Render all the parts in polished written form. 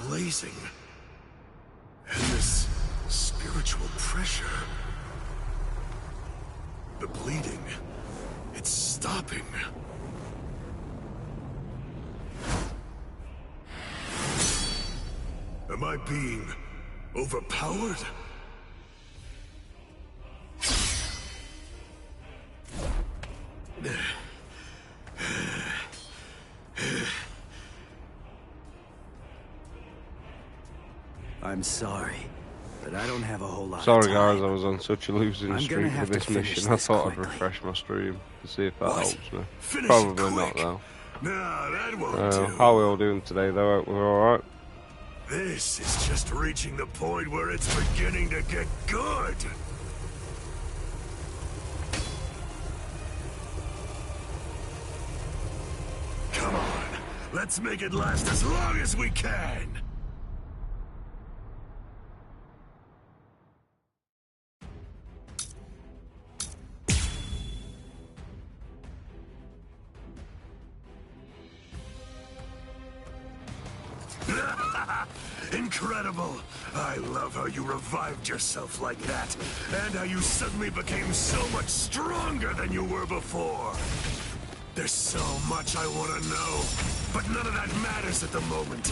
blazing. And this spiritual pressure. The bleeding. It's stopping. Am I being overpowered? I'm sorry, but I don't have a whole lot Sorry of time. guys, I was on such a losing streak with this mission. I thought I'd quickly. refresh my stream to see if that helps me. Finish Probably it not quick. though. No, that won't do. How are we all doing today though? Hope we're alright. This is just reaching the point where it's beginning to get good. Come on, let's make it last as long as we can. Incredible! I love how you revived yourself like that, and how you suddenly became so much stronger than you were before. There's so much I want to know, but none of that matters at the moment.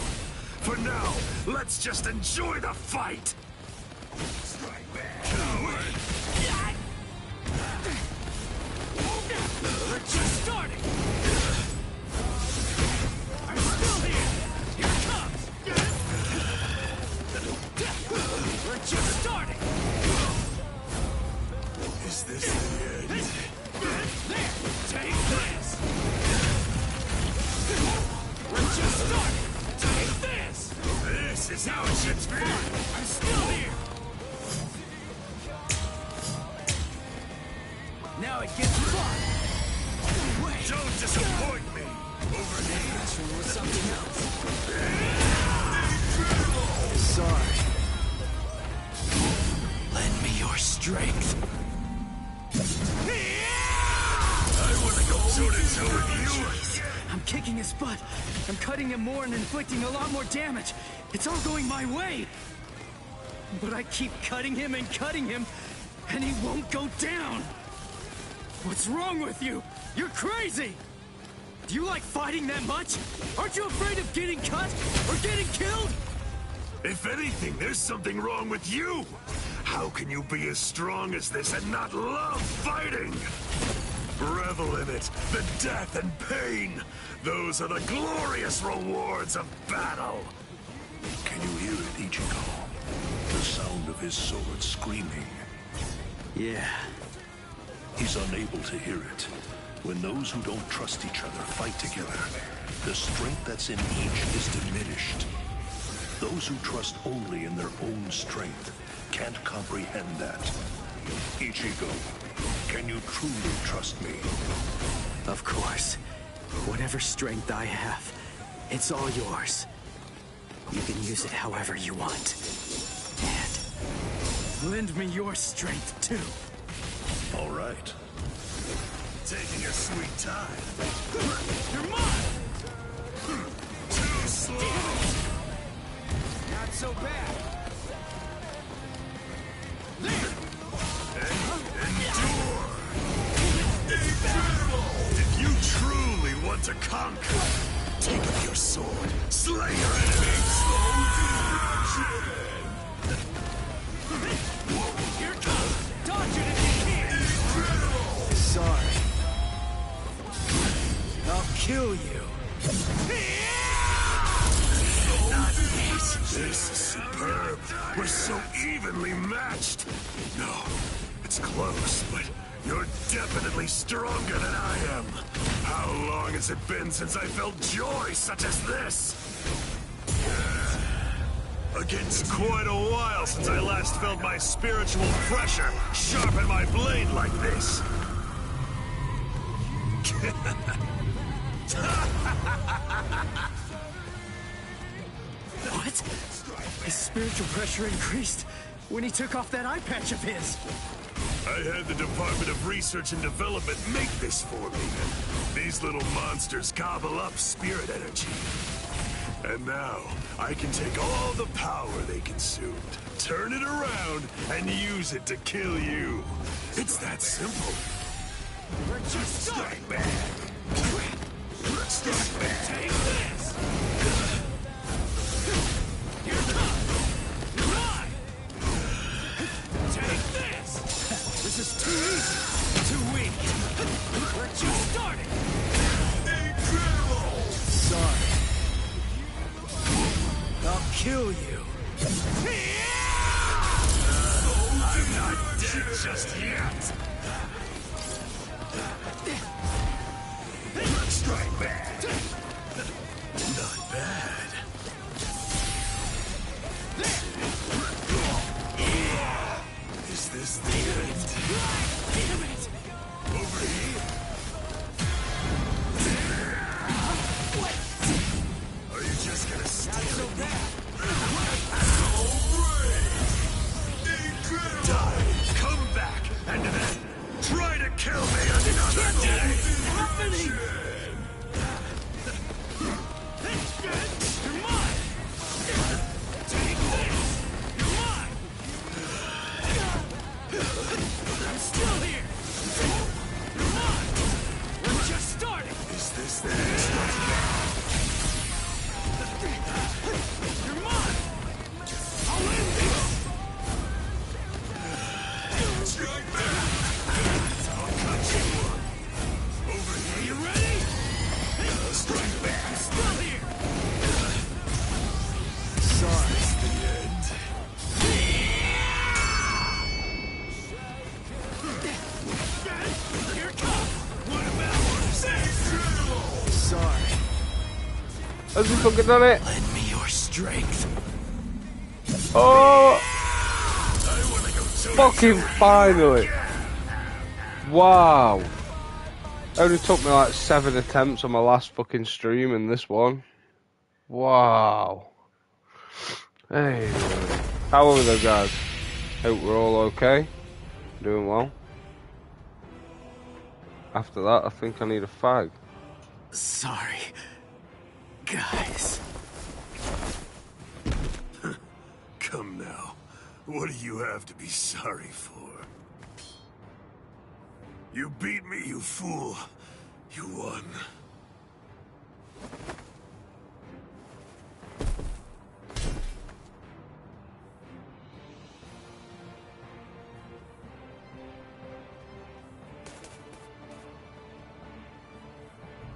For now, let's just enjoy the fight! Strike back! Coward! We're just starting! I'm still here! Here it comes! We're just starting! Is this the end? There! Take this! We're just starting! Take this! This is how it should be! I'm still here! Now it gets fun! Wait! Don't disappoint me! Over here! This one was something else. Sorry. Lend me your strength. I want to go toe-to-toe with you. I'm kicking his butt. I'm cutting him more and inflicting a lot more damage. It's all going my way. But I keep cutting him, and he won't go down. What's wrong with you? You're crazy! Do you like fighting that much? Aren't you afraid of getting cut or getting killed? If anything, there's something wrong with you. How can you be as strong as this and not love fighting? Revel in it, the death and pain. Those are the glorious rewards of battle. Can you hear it, Ichigo? The sound of his sword screaming. Yeah. He's unable to hear it. When those who don't trust each other fight together, the strength that's in each is diminished. Those who trust only in their own strength can't comprehend that. Ichigo, can you truly trust me? Of course. Whatever strength I have, it's all yours. You can use it however you want. And lend me your strength, too. All right. Taking your sweet time. You're mine! Too slow! Not so bad. There! Endure! If you truly want to conquer, take up your sword, slay your enemies! Here it comes! Dodge it if you can! Sorry. I'll kill you. This is superb. We're so evenly matched. No, it's close, but you're definitely stronger than I am. How long has it been since I felt joy such as this? It's quite a while since I last felt my spiritual pressure sharpen my blade like this. What? His spiritual pressure increased when he took off that eye patch of his. I had the Department of Research and Development make this for me. These little monsters gobble up spirit energy. And now, I can take all the power they consumed, turn it around, and use it to kill you. It's that simple. We're just Strike back. Strike back. Take this! Here comes! Run! Take this! This is too easy! Too weak! We're just starting! Incredible! Sorry. I'll kill you. I'm not dead just yet. Strike back. Not bad. Is this the end? Damn it! Over here? Are you just gonna stay so bad? Die, come back, and then try to kill me another day. What's happening? You're mine! Take this! You're mine! I'm still here! You're mine! We're just starting! Is this the end? You're mine! I'll end this! Strike back! I'll cut you up. Over Are you here. ready? Strike back. I'm still here! Sorry. Is this the end? Here it comes! What about this? Sorry. Has he fucking done it? Lend me your strength. Oh, I wanna go fucking finally. Wow. It only took me like 7 attempts on my last fucking stream and this one. Wow. Hey, how are we though, guys? Hope we're all okay. Doing well. After that, I think I need a fag. Sorry. Guys. Come now. What do you have to be sorry for? You beat me, you fool. You won.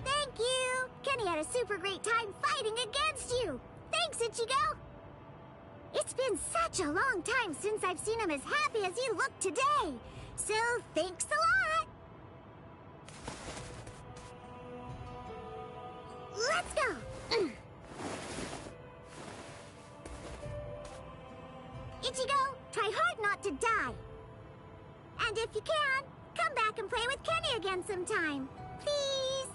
Thank you! Kenny had a super great time fighting against you! Thanks, Ichigo! It's been such a long time since I've seen him as happy as he looked today! So, thanks a lot! Let's go! Ichigo, try hard not to die! And if you can, come back and play with Kenny again sometime! Please!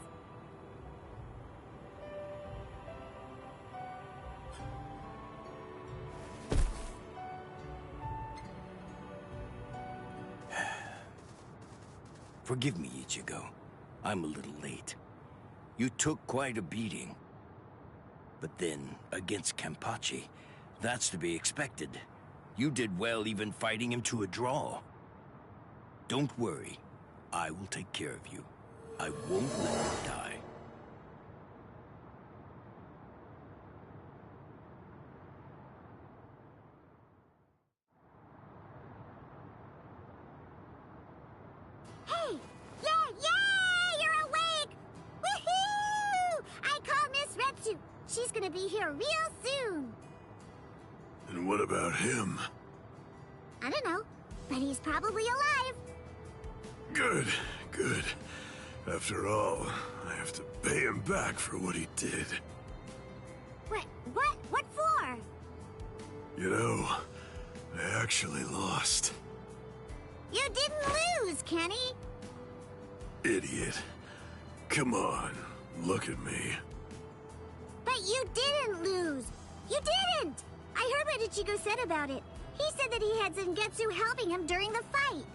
Forgive me, Ichigo. I'm a little late. You took quite a beating. But then, against Kenpachi, that's to be expected. You did well even fighting him to a draw. Don't worry. I will take care of you. I won't let you die. Hey! Yeah! You're awake! Woohoo! I call Miss Retsu. She's gonna be here real soon. And what about him? I don't know, but he's probably alive. Good, good. After all, I have to pay him back for what he did. What for? You know, I actually lost. You didn't lose, Kenny. Idiot. Come on, look at me. But you didn't lose. You didn't! I heard what Ichigo said about it. He said that he had Zangetsu helping him during the fight.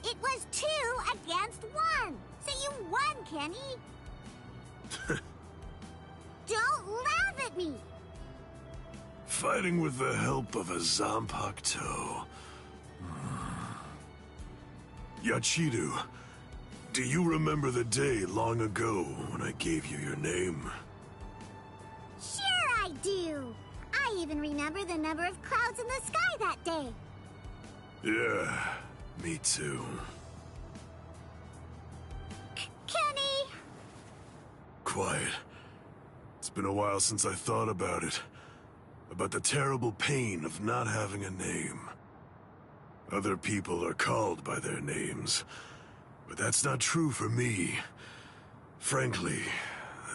It was 2 against 1. So you won, Kenny. Don't laugh! at me! Fighting with the help of a Zanpakuto. Yachiru, do you remember the day long ago when I gave you your name? Sure I do! I even remember the number of clouds in the sky that day. Yeah, me too. Kenny! Quiet. It's been a while since I thought about it. About the terrible pain of not having a name. Other people are called by their names, but that's not true for me. Frankly,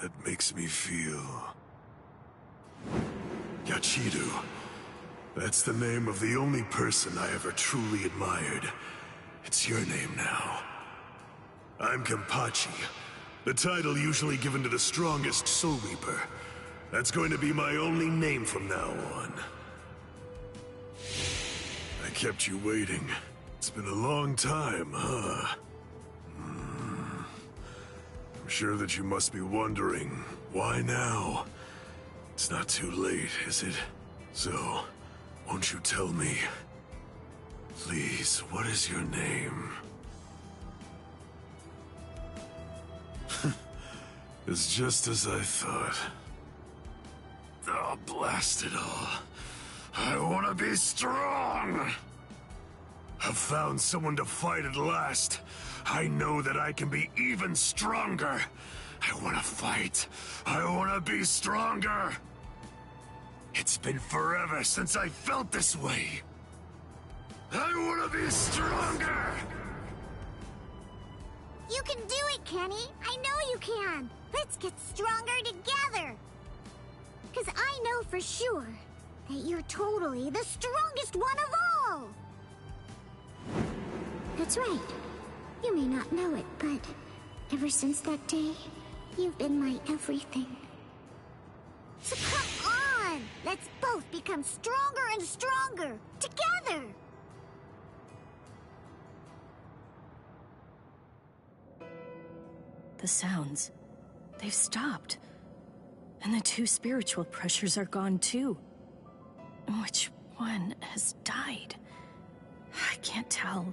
that makes me feel... Yachiru. That's the name of the only person I ever truly admired. It's your name now. I'm Kenpachi, the title usually given to the strongest Soul Reaper. That's going to be my only name from now on. I kept you waiting. It's been a long time, huh? I'm sure that you must be wondering, why now? It's not too late, is it? So, won't you tell me? Please, what is your name? It's just as I thought. Oh, blast it all. I want to be strong! I've found someone to fight at last. I know that I can be even stronger. I want to fight. I want to be stronger. It's been forever since I felt this way. I want to be stronger! You can do it, Kenny! I know you can! Let's get stronger together! Because I know for sure that you're totally the strongest one of all! That's right. You may not know it, but ever since that day, you've been my everything. So come on! Let's both become stronger and stronger! Together! The sounds, they've stopped. And the two spiritual pressures are gone too. Which one has died? I can't tell.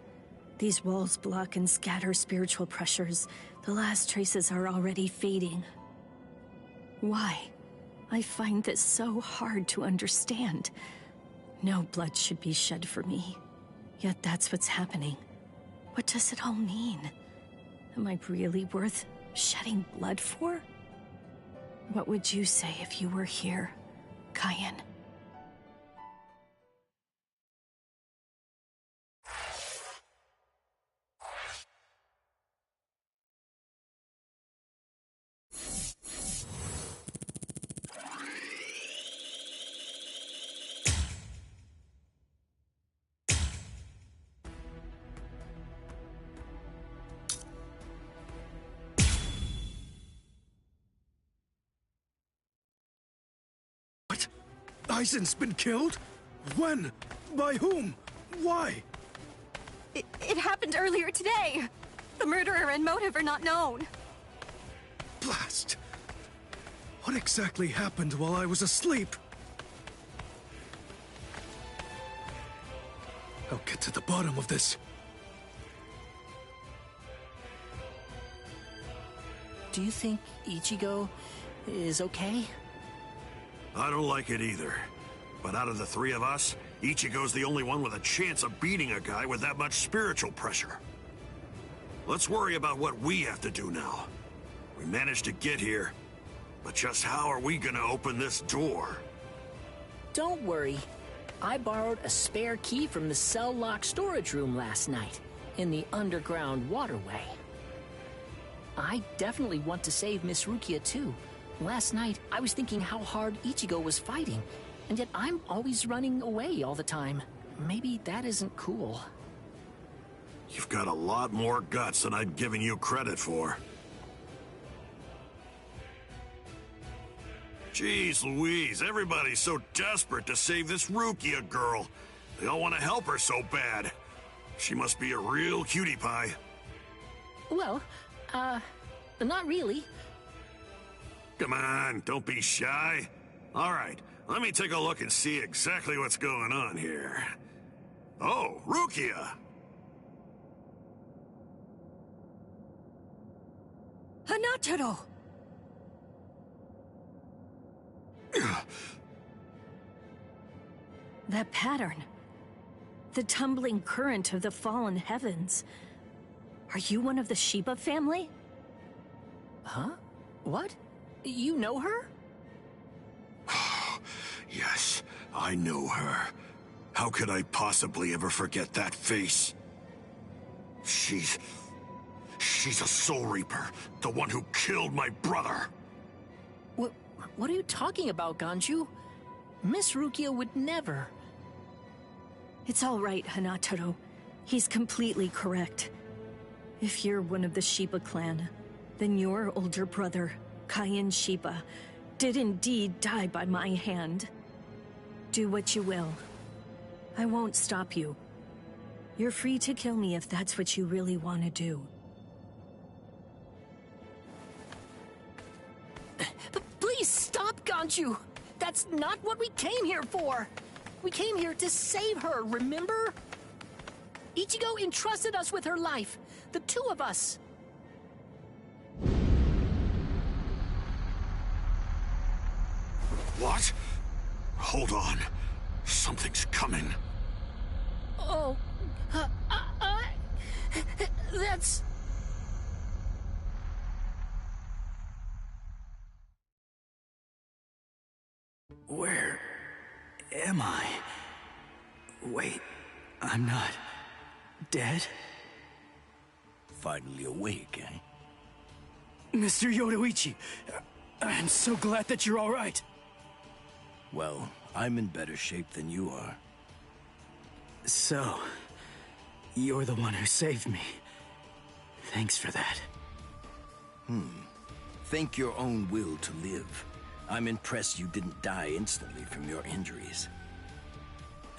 These walls block and scatter spiritual pressures. The last traces are already fading. Why? I find this so hard to understand. No blood should be shed for me. Yet that's what's happening. What does it all mean? Am I really worth shedding blood for? What would you say if you were here, Cayenne? Aizen's been killed? When? By whom? Why? It happened earlier today. The murderer and motive are not known. Blast! What exactly happened while I was asleep? I'll get to the bottom of this. Do you think Ichigo is okay? I don't like it either. But out of the three of us, Ichigo's the only one with a chance of beating a guy with that much spiritual pressure. Let's worry about what we have to do now. We managed to get here, but just how are we gonna open this door? Don't worry. I borrowed a spare key from the cell lock storage room last night, in the underground waterway. I definitely want to save Miss Rukia too. Last night, I was thinking how hard Ichigo was fighting, and yet I'm always running away all the time. Maybe that isn't cool. You've got a lot more guts than I'd given you credit for. Jeez Louise, everybody's so desperate to save this Rukia girl. They all want to help her so bad. She must be a real cutie pie. Well, not really. Come on, don't be shy. Alright, let me take a look and see exactly what's going on here. Oh, Rukia! Hanataro! That pattern. The tumbling current of the fallen heavens. Are you one of the Shiba family? Huh? What? You know her? Yes, I know her. How could I possibly ever forget that face? She's a Soul Reaper, the one who killed my brother. What are you talking about, Ganju? Miss Rukia would never. It's all right, Hanataro. He's completely correct. If you're one of the Shiba clan, then your older brother, Kaien Shiba, did indeed die by my hand. Do what you will. I won't stop you. You're free to kill me if that's what you really want to do. Please stop, Ganju! That's not what we came here for! We came here to save her, remember? Ichigo entrusted us with her life, the two of us. What? Hold on. Something's coming. Oh, that's... Where am I? Wait, I'm not dead? Finally awake, eh? Mr. Yoruichi, I'm so glad that you're all right. Well, I'm in better shape than you are. So, you're the one who saved me. Thanks for that. Think your own will to live. I'm impressed you didn't die instantly from your injuries.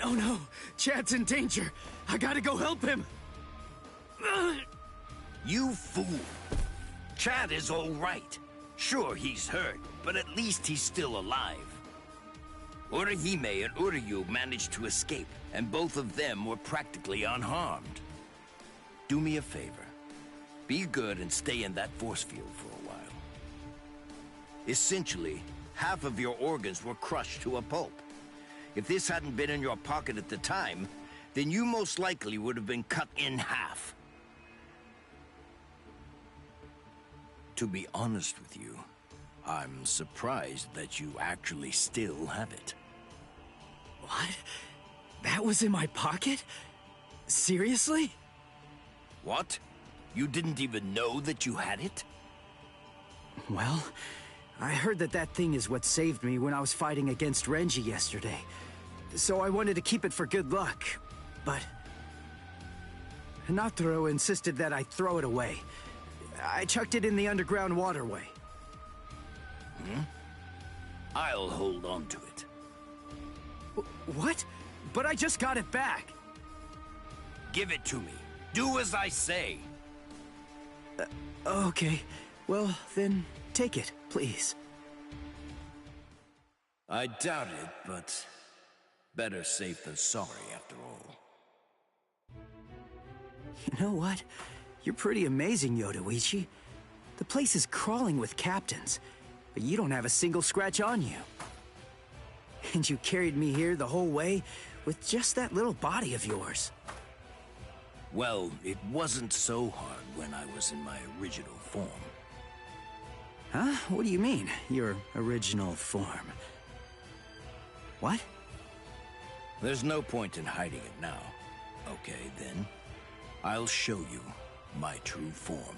Oh no, Chad's in danger. I gotta go help him. You fool! Chad is all right. Sure, he's hurt, but at least he's still alive. Orihime and Uryu managed to escape, and both of them were practically unharmed. Do me a favor. Be good and stay in that force field for a while. Essentially, half of your organs were crushed to a pulp. If this hadn't been in your pocket at the time, then you most likely would have been cut in half. To be honest with you, I'm surprised that you actually still have it. What? That was in my pocket? Seriously? What? You didn't even know that you had it? Well, I heard that thing is what saved me when I was fighting against Renji yesterday. So I wanted to keep it for good luck, but... Hanataro insisted that I throw it away. I chucked it in the underground waterway. I'll hold on to it. What? But I just got it back. Give it to me. Do as I say. Okay. Well, then take it, please. I doubt it, but better safe than sorry after all. You know what? You're pretty amazing, Yoruichi. The place is crawling with captains, but you don't have a single scratch on you. And you carried me here the whole way with just that little body of yours. Well, it wasn't so hard when I was in my original form. Huh? What do you mean, your original form? What? There's no point in hiding it now. Okay, then. I'll show you my true form.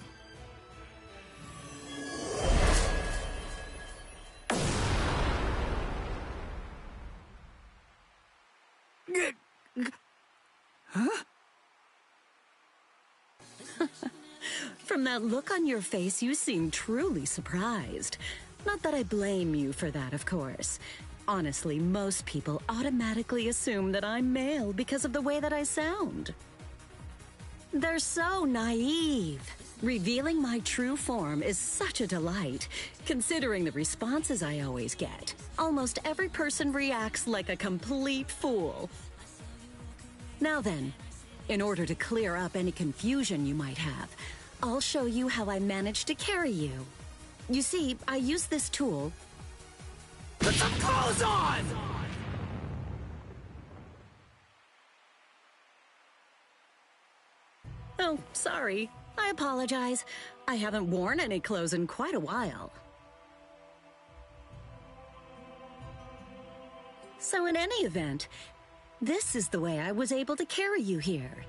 Huh? From that look on your face, you seem truly surprised. Not that I blame you for that, of course. Honestly, most people automatically assume that I'm male because of the way that I sound. They're so naive. Revealing my true form is such a delight, considering the responses I always get. Almost every person reacts like a complete fool. Now then, in order to clear up any confusion you might have, I'll show you how I managed to carry you. You see, I use this tool. Put some clothes on! Oh, sorry. I apologize. I haven't worn any clothes in quite a while. So in any event, this is the way I was able to carry you here.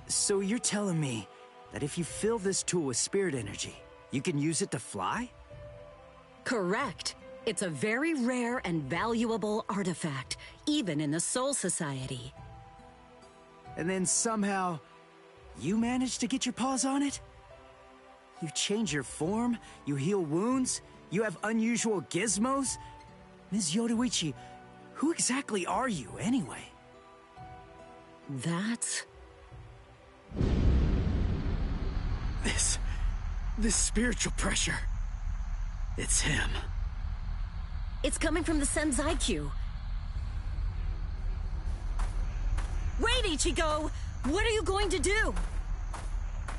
So you're telling me that if you fill this tool with spirit energy, you can use it to fly? Correct. It's a very rare and valuable artifact, even in the Soul Society. And then somehow, you managed to get your paws on it? You change your form, you heal wounds, you have unusual gizmos? Ms. Yoruichi, who exactly are you, anyway? That's... This spiritual pressure. It's him. It's coming from the Senzai-Q. Wait, Ichigo! What are you going to do?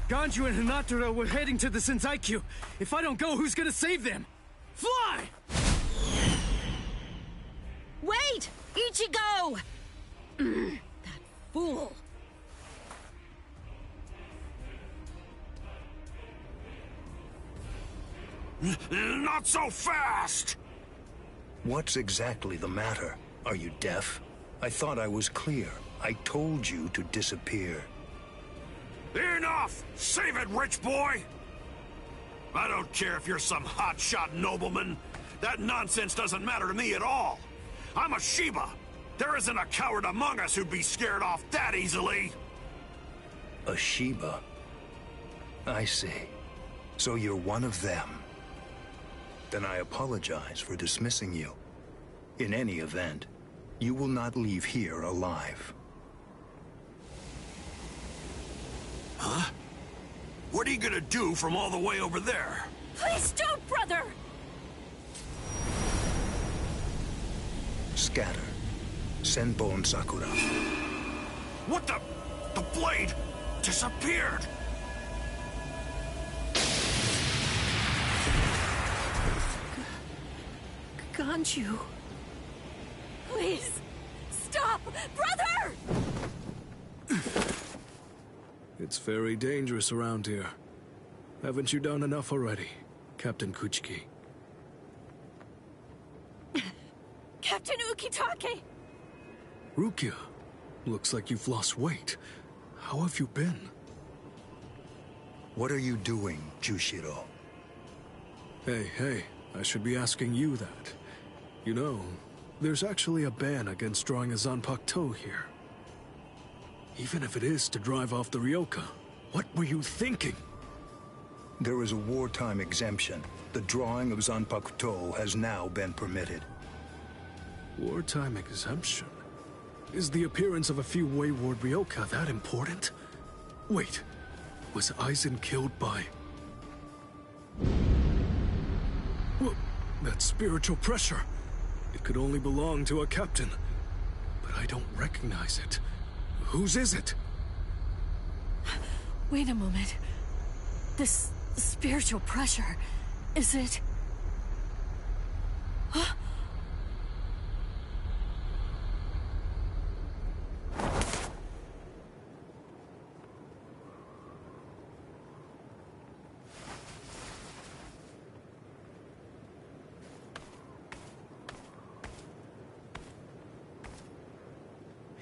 Ganju and Hinataro were heading to the Senzai-Q. If I don't go, who's gonna save them? Fly! Wait! Ichigo! That fool. Not so fast! What's exactly the matter? Are you deaf? I thought I was clear. I told you to disappear. Enough! Save it, rich boy! I don't care if you're some hotshot nobleman. That nonsense doesn't matter to me at all. I'm a Shiba. There isn't a coward among us who'd be scared off that easily. A Shiba? I see. So you're one of them. Then I apologize for dismissing you. In any event, you will not leave here alive. Huh? What are you gonna do from all the way over there? Please don't, brother! Scatter. Senbon Sakura. What the? The blade disappeared! Ganju. Please, stop! Brother! It's very dangerous around here. Haven't you done enough already, Captain Kuchiki? Captain Ukitake! Rukia, looks like you've lost weight. How have you been? What are you doing, Jushiro? Hey, I should be asking you that. You know, there's actually a ban against drawing a Zanpakuto here. Even if it is to drive off the Ryoka, what were you thinking? There is a wartime exemption. The drawing of Zanpakuto has now been permitted. Wartime exemption? Is the appearance of a few wayward Ryoka that important? Wait, was Aizen killed by... What? That spiritual pressure. It could only belong to a captain. But I don't recognize it. Whose is it? Wait a moment. This spiritual pressure, is it... Huh?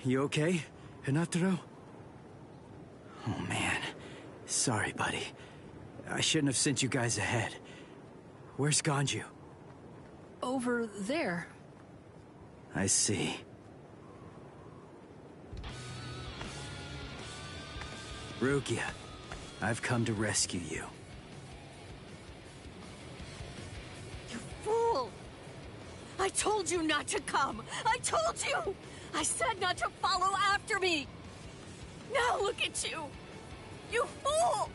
You okay, Hinataro? Oh man, sorry buddy. I shouldn't have sent you guys ahead. Where's Ganju? Over there. I see. Rukia, I've come to rescue you. You fool! I told you not to come! I told you! I said not to follow after me! Now look at you! You fool!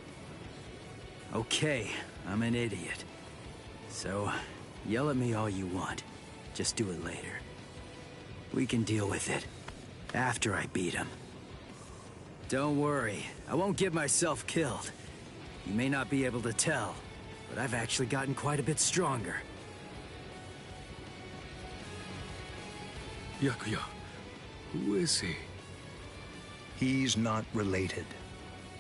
Okay, I'm an idiot. So, yell at me all you want. Just do it later. We can deal with it after I beat him. Don't worry, I won't get myself killed. You may not be able to tell, but I've actually gotten quite a bit stronger. Yakuya, who is he? He's not related.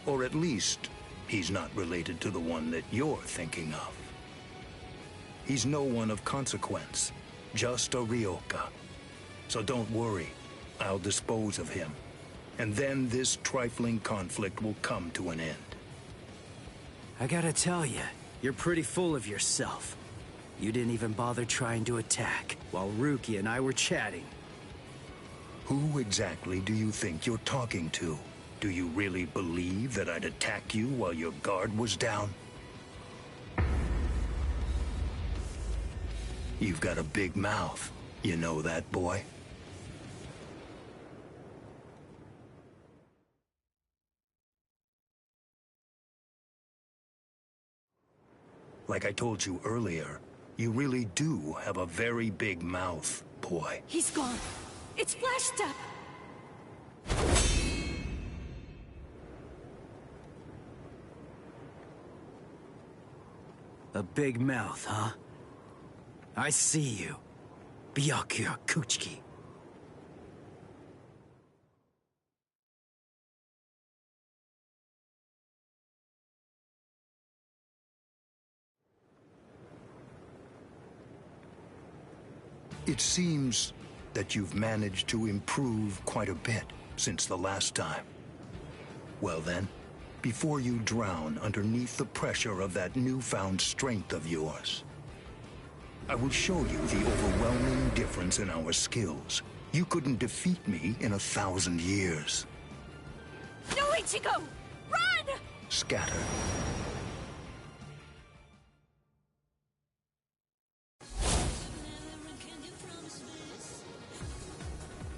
Or at least, he's not related to the one that you're thinking of. He's no one of consequence, just a Ryoka. So don't worry, I'll dispose of him. And then this trifling conflict will come to an end. I gotta tell you, you're pretty full of yourself. You didn't even bother trying to attack, while Ruki and I were chatting. Who exactly do you think you're talking to? Do you really believe that I'd attack you while your guard was down? You've got a big mouth. You know that, boy? Like I told you earlier, you really do have a very big mouth, boy. He's gone. It's Flash Step. A big mouth, huh? I see you. Byakuya Kuchiki. It seems that you've managed to improve quite a bit since the last time. Well then, before you drown underneath the pressure of that newfound strength of yours, I will show you the overwhelming difference in our skills. You couldn't defeat me in 1,000 years. No, Ichigo! Run! Scatter.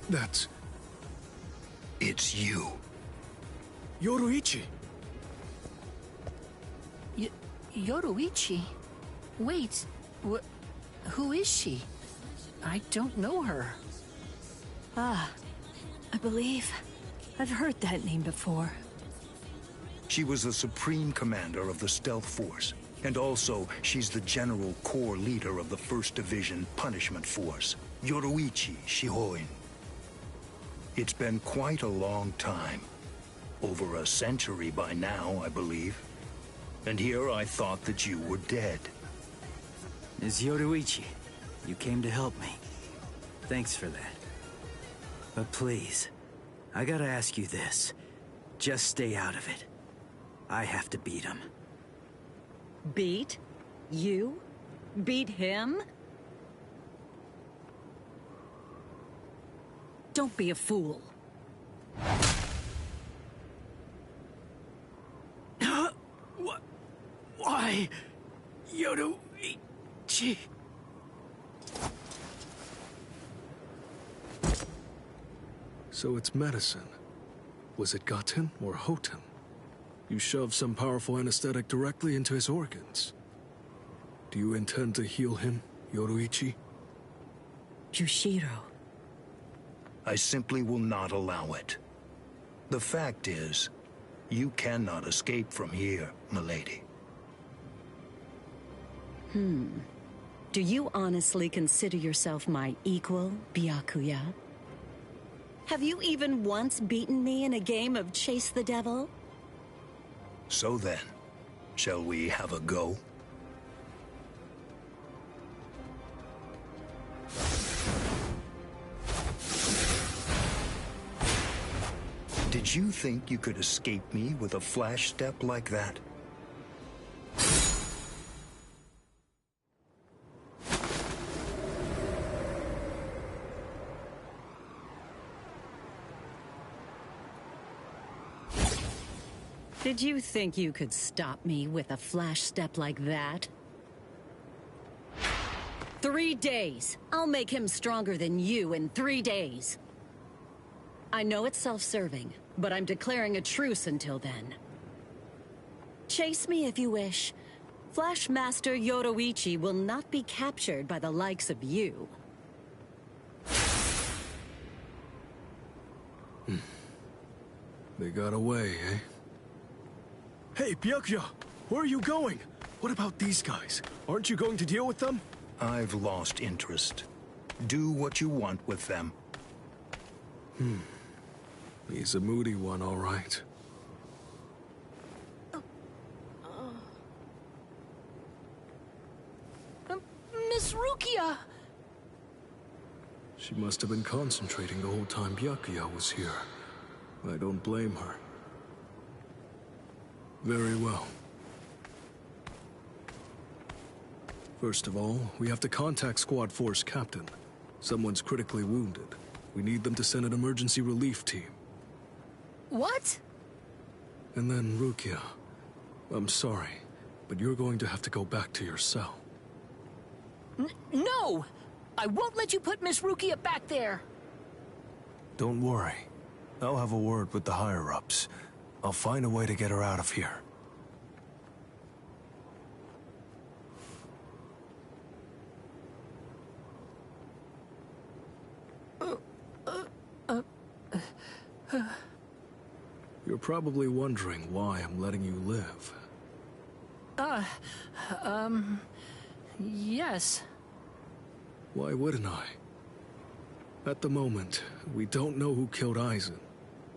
That's... It's you. Yoruichi! Yoruichi? Wait, who is she? I don't know her. Ah, I believe I've heard that name before. She was the supreme commander of the Stealth Force, and also she's the general corps leader of the 1st Division Punishment Force, Yoruichi Shihoin. It's been quite a long time. Over a century by now, I believe. And here I thought that you were dead. Ms. Yoruichi, you came to help me. Thanks for that. But please, I gotta ask you this. Just stay out of it. I have to beat him. Beat? You? Beat him? Don't be a fool. Why? Yoruichi... So it's medicine. Was it Gaten or Hoten? You shoved some powerful anesthetic directly into his organs. Do you intend to heal him, Yoruichi? Jushiro. I simply will not allow it. The fact is, you cannot escape from here, milady. Do you honestly consider yourself my equal, Byakuya? Have you even once beaten me in a game of Chase the Devil? So then, shall we have a go? Did you think you could escape me with a flash step like that? Did you think you could stop me with a flash step like that? 3 days. I'll make him stronger than you in 3 days. I know it's self-serving, but I'm declaring a truce until then. Chase me if you wish. Flashmaster Yoruichi will not be captured by the likes of you. They got away, eh? Hey, Byakuya! Where are you going? What about these guys? Aren't you going to deal with them? I've lost interest. Do what you want with them. He's a moody one, all right. Miss Rukia! She must have been concentrating the whole time Byakuya was here. I don't blame her. Very well. First of all, we have to contact Squad Force Captain. Someone's critically wounded. We need them to send an emergency relief team. What? And then, Rukia, I'm sorry, but you're going to have to go back to your cell. No! I won't let you put Miss Rukia back there! Don't worry. I'll have a word with the higher-ups. I'll find a way to get her out of here. You're probably wondering why I'm letting you live. Yes. Why wouldn't I? At the moment, we don't know who killed Aizen,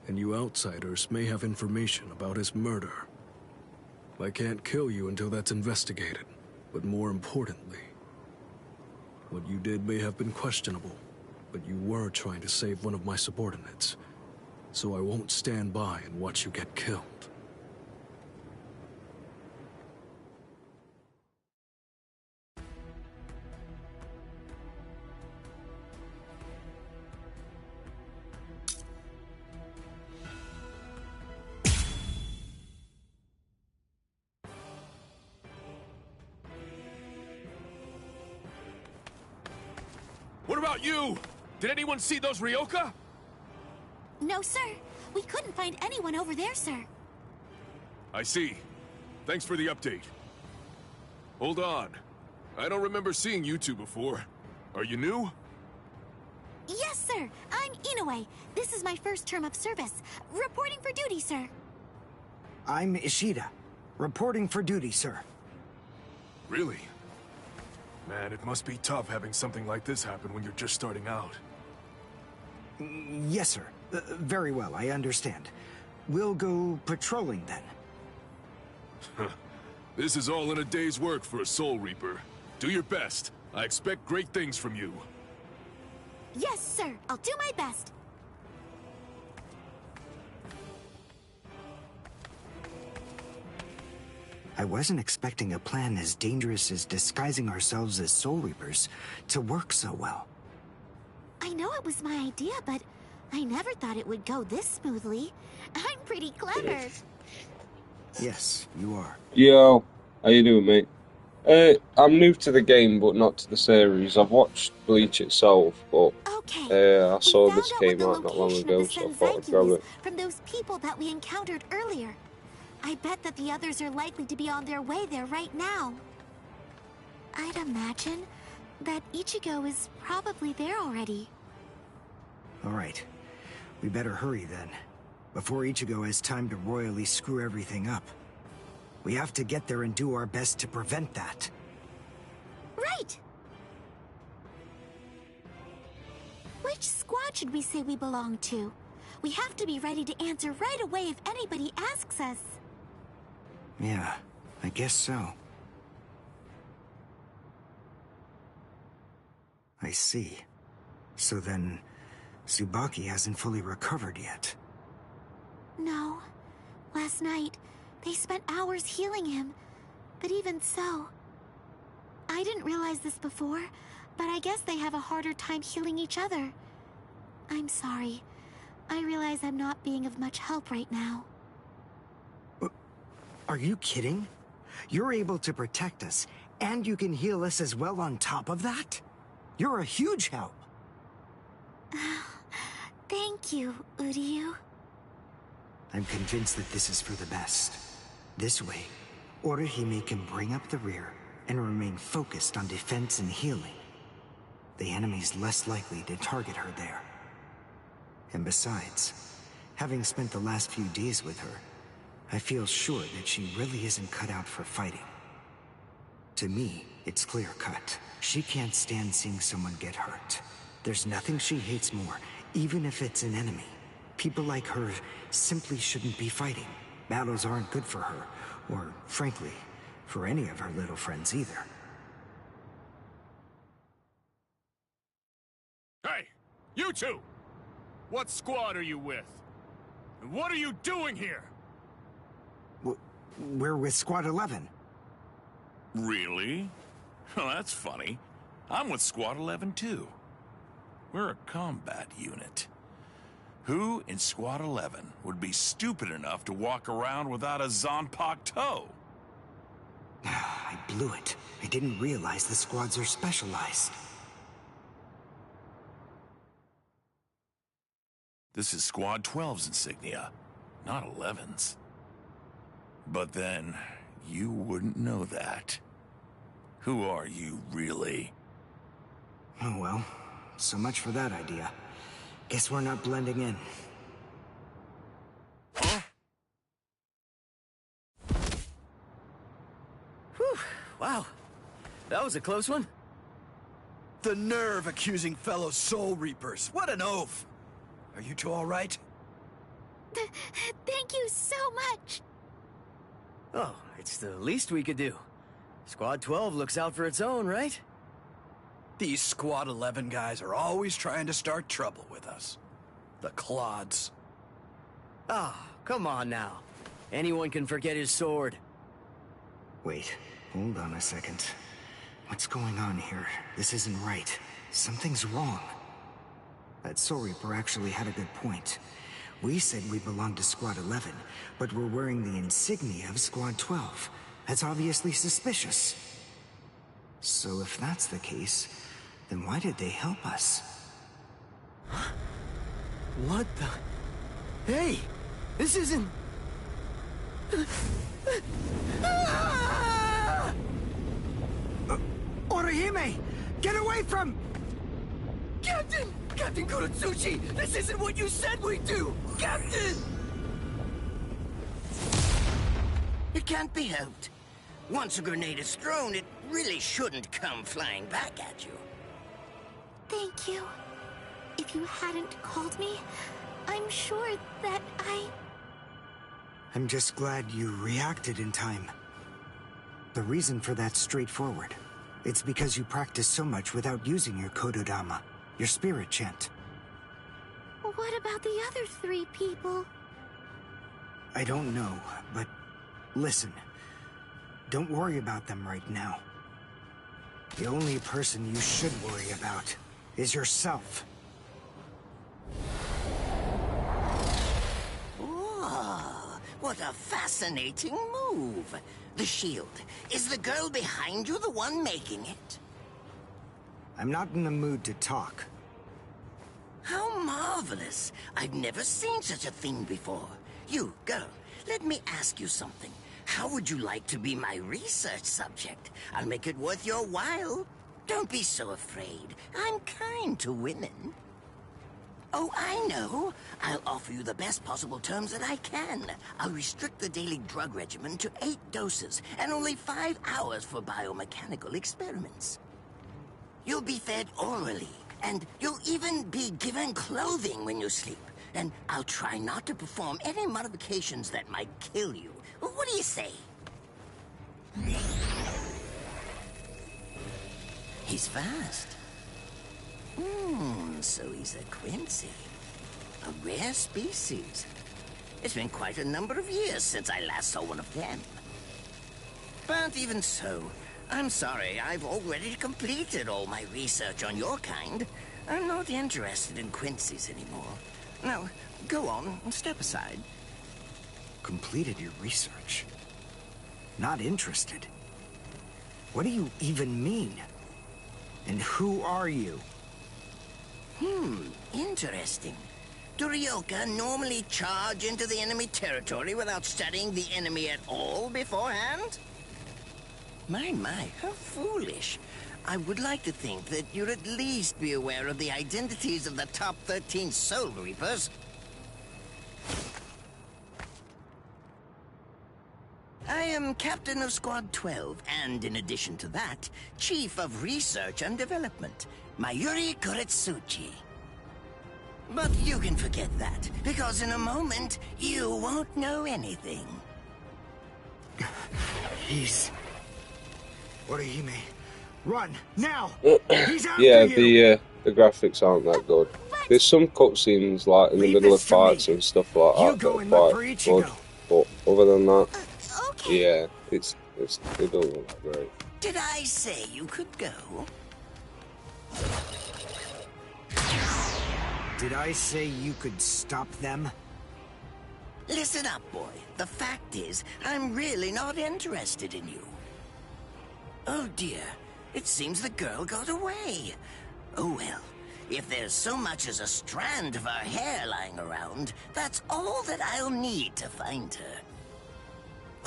and you outsiders may have information about his murder. I can't kill you until that's investigated, but more importantly, what you did may have been questionable, but you were trying to save one of my subordinates, so I won't stand by and watch you get killed. What about you? Did anyone see those Ryoka? No, sir. We couldn't find anyone over there, sir. I see. Thanks for the update. Hold on. I don't remember seeing you two before. Are you new? Yes, sir. I'm Inoue. This is my first term of service. Reporting for duty, sir. I'm Ishida. Reporting for duty, sir. Really? Man, it must be tough having something like this happen when you're just starting out. Yes, sir. Very well, I understand. We'll go patrolling then. This is all in a day's work for a Soul Reaper. Do your best. I expect great things from you. Yes, sir. I'll do my best. I wasn't expecting a plan as dangerous as disguising ourselves as Soul Reapers to work so well. I know it was my idea, but I never thought it would go this smoothly. I'm pretty clever. Yes, you are. Yo, how you doing, mate? I'm new to the game, but not to the series. I've watched Bleach itself, but I saw this came out not long ago, so I thought I'd grab it. From those people that we encountered earlier. I bet that the others are likely to be on their way there right now. I'd imagine that Ichigo is probably there already. All right. We better hurry then, before Ichigo has time to royally screw everything up. We have to get there and do our best to prevent that. Right! Which squad should we say we belong to? We have to be ready to answer right away if anybody asks us. Yeah, I guess so. I see. So then, Tsubaki hasn't fully recovered yet. No. Last night, they spent hours healing him. But even so... I didn't realize this before, but I guess they have a harder time healing each other. I'm sorry. I realize I'm not being of much help right now. Are you kidding? You're able to protect us, and you can heal us as well on top of that? You're a huge help. Thank you, Uryu. I'm convinced that this is for the best. This way, Orihime can bring up the rear and remain focused on defense and healing. The enemy's less likely to target her there. And besides, having spent the last few days with her, I feel sure that she really isn't cut out for fighting. To me, it's clear-cut. She can't stand seeing someone get hurt. There's nothing she hates more, even if it's an enemy. People like her simply shouldn't be fighting. Battles aren't good for her, or, frankly, for any of her little friends either. Hey, you two! What squad are you with? And what are you doing here? We're with Squad 11. Really? Well, that's funny. I'm with Squad 11 too. We're a combat unit. Who in Squad 11 would be stupid enough to walk around without a Zanpakuto toe? I blew it. I didn't realize the squads are specialized. This is Squad 12's insignia, not 11's. But then, you wouldn't know that. Who are you, really? Oh well, so much for that idea. Guess we're not blending in. Whew, wow. That was a close one. The nerve accusing fellow Soul Reapers. What an oaf! Are you two all right? Thank you so much. Oh, it's the least we could do. Squad 12 looks out for its own, right? These Squad 11 guys are always trying to start trouble with us. The clods. Ah, come on now. Anyone can forget his sword. Wait, hold on a second. What's going on here? This isn't right. Something's wrong. That Soul Reaper actually had a good point. We said we belonged to Squad 11, but we're wearing the insignia of Squad 12. That's obviously suspicious. So if that's the case, then why did they help us? What the... Hey! This isn't... Orihime! Get away from... Captain! Captain Kurotsuchi! This isn't what you said we'd do! Captain! It can't be helped. Once a grenade is thrown, it really shouldn't come flying back at you. Thank you. If you hadn't called me, I'm sure that I'm just glad you reacted in time. The reason for that's straightforward. It's because you practice so much without using your Kododama, your spirit chant. What about the other 3 people? I don't know, but listen. Don't worry about them right now. The only person you should worry about is yourself. Oh, what a fascinating move. The shield. Is the girl behind you the one making it? I'm not in the mood to talk. How marvelous. I've never seen such a thing before. You, girl, let me ask you something. How would you like to be my research subject? I'll make it worth your while. Don't be so afraid. I'm kind to women. Oh, I know. I'll offer you the best possible terms that I can. I'll restrict the daily drug regimen to 8 doses and only 5 hours for biomechanical experiments. You'll be fed orally, and you'll even be given clothing when you sleep. And I'll try not to perform any modifications that might kill you. What do you say? He's fast. So he's a Quincy. A rare species. It's been quite a number of years since I last saw one of them. But even so, I'm sorry, I've already completed all my research on your kind. I'm not interested in Quincy's anymore. Now, go on, step aside. Completed your research? Not interested? What do you even mean? And who are you? Interesting. Do Ryoka normally charge into the enemy territory without studying the enemy at all beforehand? My, how foolish. I would like to think that you'd at least be aware of the identities of the top 13 Soul Reapers. I am Captain of Squad 12, and in addition to that, Chief of Research and Development, Mayuri Kuretsuchi. But you can forget that, because in a moment, you won't know anything. He's... Orihime, run, now! He's after Yeah, you! the graphics aren't that good. There's some cutscenes like in the middle of fights and stuff like that that are quite good. But other than that, yeah, it doesn't look that great. Did I say you could go? Did I say you could stop them? Listen up, boy. The fact is, I'm really not interested in you. Oh dear, it seems the girl got away. Oh well, if there's so much as a strand of her hair lying around, that's all that I'll need to find her.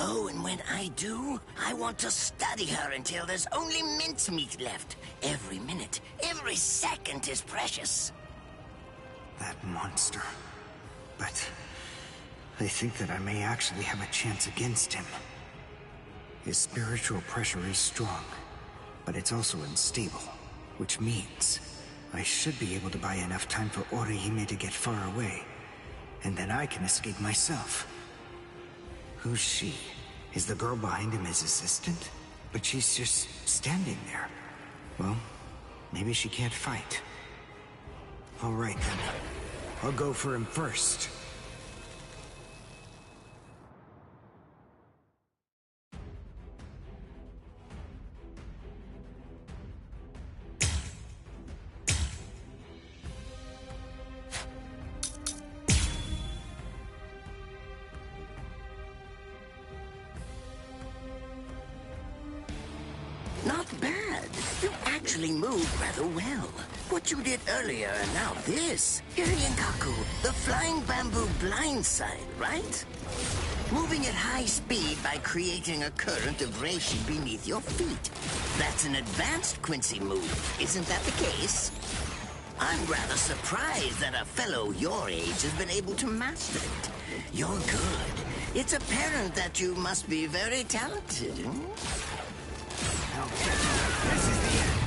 Oh, and when I do, I want to study her until there's only mincemeat left. Every minute, every second is precious. That monster. But I think that I may actually have a chance against him. His spiritual pressure is strong, but it's also unstable, which means I should be able to buy enough time for Orihime to get far away, and then I can escape myself. Who's she? Is the girl behind him his assistant? But she's just standing there. Well, maybe she can't fight. All right then. I'll go for him first. Not bad. You actually moved rather well. What you did earlier and now this. Hiryenkaku, the flying bamboo blindside, right? Moving at high speed by creating a current of reishi beneath your feet. That's an advanced Quincy move, isn't that the case? I'm rather surprised that a fellow your age has been able to master it. You're good. It's apparent that you must be very talented. This is the end.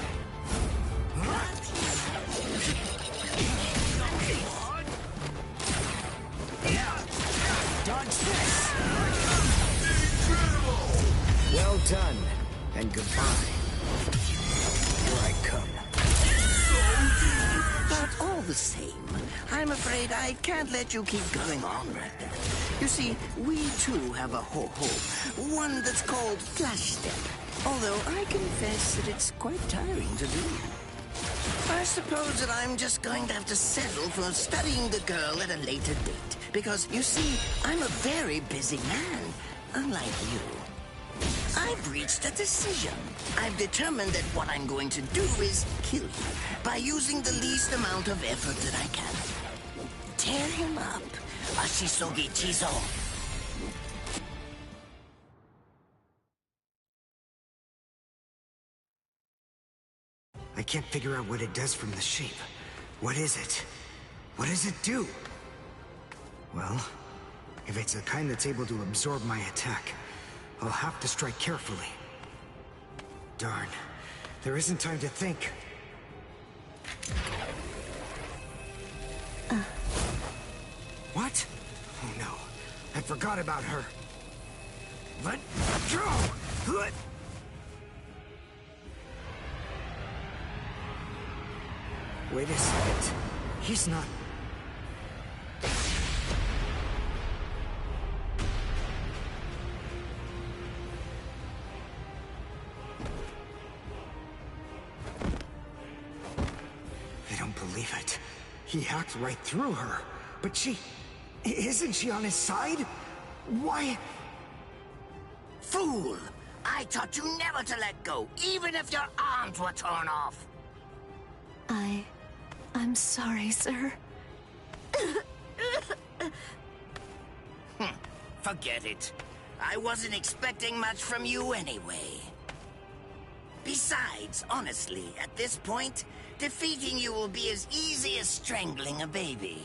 Dodge this. Well done, and goodbye. Here I come. But all the same, I'm afraid I can't let you keep going on right now. You see, we too have a ho-ho, one that's called Flash Step. Although I confess that it's quite tiring to do. I suppose that I'm just going to have to settle for studying the girl at a later date. Because, you see, I'm a very busy man, unlike you. I've reached a decision. I've determined that what I'm going to do is kill you by using the least amount of effort that I can. Tear him up. Ashisogi Chizo. I can't figure out what it does from the shape. What is it? What does it do? Well, if it's the kind that's able to absorb my attack, I'll have to strike carefully. Darn, there isn't time to think. What? Oh no, I forgot about her. Let go! Let... Wait a second. He's not... I don't believe it. He hacked right through her. But she... Isn't she on his side? Why... Fool! I taught you never to let go, even if your arms were torn off. I'm sorry, sir. Forget it. I wasn't expecting much from you anyway. Besides, honestly, at this point, defeating you will be as easy as strangling a baby.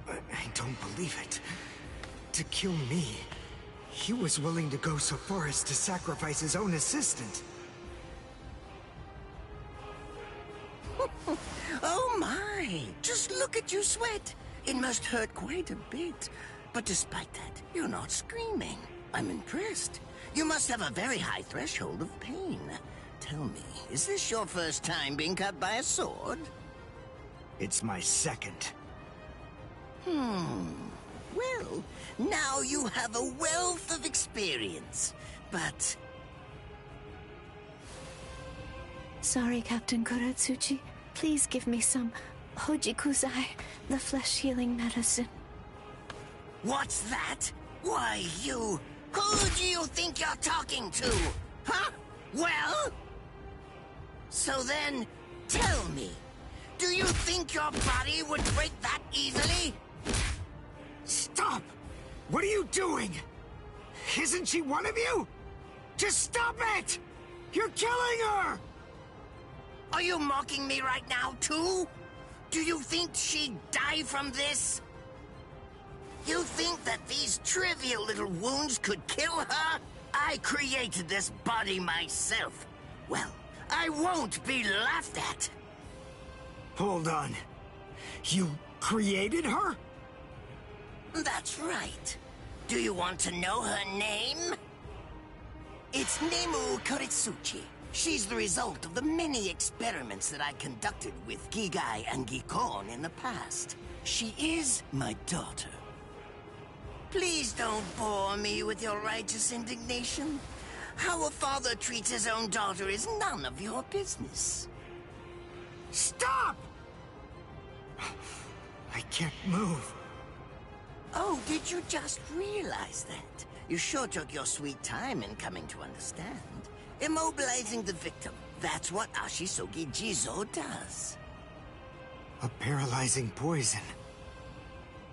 I don't believe it. To kill me, he was willing to go so far as to sacrifice his own assistant. Oh my! Just look at you sweat! It must hurt quite a bit. But despite that, you're not screaming. I'm impressed. You must have a very high threshold of pain. Tell me, is this your first time being cut by a sword? It's my second. Well, now you have a wealth of experience, but... Sorry, Captain Kuratsuchi. Please give me some Hojikuzai, the flesh-healing medicine. What's that? Why, you... Who do you think you're talking to? Huh? Well? So then, tell me, do you think your body would break that easily? Stop! What are you doing? Isn't she one of you? Just stop it! You're killing her! Are you mocking me right now, too? Do you think she'd die from this? You think that these trivial little wounds could kill her? I created this body myself. Well, I won't be laughed at. Hold on. You created her? That's right. Do you want to know her name? It's Nemu Kuratsuchi. She's the result of the many experiments that I conducted with Gigai and Gikon in the past. She is my daughter. Please don't bore me with your righteous indignation. How a father treats his own daughter is none of your business. Stop! I can't move. Oh, did you just realize that? You sure took your sweet time in coming to understand. Immobilizing the victim. That's what Ashisogi Jizo does. A paralyzing poison.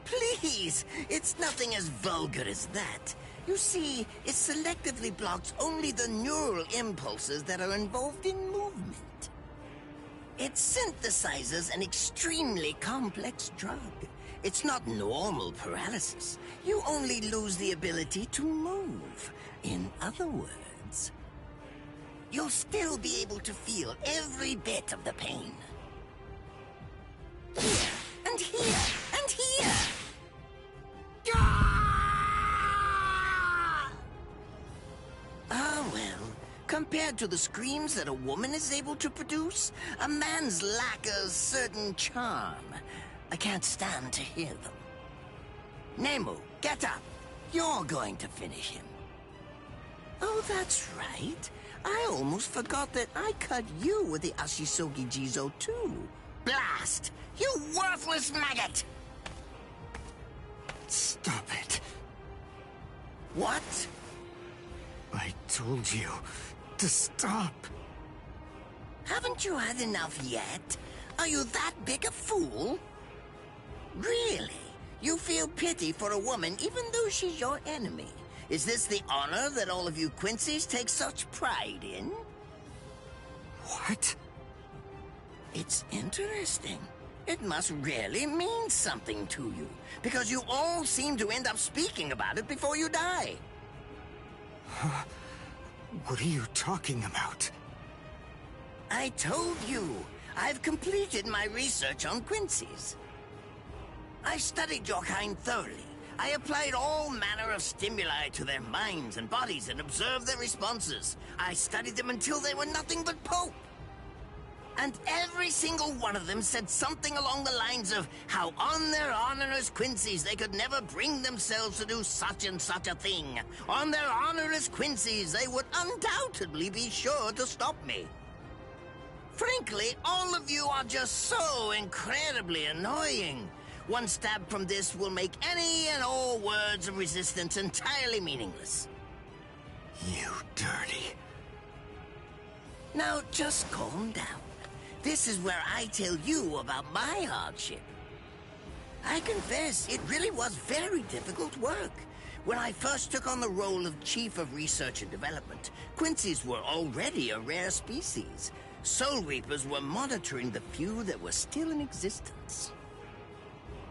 Please! It's nothing as vulgar as that. You see, it selectively blocks only the neural impulses that are involved in movement. It synthesizes an extremely complex drug. It's not normal paralysis. You only lose the ability to move. In other words, you'll still be able to feel every bit of the pain. Here, and here, and here! Ah, well, compared to the screams that a woman is able to produce, a man's lack a certain charm. I can't stand to hear them. Nemu, get up. You're going to finish him. Oh, that's right. I almost forgot that I cut you with the Ashisogi Jizo too. Blast! You worthless maggot! Stop it. What? I told you to stop. Haven't you had enough yet? Are you that big a fool? Really? You feel pity for a woman even though she's your enemy? Is this the honor that all of you Quincy's take such pride in? What? It's interesting. It must really mean something to you, because you all seem to end up speaking about it before you die. What are you talking about? I told you, I've completed my research on Quincy's. I studied your kind thoroughly. I applied all manner of stimuli to their minds and bodies and observed their responses. I studied them until they were nothing but pulp. And every single one of them said something along the lines of how on their honor as Quincy's they could never bring themselves to do such and such a thing. On their honor as Quincy's they would undoubtedly be sure to stop me. Frankly, all of you are just so incredibly annoying. One stab from this will make any and all words of resistance entirely meaningless. You dirty. Now just calm down. This is where I tell you about my hardship. I confess, it really was very difficult work. When I first took on the role of Chief of Research and Development, Quincy's were already a rare species. Soul Reapers were monitoring the few that were still in existence.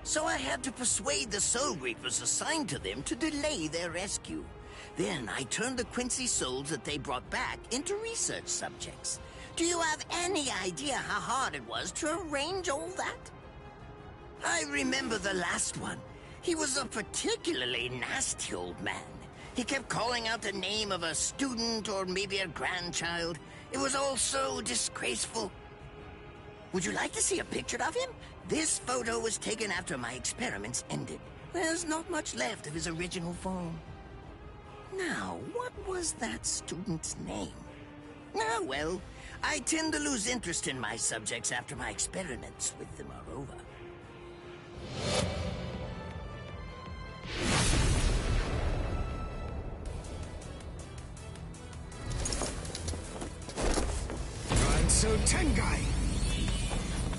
So I had to persuade the Soul Reapers assigned to them to delay their rescue. Then I turned the Quincy souls that they brought back into research subjects. Do you have any idea how hard it was to arrange all that? I remember the last one. He was a particularly nasty old man. He kept calling out the name of a student or maybe a grandchild. It was all so disgraceful. Would you like to see a picture of him? This photo was taken after my experiments ended. There's not much left of his original form. Now, what was that student's name? Ah, well, I tend to lose interest in my subjects after my experiments with them are over. So Tengai!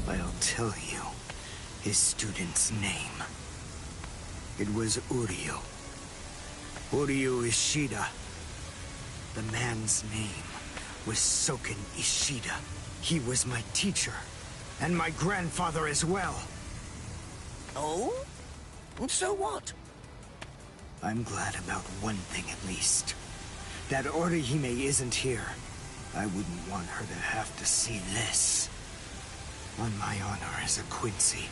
I'll tell you his student's name. It was Uryu. Uryu Ishida. The man's name was Soken Ishida. He was my teacher, and my grandfather as well. Oh? So what? I'm glad about one thing at least. That Orihime isn't here. I wouldn't want her to have to see this. On my honor as a Quincy,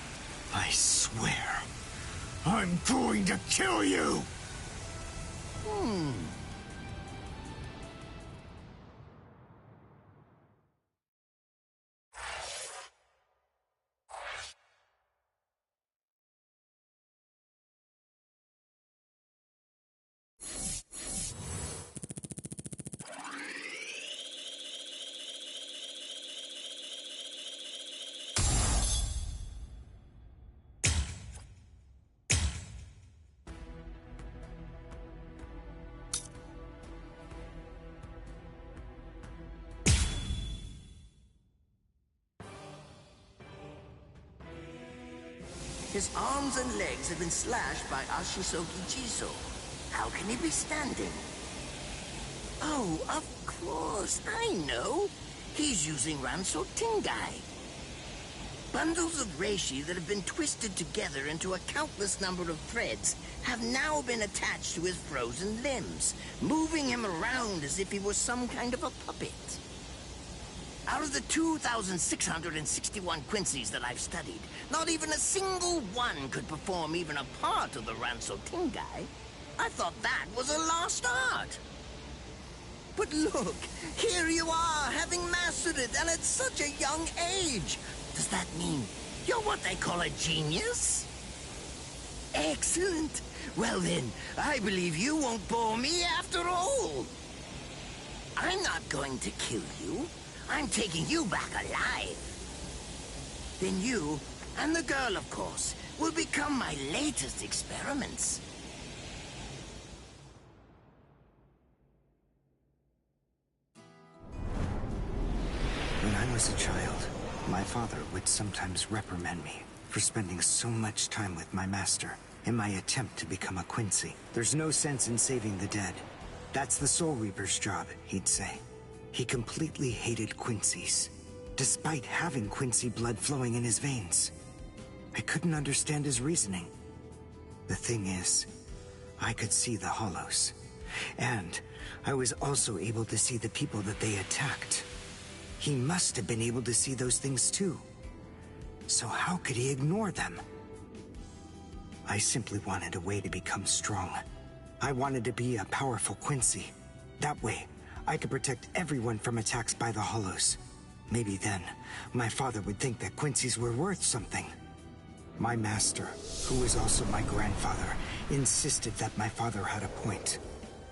I swear, I'm going to kill you! His arms and legs have been slashed by Ashisoki Jiso. How can he be standing? Oh, of course, I know. He's using Ranso Tingai. Bundles of reishi that have been twisted together into a countless number of threads have now been attached to his frozen limbs, moving him around as if he was some kind of a puppet. Out of the 2,661 Quincy's that I've studied, not even a single one could perform even a part of the Ranso Tingai. I thought that was a lost art. But look, here you are, having mastered it, and at such a young age. Does that mean you're what they call a genius? Excellent. Well then, I believe you won't bore me after all. I'm not going to kill you. I'm taking you back alive. Then you, and the girl, of course, will become my latest experiments. When I was a child, my father would sometimes reprimand me for spending so much time with my master in my attempt to become a Quincy. There's no sense in saving the dead. That's the Soul Reaper's job, he'd say. He completely hated Quincy's, despite having Quincy blood flowing in his veins. I couldn't understand his reasoning. The thing is, I could see the hollows, and I was also able to see the people that they attacked. He must have been able to see those things too. So how could he ignore them? I simply wanted a way to become strong. I wanted to be a powerful Quincy. That way, I could protect everyone from attacks by the hollows. Maybe then, my father would think that Quincy's were worth something. My master, who was also my grandfather, insisted that my father had a point.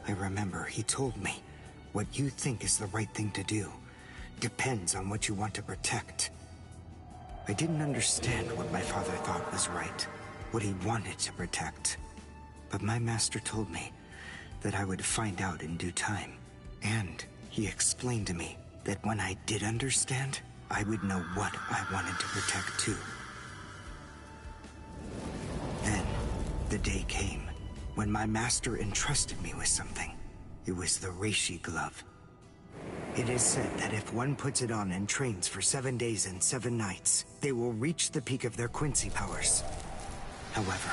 I remember he told me, what you think is the right thing to do depends on what you want to protect. I didn't understand what my father thought was right, what he wanted to protect. But my master told me that I would find out in due time. And he explained to me that when I did understand, I would know what I wanted to protect too. Then, the day came. when my master entrusted me with something. It was the Reishi glove. It is said that if one puts it on and trains for 7 days and 7 nights, they will reach the peak of their Quincy powers. However,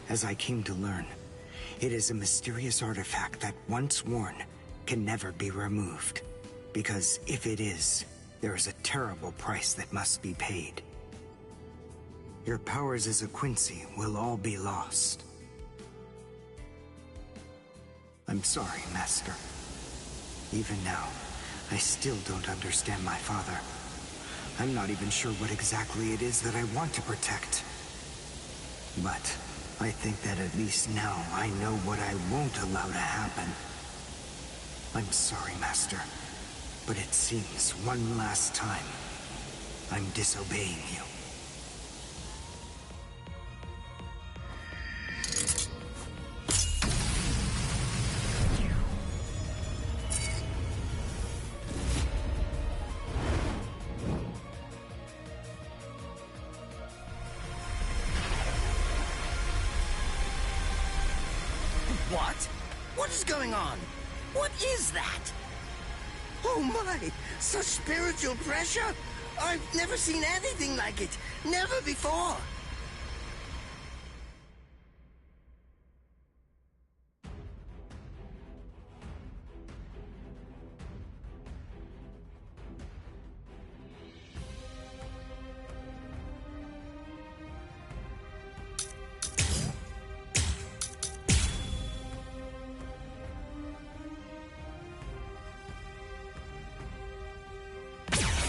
as I came to learn, it is a mysterious artifact that, once worn, can never be removed. Because if it is, there is a terrible price that must be paid. Your powers as a Quincy will all be lost. I'm sorry, Master. Even now, I still don't understand my father. I'm not even sure what exactly it is that I want to protect. But I think that at least now I know what I won't allow to happen. I'm sorry, Master, but it seems one last time I'm disobeying you. What? What is going on? What is that? Oh my! Such spiritual pressure! I've never seen anything like it! Never before!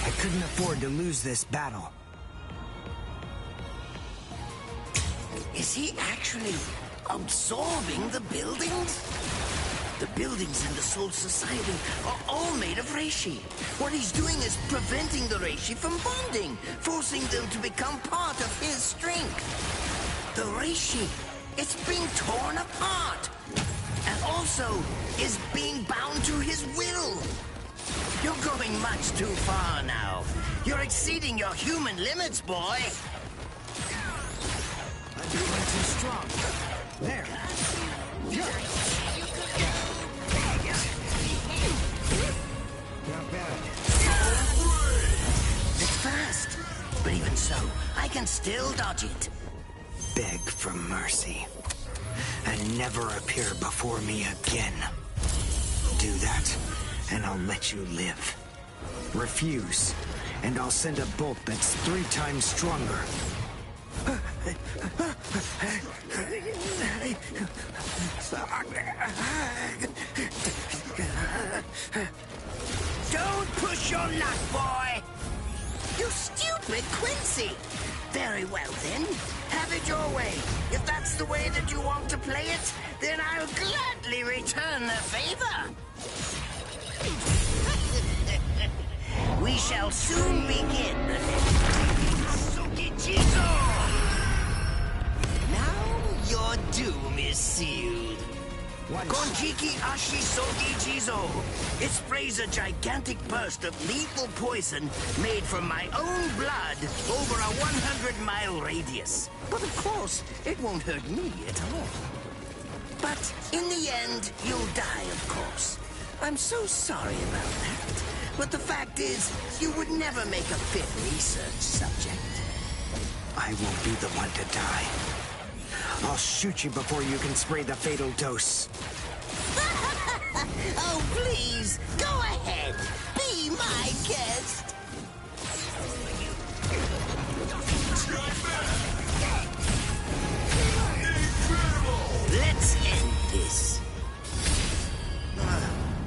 I couldn't afford to lose this battle. Is he actually absorbing the buildings? The buildings in the Soul Society are all made of Reishi. What he's doing is preventing the Reishi from bonding, forcing them to become part of his strength. The Reishi, it's being torn apart, and also is being bound to his will. You're going much too far now. You're exceeding your human limits, boy. I'm feeling too strong. There. Not bad. It's fast, but even so, I can still dodge it. Beg for mercy, and never appear before me again. Do that, and I'll let you live. Refuse, and I'll send a bolt that's 3 times stronger. Don't push your luck, boy! You stupid Quincy! Very well, then. Have it your way. If that's the way that you want to play it, then I'll gladly return the favor. We shall soon begin. Sukichizo! Now your doom is sealed. Konjiki Ashisogi Jizo. It sprays a gigantic burst of lethal poison made from my own blood over a 100-mile radius. But of course, it won't hurt me at all. But in the end, you'll die, of course. I'm so sorry about that. But the fact is, you would never make a fit research subject. I won't be the one to die. I'll shoot you before you can spray the fatal dose. Oh, please, go ahead. Be my guest. Let's end this.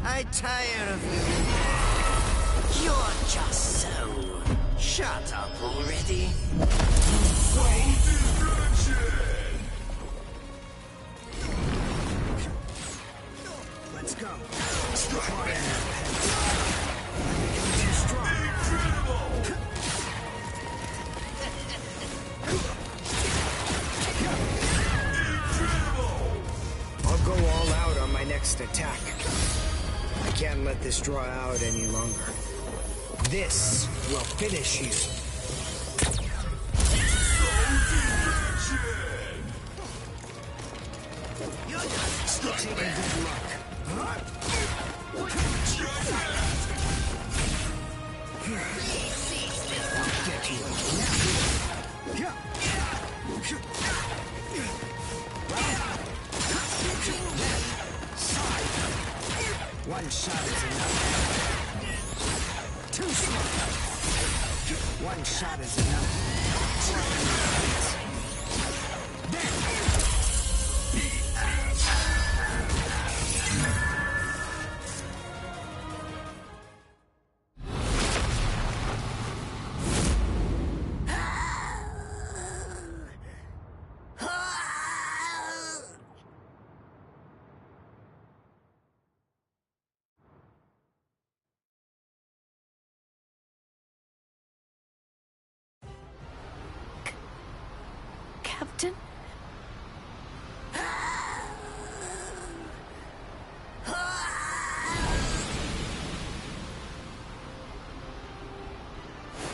I tire of you. You're just so... Shut up already. Let's go. I'll go all out on my next attack. I can't let this draw out any longer. This will finish you. You're One shot is enough. Too slow. One shot is enough. Captain?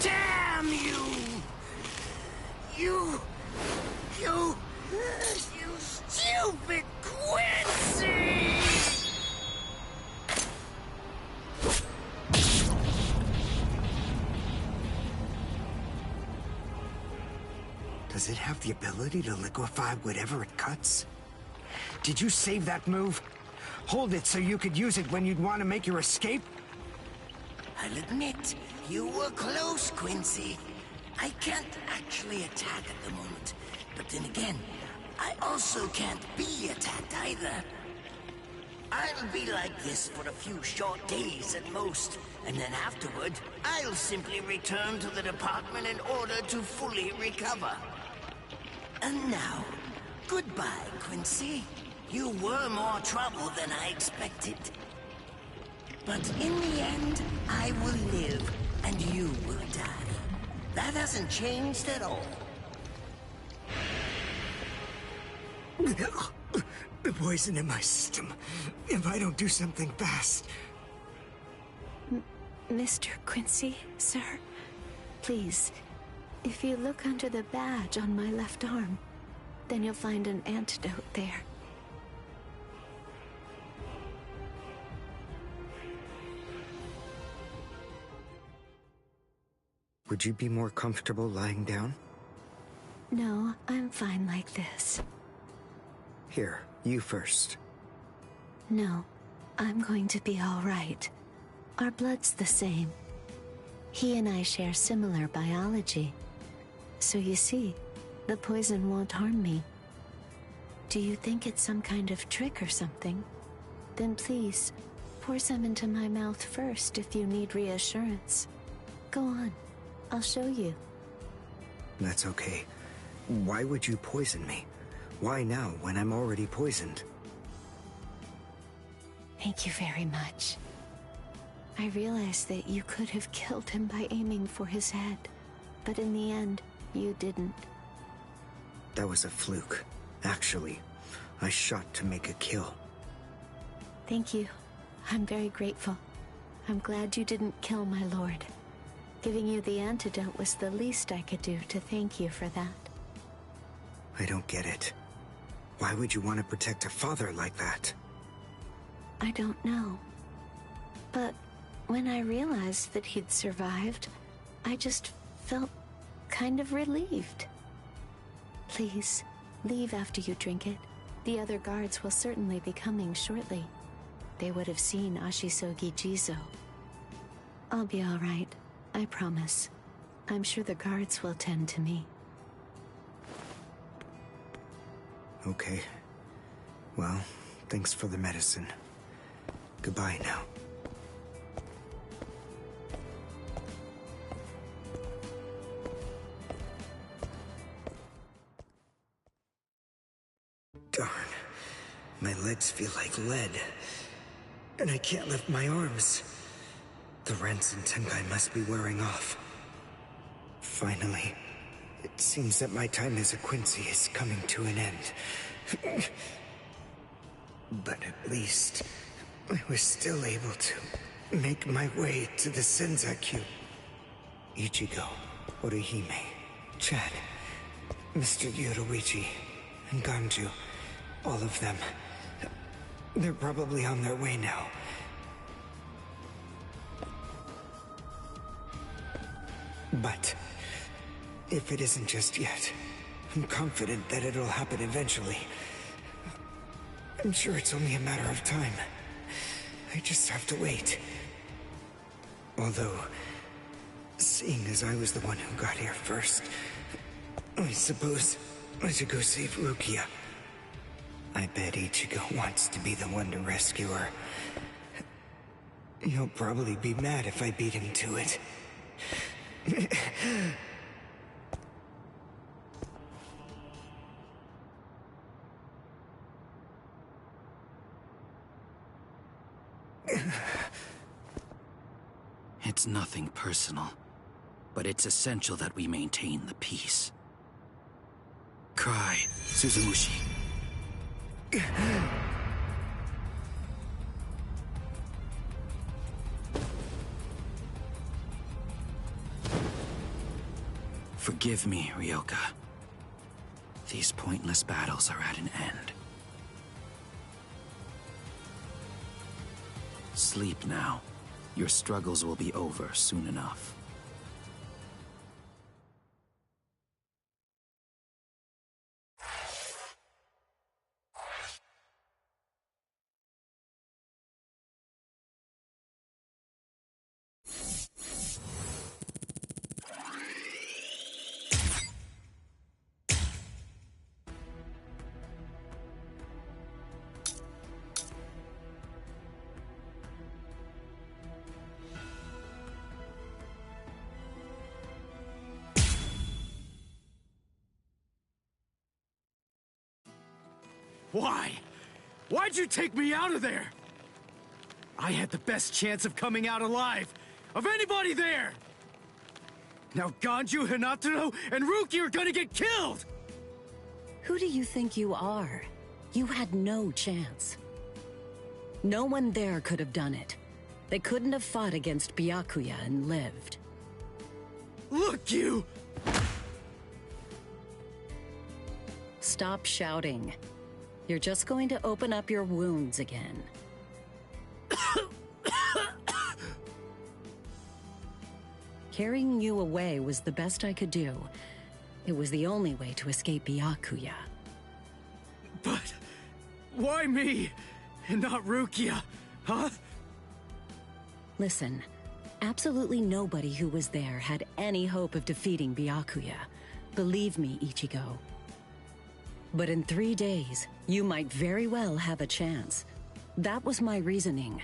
Damn you! You stupid Quincy! Does it have the ability to liquefy whatever it cuts? Did you save that move? Hold it so you could use it when you'd want to make your escape? I'll admit, you were close, Quincy. I can't actually attack at the moment, but then again, I also can't be attacked either. I'll be like this for a few short days at most, and then afterward, I'll simply return to the department in order to fully recover. And now, goodbye, Quincy. You were more trouble than I expected. But in the end, I will live, and you will die. That hasn't changed at all. The poison in my system. If I don't do something fast. Mr. Quincy, sir, please, if you look under the badge on my left arm, then you'll find an antidote there. Would you be more comfortable lying down? No, I'm fine like this. Here, you first. No, I'm going to be all right. Our blood's the same. He and I share similar biology. So you see, the poison won't harm me. Do you think it's some kind of trick or something? Then please, pour some into my mouth first if you need reassurance. Go on, I'll show you. That's okay. Why would you poison me? Why now, when I'm already poisoned? Thank you very much. I realized that you could have killed him by aiming for his head, but in the end, you didn't. That was a fluke. Actually, I shot to make a kill. Thank you. I'm very grateful. I'm glad you didn't kill my lord. Giving you the antidote was the least I could do to thank you for that. I don't get it. Why would you want to protect a father like that? I don't know. But when I realized that he'd survived, I just felt kind of relieved. Please, leave after you drink it. The other guards will certainly be coming shortly. They would have seen Ashisogi Jizo. I'll be all right, I promise. I'm sure the guards will tend to me. Okay. Well, thanks for the medicine. Goodbye now. Darn. My legs feel like lead. And I can't lift my arms. The rents in Tenkai must be wearing off. Finally, it seems that my time as a Quincy is coming to an end. But at least, I was still able to make my way to the Senzakyu. Ichigo, Orihime, Chad, Mr. Yoruichi, and Ganju, all of them. They're probably on their way now. But if it isn't just yet, I'm confident that it'll happen eventually. I'm sure it's only a matter of time. I just have to wait. Although, seeing as I was the one who got here first, I suppose I should go save Rukia. I bet Ichigo wants to be the one to rescue her. He'll probably be mad if I beat him to it. It's nothing personal, but it's essential that we maintain the peace. Cry, Suzumushi. Forgive me, Ryoka. These pointless battles are at an end. Sleep now. Your struggles will be over soon enough. Why? Why'd you take me out of there? I had the best chance of coming out alive, of anybody there! Now Ganju, Hinataro, and Ruki are gonna get killed! Who do you think you are? You had no chance. No one there could have done it. They couldn't have fought against Byakuya and lived. Look, you! Stop shouting. You're just going to open up your wounds again. Carrying you away was the best I could do. It was the only way to escape Byakuya. But why me and not Rukia, huh? Listen, absolutely nobody who was there had any hope of defeating Byakuya. Believe me, Ichigo. But in 3 days, you might very well have a chance. That was my reasoning.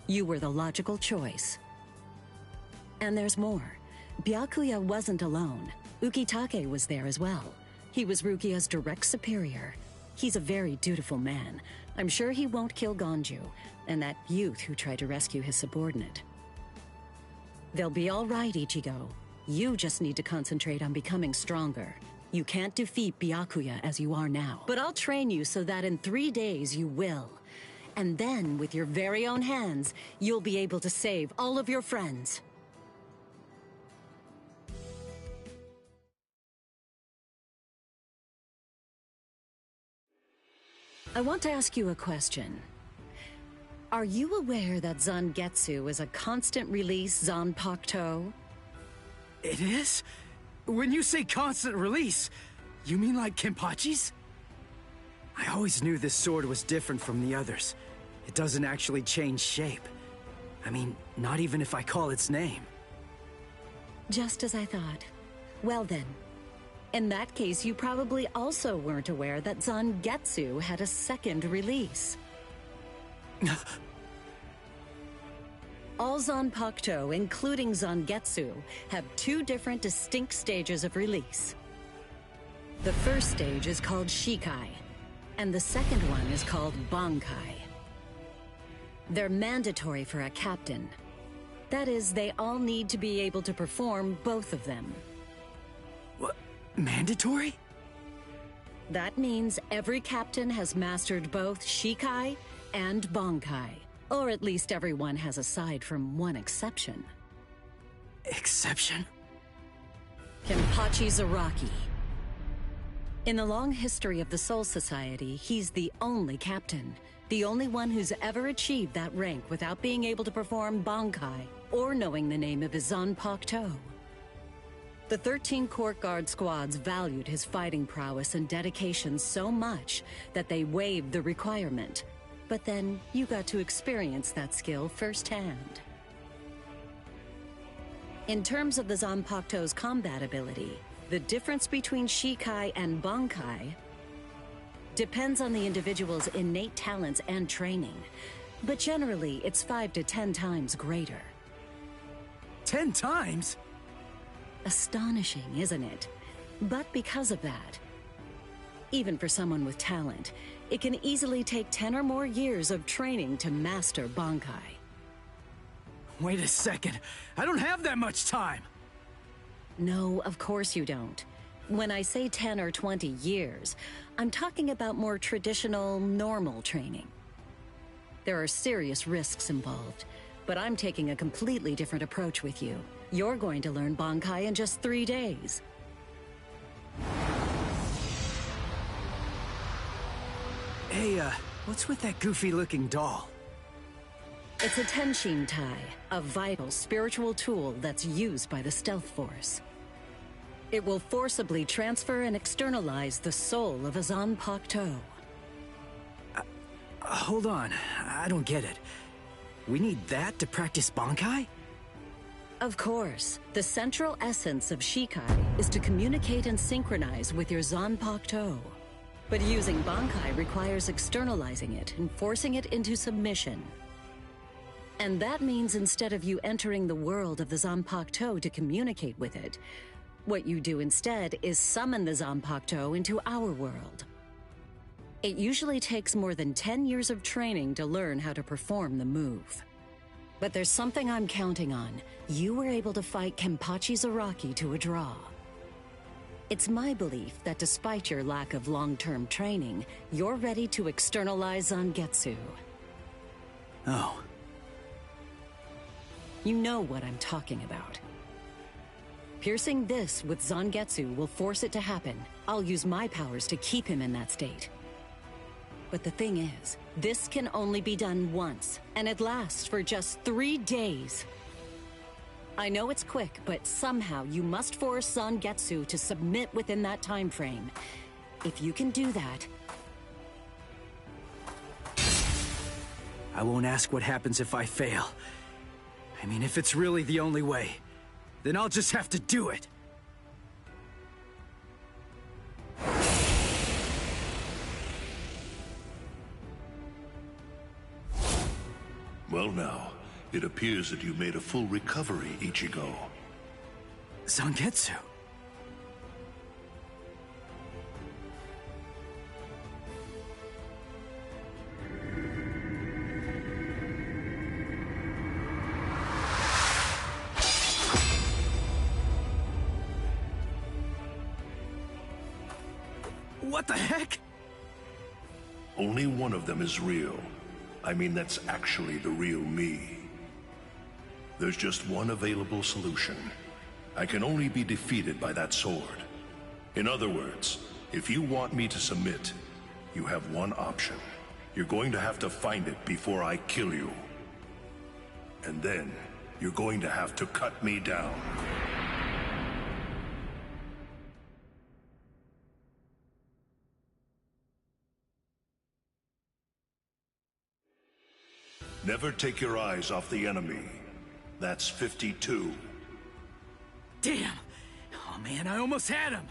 You were the logical choice. And there's more. Byakuya wasn't alone. Ukitake was there as well. He was Rukia's direct superior. He's a very dutiful man. I'm sure he won't kill Ganju, and that youth who tried to rescue his subordinate. They'll be all right, Ichigo. You just need to concentrate on becoming stronger. You can't defeat Byakuya as you are now. But I'll train you so that in 3 days you will. And then, with your very own hands, you'll be able to save all of your friends. I want to ask you a question. Are you aware that Zangetsu is a constant release Zanpakuto? It is? When you say constant release, you mean like Kenpachi's? I always knew this sword was different from the others. It doesn't actually change shape. I mean, not even if I call its name. Just as I thought. Well then, in that case, you probably also weren't aware that Zangetsu had a second release. All Zanpakuto, including Zangetsu, have 2 different distinct stages of release. The first stage is called Shikai, and the second one is called Bankai. They're mandatory for a captain. That is, they all need to be able to perform both of them. What? Mandatory? That means every captain has mastered both Shikai and Bankai. Or at least everyone has aside from one exception. Exception? Kenpachi Zaraki. In the long history of the Soul Society, he's the only captain. The only one who's ever achieved that rank without being able to perform Bankai or knowing the name of his Zanpakuto. The 13 court guard squads valued his fighting prowess and dedication so much that they waived the requirement. But then, you got to experience that skill firsthand. In terms of the Zanpakuto's combat ability, the difference between Shikai and Bankai depends on the individual's innate talents and training, but generally it's 5 to 10 times greater. 10 times? Astonishing, isn't it? But because of that, even for someone with talent, it can easily take 10 or more years of training to master Bankai. Wait a second, I don't have that much time! No, of course you don't. When I say 10 or 20 years, I'm talking about more traditional, normal training. There are serious risks involved, but I'm taking a completely different approach with you. You're going to learn Bankai in just 3 days. Hey, what's with that goofy-looking doll? It's a Tenshin Tai, a vital spiritual tool that's used by the Stealth Force. It will forcibly transfer and externalize the soul of a Zanpakuto. Hold on, I don't get it. We need that to practice Bankai? Of course. The central essence of Shikai is to communicate and synchronize with your Zanpakuto. But using Bankai requires externalizing it and forcing it into submission. And that means instead of you entering the world of the Zanpakuto to communicate with it, what you do instead is summon the Zanpakuto into our world. It usually takes more than 10 years of training to learn how to perform the move. But there's something I'm counting on. You were able to fight Kenpachi Zaraki to a draw. It's my belief that despite your lack of long-term training, you're ready to externalize Zangetsu. Oh. You know what I'm talking about. Piercing this with Zangetsu will force it to happen. I'll use my powers to keep him in that state. But the thing is, this can only be done once, and it lasts for just 3 days. I know it's quick, but somehow you must force Zangetsu to submit within that time frame. If you can do that... I won't ask what happens if I fail. I mean, if it's really the only way, then I'll just have to do it. Well now, it appears that you made a full recovery, Ichigo. Zangetsu. What the heck? Only one of them is real. I mean, that's actually the real me. There's just one available solution. I can only be defeated by that sword. In other words, if you want me to submit, you have one option. You're going to have to find it before I kill you. And then, you're going to have to cut me down. Never take your eyes off the enemy. That's 52. Damn! Oh man, I almost had him!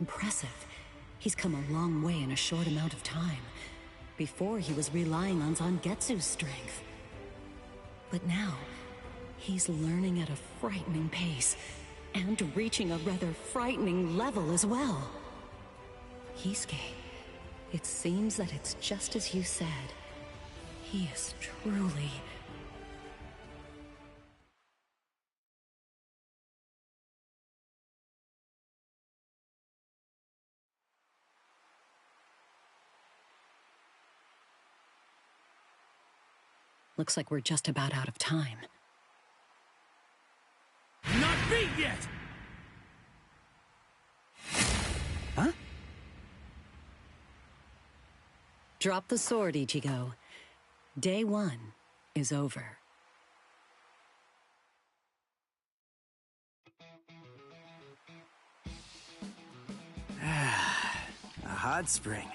Impressive. He's come a long way in a short amount of time. Before, he was relying on Zangetsu's strength. But now, he's learning at a frightening pace, and reaching a rather frightening level as well. Kisuke, it seems that it's just as you said. He is truly... Looks like we're just about out of time. Not beat yet! Huh? Drop the sword, Ichigo. Day 1 is over. A hot spring.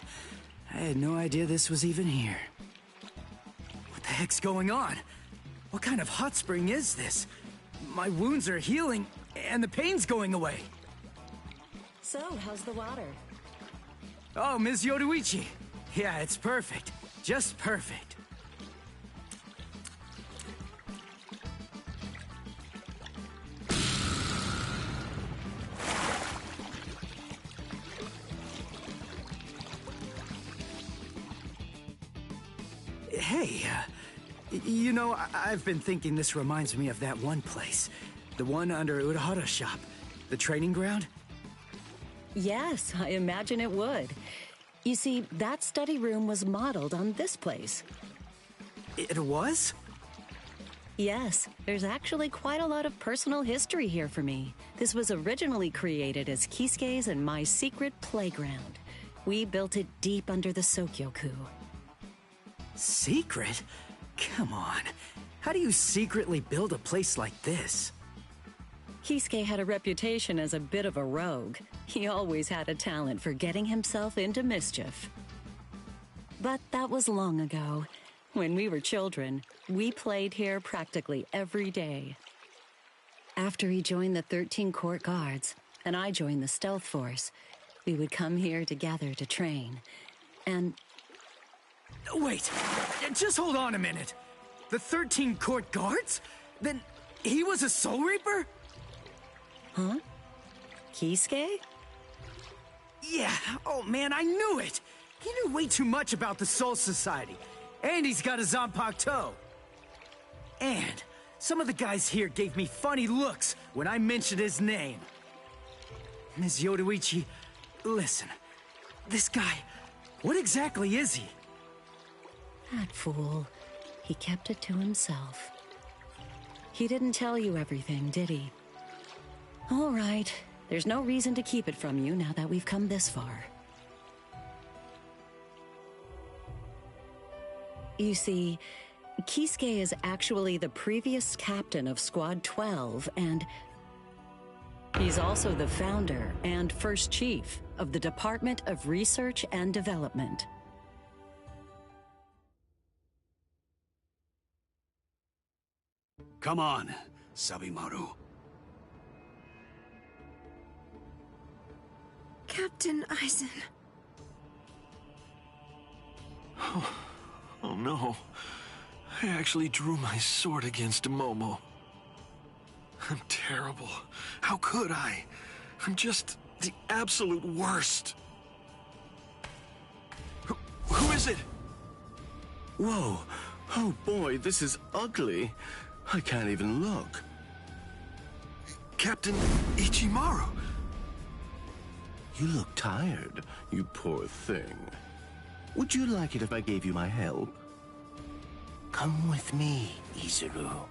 I had no idea this was even here. What the heck's going on? What kind of hot spring is this? My wounds are healing, and the pain's going away. So, how's the water? Oh, Ms. Yoruichi. Yeah, it's perfect. Just perfect. Hey, you know, I've been thinking this reminds me of that one place. The one under Urahara's shop. The training ground? Yes, I imagine it would. You see, that study room was modeled on this place. It was? Yes, there's actually quite a lot of personal history here for me. This was originally created as Kisuke's and my secret playground. We built it deep under the Sokyoku. Secret? Come on. How do you secretly build a place like this? Kisuke had a reputation as a bit of a rogue. He always had a talent for getting himself into mischief. But that was long ago. When we were children, we played here practically every day. After he joined the 13 Court Guards, and I joined the Stealth Force, we would come here together to train. And... Wait, just hold on a minute. The 13 Court Guards? Then he was a Soul Reaper? Huh? Kisuke? Yeah, oh man, I knew it! He knew way too much about the Soul Society. And he's got a Zanpakuto. And some of the guys here gave me funny looks when I mentioned his name. Ms. Yoruichi, listen. This guy, what exactly is he? That fool. He kept it to himself. He didn't tell you everything, did he? All right. There's no reason to keep it from you now that we've come this far. You see, Kisuke is actually the previous captain of Squad 12, and he's also the founder and first chief of the Department of Research and Development. Come on, Sabimaru. Captain Aizen. Oh no. I actually drew my sword against Momo. I'm terrible. How could I? I'm just the absolute worst. Who is it? Whoa. Oh boy, this is ugly. I can't even look. Captain Ichimaru. You look tired, you poor thing. Would you like it if I gave you my help? Come with me, Izuru.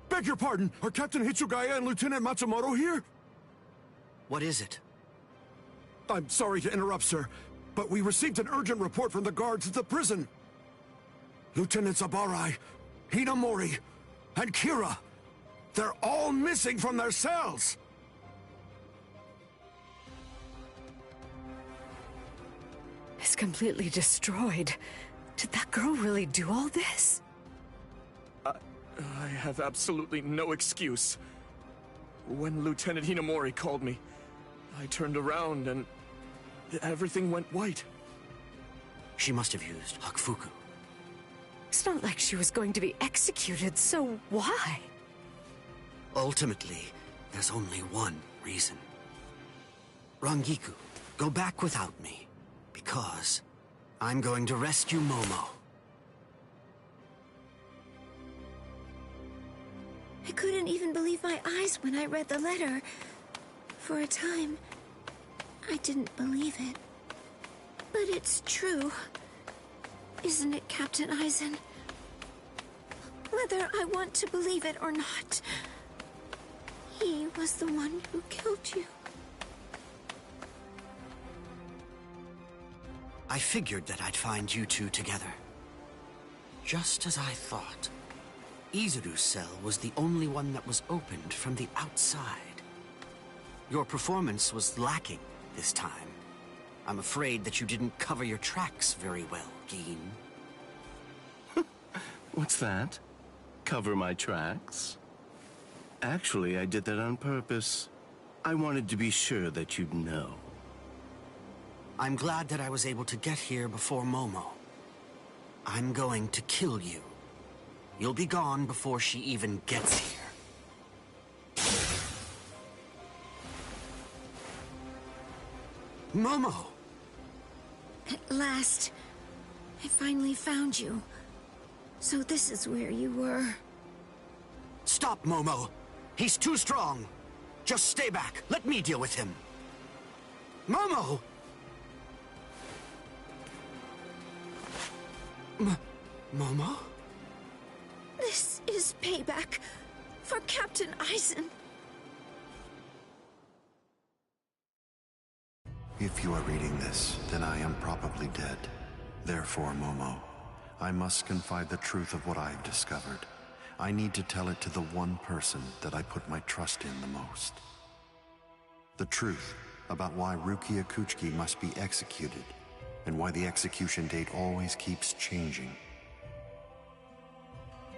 Beg your pardon, are Captain Hitsugaya and Lieutenant Matsumoto here? What is it? I'm sorry to interrupt, sir, but we received an urgent report from the guards at the prison. Lieutenant Sabarai, Hinamori, and Kira, they're all missing from their cells! It's completely destroyed. Did that girl really do all this? I have absolutely no excuse. When Lieutenant Hinamori called me, I turned around and everything went white. She must have used Hakufuku. It's not like she was going to be executed, so why? Ultimately, there's only one reason. Rangiku, go back without me, because I'm going to rescue Momo. I couldn't even believe my eyes when I read the letter. For a time, I didn't believe it. But it's true. Isn't it, Captain Eisen? Whether I want to believe it or not, he was the one who killed you. I figured that I'd find you two together. Just as I thought. Izuru's cell was the only one that was opened from the outside. Your performance was lacking this time. I'm afraid that you didn't cover your tracks very well, Gin. What's that? Cover my tracks? Actually, I did that on purpose. I wanted to be sure that you'd know. I'm glad that I was able to get here before Momo. I'm going to kill you. You'll be gone before she even gets here. Momo! At last, I finally found you. So this is where you were. Stop, Momo! He's too strong! Just stay back. Let me deal with him. Momo! Momo? This is payback for Captain Eisen. If you are reading this, then I am probably dead. Therefore, Momo, I must confide the truth of what I have discovered. I need to tell it to the one person that I put my trust in the most. The truth about why Rukia Kuchiki must be executed, and why the execution date always keeps changing.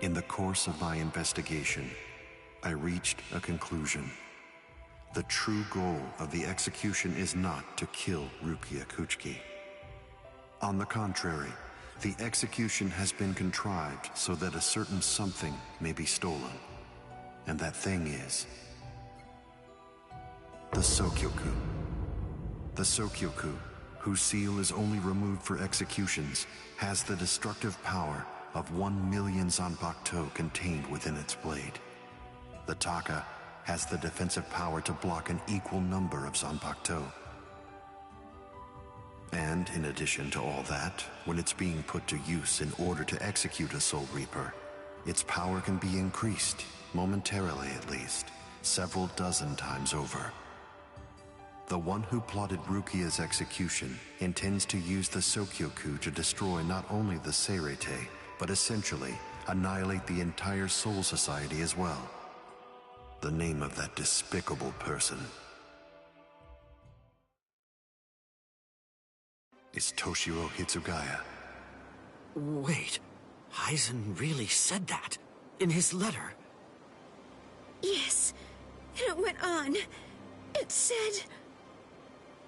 In the course of my investigation, I reached a conclusion. The true goal of the execution is not to kill Rukia Kuchiki. On the contrary, the execution has been contrived so that a certain something may be stolen. And that thing is the Sokyoku. The Sokyoku, whose seal is only removed for executions, has the destructive power of 1 million Zanpakuto contained within its blade. The Taka has the defensive power to block an equal number of Zanpakuto. And in addition to all that, when it's being put to use in order to execute a Soul Reaper, its power can be increased, momentarily at least, several dozen times over. The one who plotted Rukia's execution intends to use the Sokyoku to destroy not only the Seirete, but essentially annihilate the entire Soul Society as well. The name of that despicable person is Toshiro Hitsugaya. Wait, Eisen really said that in his letter? Yes, and it went on. It said,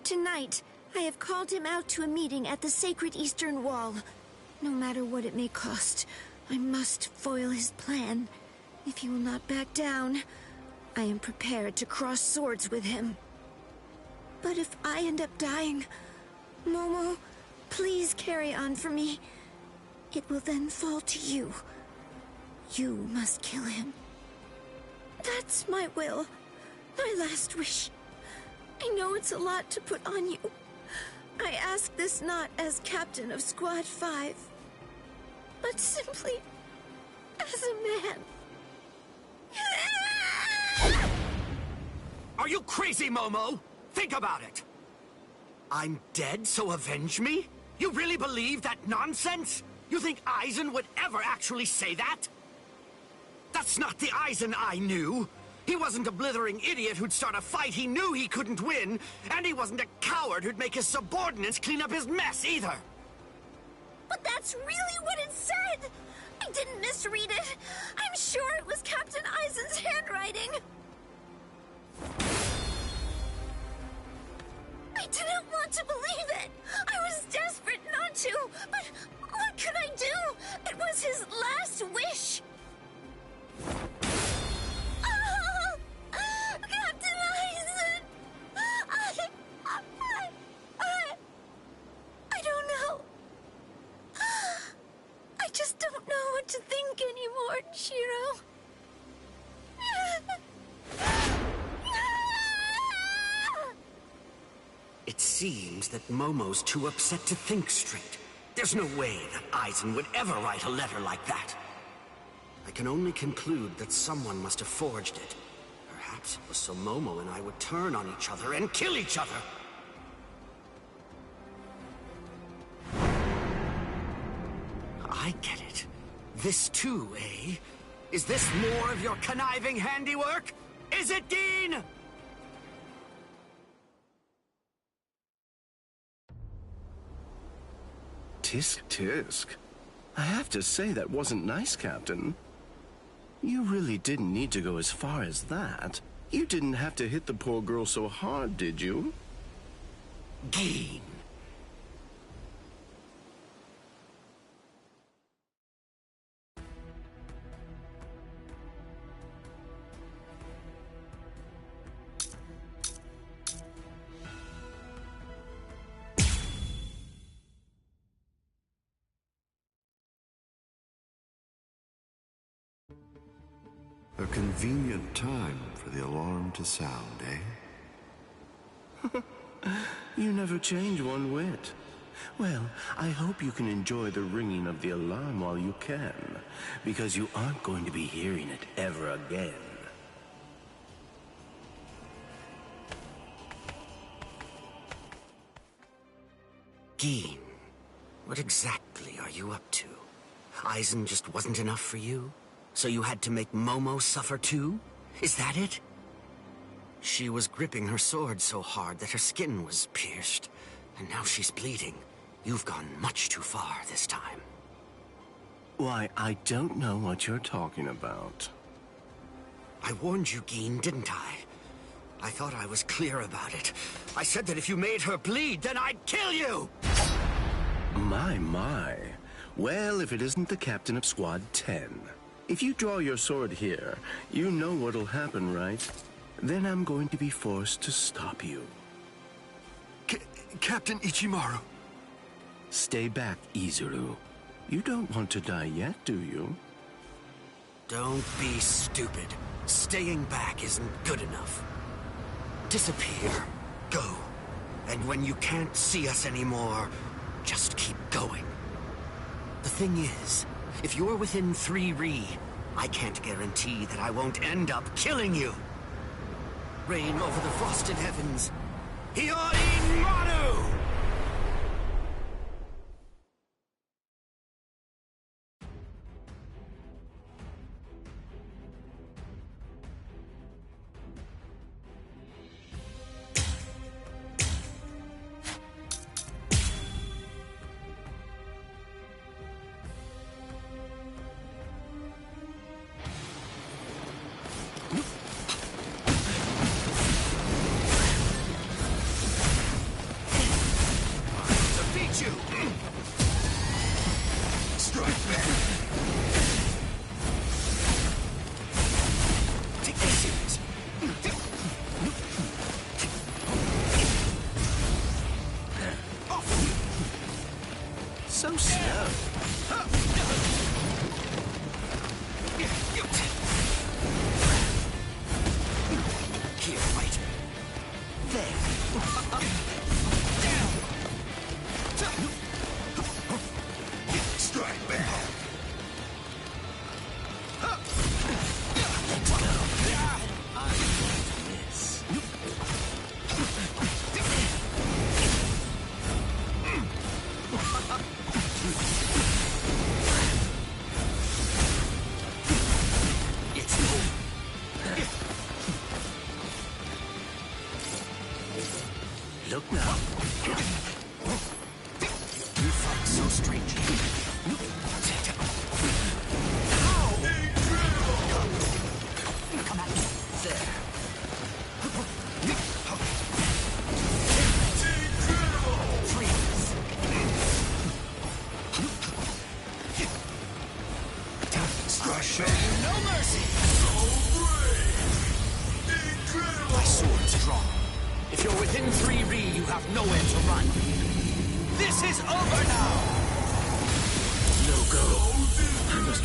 "Tonight, I have called him out to a meeting at the Sacred Eastern Wall. No matter what it may cost, I must foil his plan. If he will not back down, I am prepared to cross swords with him. But if I end up dying, Momo, please carry on for me. It will then fall to you. You must kill him. That's my will, my last wish. I know it's a lot to put on you. I ask this not as captain of Squad 5, but simply as a man." Are you crazy, Momo? Think about it. I'm dead, so avenge me? You really believe that nonsense? You think Eisen would ever actually say that? That's not the Eisen I knew. He wasn't a blithering idiot who'd start a fight he knew he couldn't win, and he wasn't a coward who'd make his subordinates clean up his mess either. But that's really what it said! I didn't misread it. I'm sure it was Captain Eisen's handwriting. I didn't want to believe it. I was desperate not to, but what could I do? It was his last wish. Oh, Captain Eisen! I don't know. I just don't know what to think anymore, Shiro. seems that Momo's too upset to think straight. There's no way that Aizen would ever write a letter like that. I can only conclude that someone must have forged it. Perhaps it was so Momo and I would turn on each other and kill each other. I get it. This too, eh? Is this more of your conniving handiwork? Is it, Dean? Tisk tisk. I have to say that wasn't nice, Captain. You really didn't need to go as far as that. You didn't have to hit the poor girl so hard, did you? Dean. A convenient time for the alarm to sound, eh? You never change one whit. Well, I hope you can enjoy the ringing of the alarm while you can, because you aren't going to be hearing it ever again. Dean, what exactly are you up to? Aizen just wasn't enough for you? So you had to make Momo suffer too? Is that it? She was gripping her sword so hard that her skin was pierced, and now she's bleeding. You've gone much too far this time. Why, I don't know what you're talking about. I warned you, Gin, didn't I? I thought I was clear about it. I said that if you made her bleed, then I'd kill you! My. Well, if it isn't the captain of Squad 10. If you draw your sword here, you know what'll happen, right? Then I'm going to be forced to stop you. Captain Ichimaru. Stay back, Izuru. You don't want to die yet, do you? Don't be stupid. Staying back isn't good enough. Disappear. Go. And when you can't see us anymore, just keep going. The thing is, if you're within 3 Ri, I can't guarantee that I won't end up killing you. Reign over the frosted heavens. Hiyori Manu! So slow. Here, right. There. Strike back. Let's go. Look now. You fight so strangely. Come at me. There. Freeze. I'll show you no mercy. My sword's drawn. If you're within 3 Ri, you have nowhere to run. This is over now! No go.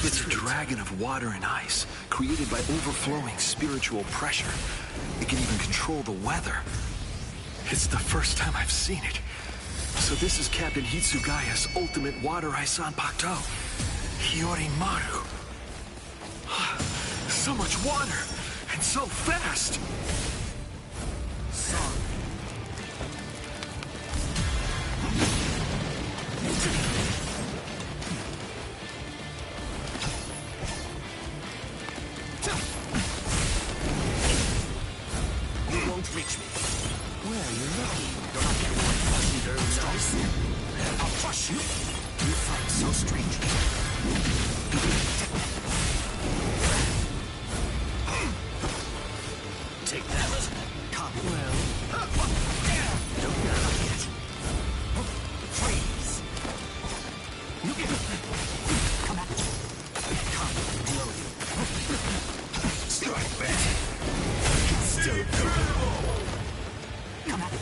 It's a dragon of water and ice, created by overflowing spiritual pressure. It can even control the weather. It's the first time I've seen it. So this is Captain Hitsugaya's ultimate water ice Zanpakuto. Hiyorimaru. So much water, and so fast! You won't reach me. Where are you looking? You're not getting one dozen dirty strikes. I'll crush you. You fight so strangely. Take that. Come. Well. Don't not yet. Freeze. Come at me. Come, below you. Strike back. Still terrible. Come at me.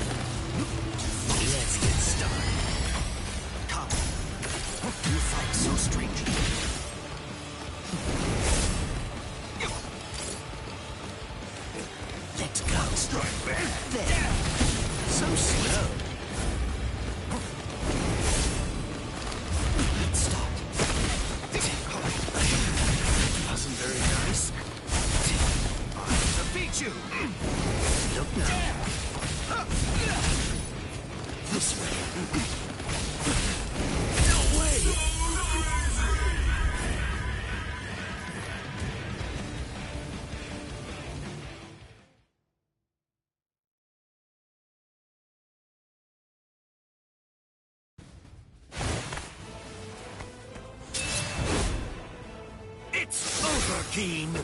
Let's get started. Come. You fight so strangely. Let's go. Strike back. There. So slow. Let's start. Wasn't very nice. I'll defeat you. Look now. This way. No way. It's over, Keen.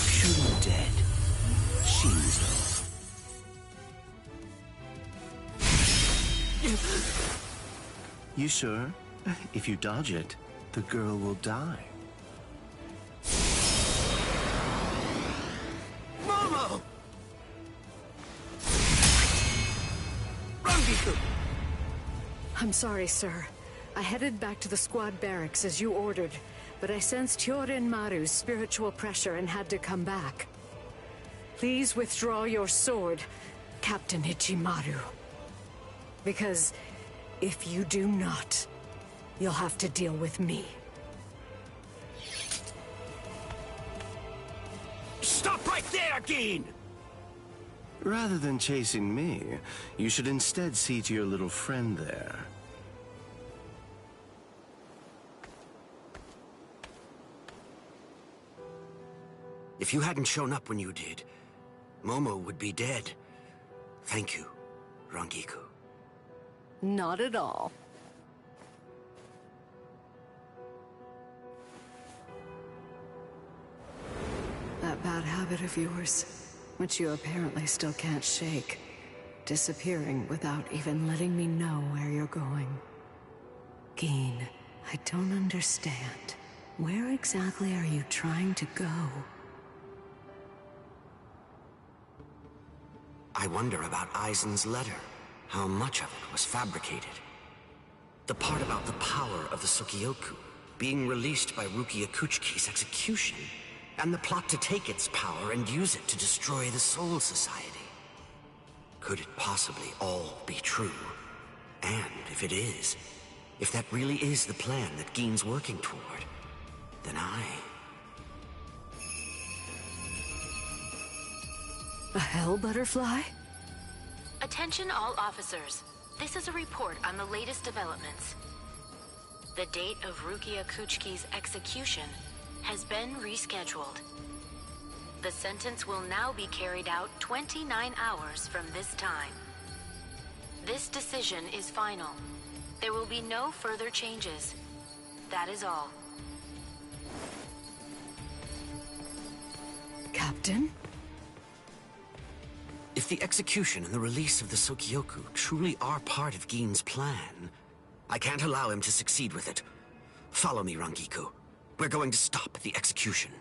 Shoot him dead. Shinzo. You sure? If you dodge it, the girl will die. Momo! Rangiku! I'm sorry, sir. I headed back to the squad barracks as you ordered, but I sensed Hyorin Maru's spiritual pressure and had to come back. Please withdraw your sword, Captain Ichimaru. Because if you do not, you'll have to deal with me. Stop right there, Keen! Rather than chasing me, you should instead see to your little friend there. If you hadn't shown up when you did, Momo would be dead. Thank you, Rangiku. Not at all. That bad habit of yours, which you apparently still can't shake. Disappearing without even letting me know where you're going. Geen, I don't understand. Where exactly are you trying to go? I wonder about Aizen's letter. How much of it was fabricated? The part about the power of the Sukioku being released by Rukia Kuchiki's execution, and the plot to take its power and use it to destroy the Soul Society. Could it possibly all be true? And if it is, if that really is the plan that Geen's working toward, then A hell butterfly? Attention all officers. This is a report on the latest developments. The date of Rukia Kuchiki's execution has been rescheduled. The sentence will now be carried out 29 hours from this time. This decision is final. There will be no further changes. That is all. Captain? if the execution and the release of the Sukioku truly are part of Geen's plan, I can't allow him to succeed with it. Follow me, Rangiku. We're going to stop the execution.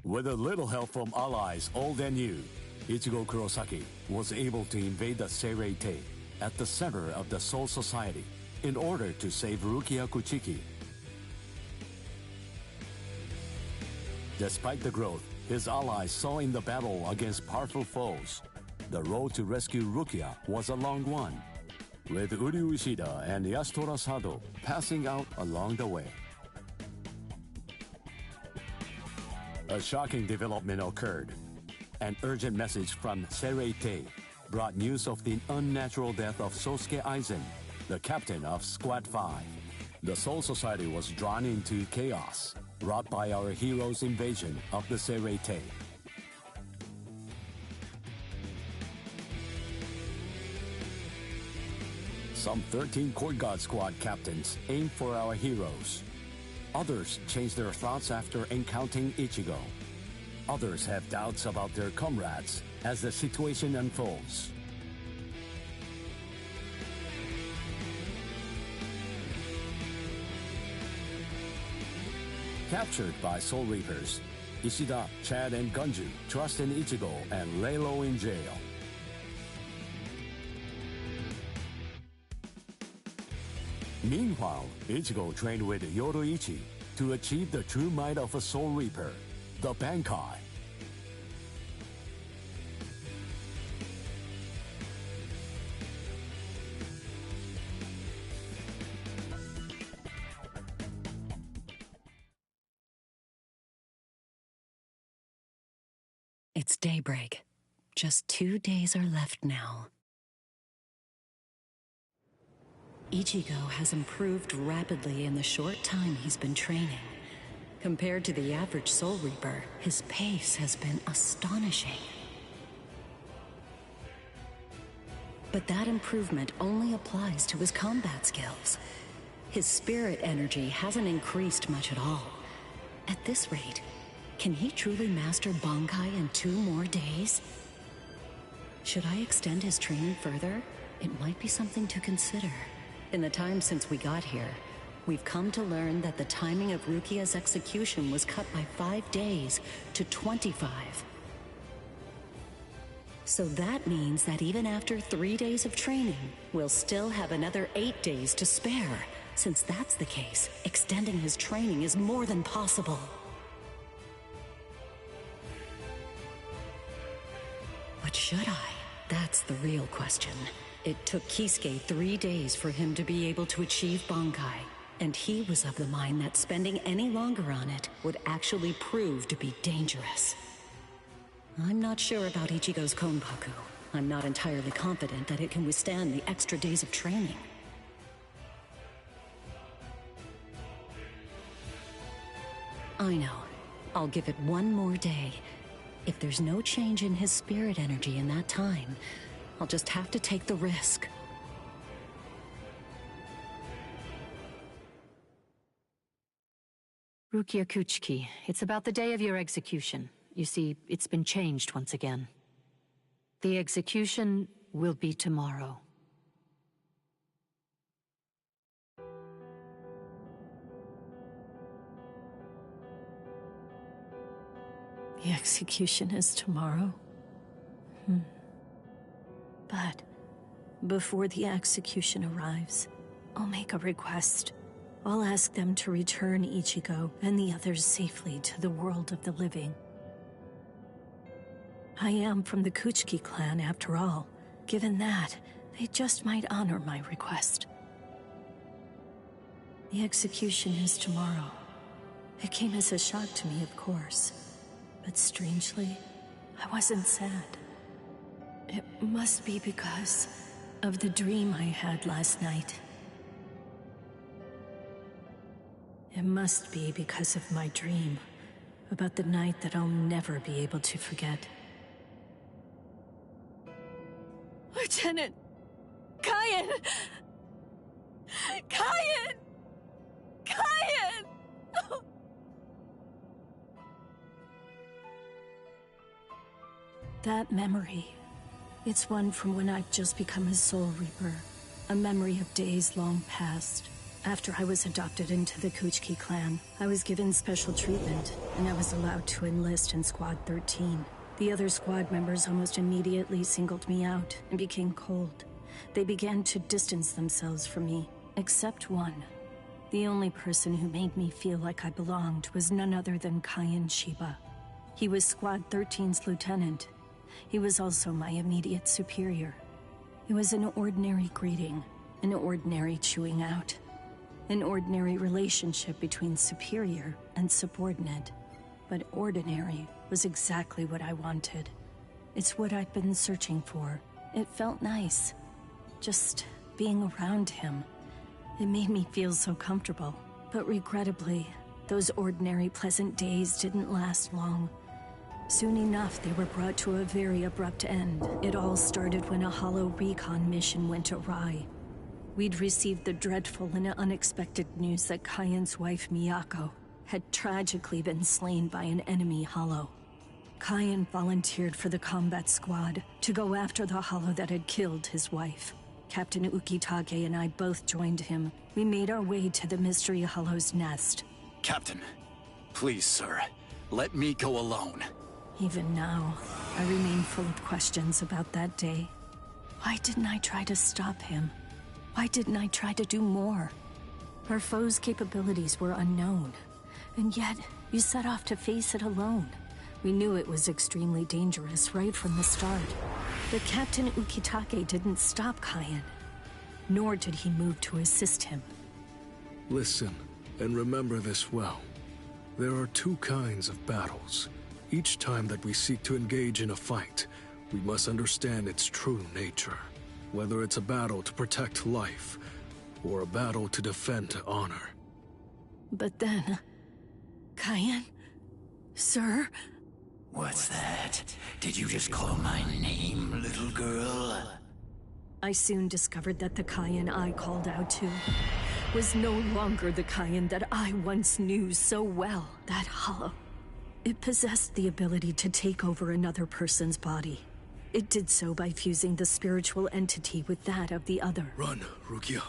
With a little help from allies old and new, Ichigo Kurosaki was able to invade the Seirei-tei at the center of the Soul Society in order to save Rukia Kuchiki. Despite the growth his allies saw in the battle against powerful foes, the road to rescue Rukia was a long one, with Uryu Ishida and Yashitora Sado passing out along the way. A shocking development occurred. An urgent message from Seirei-tei brought news of the unnatural death of Sosuke Aizen, the captain of Squad 5. The Soul Society was drawn into chaos, wrought by our hero's invasion of the Seirei-tei. Some 13 Court Guard Squad captains aimed for our heroes. Others changed their thoughts after encountering Ichigo. Others have doubts about their comrades as the situation unfolds. Captured by Soul Reapers, Ishida, Chad, and Gunju trust in Ichigo and lay low in jail. Meanwhile, Ichigo trained with Yoruichi to achieve the true might of a Soul Reaper, the Bankai. It's daybreak. Just 2 days are left now. Ichigo has improved rapidly in the short time he's been training. Compared to the average Soul Reaper, his pace has been astonishing. But that improvement only applies to his combat skills. His spirit energy hasn't increased much at all. At this rate, can he truly master Bankai in 2 more days? Should I extend his training further? It might be something to consider. In the time since we got here, we've come to learn that the timing of Rukia's execution was cut by 5 days to 25. So that means that even after 3 days of training, we'll still have another 8 days to spare. Since that's the case, extending his training is more than possible. But should I? That's the real question. It took Kisuke 3 days for him to be able to achieve Bankai, and he was of the mind that spending any longer on it would actually prove to be dangerous. I'm not sure about Ichigo's Konpaku. I'm not entirely confident that it can withstand the extra days of training. I know. I'll give it 1 more day. If there's no change in his spirit energy in that time, I'll just have to take the risk. Rukia Kuchiki, it's about the day of your execution. You see, it's been changed once again. The execution will be tomorrow. The execution is tomorrow? But before the execution arrives, I'll make a request. I'll ask them to return Ichigo and the others safely to the world of the living. I am from the Kuchiki clan after all. Given that, they just might honor my request. The execution is tomorrow. It came as a shock to me, of course. But strangely, I wasn't sad. It must be because of the dream I had last night. It must be because of my dream about the night that I'll never be able to forget. Lieutenant! Kyan! Kyan! Kyan! Oh. That memory, it's one from when I've just become a Soul Reaper. A memory of days long past. After I was adopted into the Kuchiki clan, I was given special treatment, and I was allowed to enlist in Squad 13. The other squad members almost immediately singled me out and became cold. They began to distance themselves from me, except one. The only person who made me feel like I belonged was none other than Kaien Shiba. He was Squad 13's lieutenant. He was also my immediate superior. It was an ordinary greeting, an ordinary chewing out, an ordinary relationship between superior and subordinate. But ordinary was exactly what I wanted. It's what I'd been searching for. It felt nice. Just being around him. It made me feel so comfortable. But regrettably, those ordinary pleasant days didn't last long. Soon enough, they were brought to a very abrupt end. It all started when a hollow recon mission went awry. We'd received the dreadful and unexpected news that Kaien's wife, Miyako, had tragically been slain by an enemy hollow. Kaien volunteered for the combat squad to go after the hollow that had killed his wife. Captain Ukitake and I both joined him. We made our way to the mystery hollow's nest. Captain, please, sir, let me go alone. Even now, I remain full of questions about that day. Why didn't I try to stop him? Why didn't I try to do more? Our foe's capabilities were unknown, and yet you set off to face it alone. We knew it was extremely dangerous right from the start. But Captain Ukitake didn't stop Kaien, nor did he move to assist him. Listen, and remember this well. There are two kinds of battles. Each time that we seek to engage in a fight, we must understand its true nature. Whether it's a battle to protect life, or a battle to defend honor. But then... Kaien? Sir? What's that? Did you just call my name, little girl? I soon discovered that the Kaien I called out to was no longer the Kaien that I once knew so well. That hollow. It possessed the ability to take over another person's body. It did so by fusing the spiritual entity with that of the other. Run, Rukia.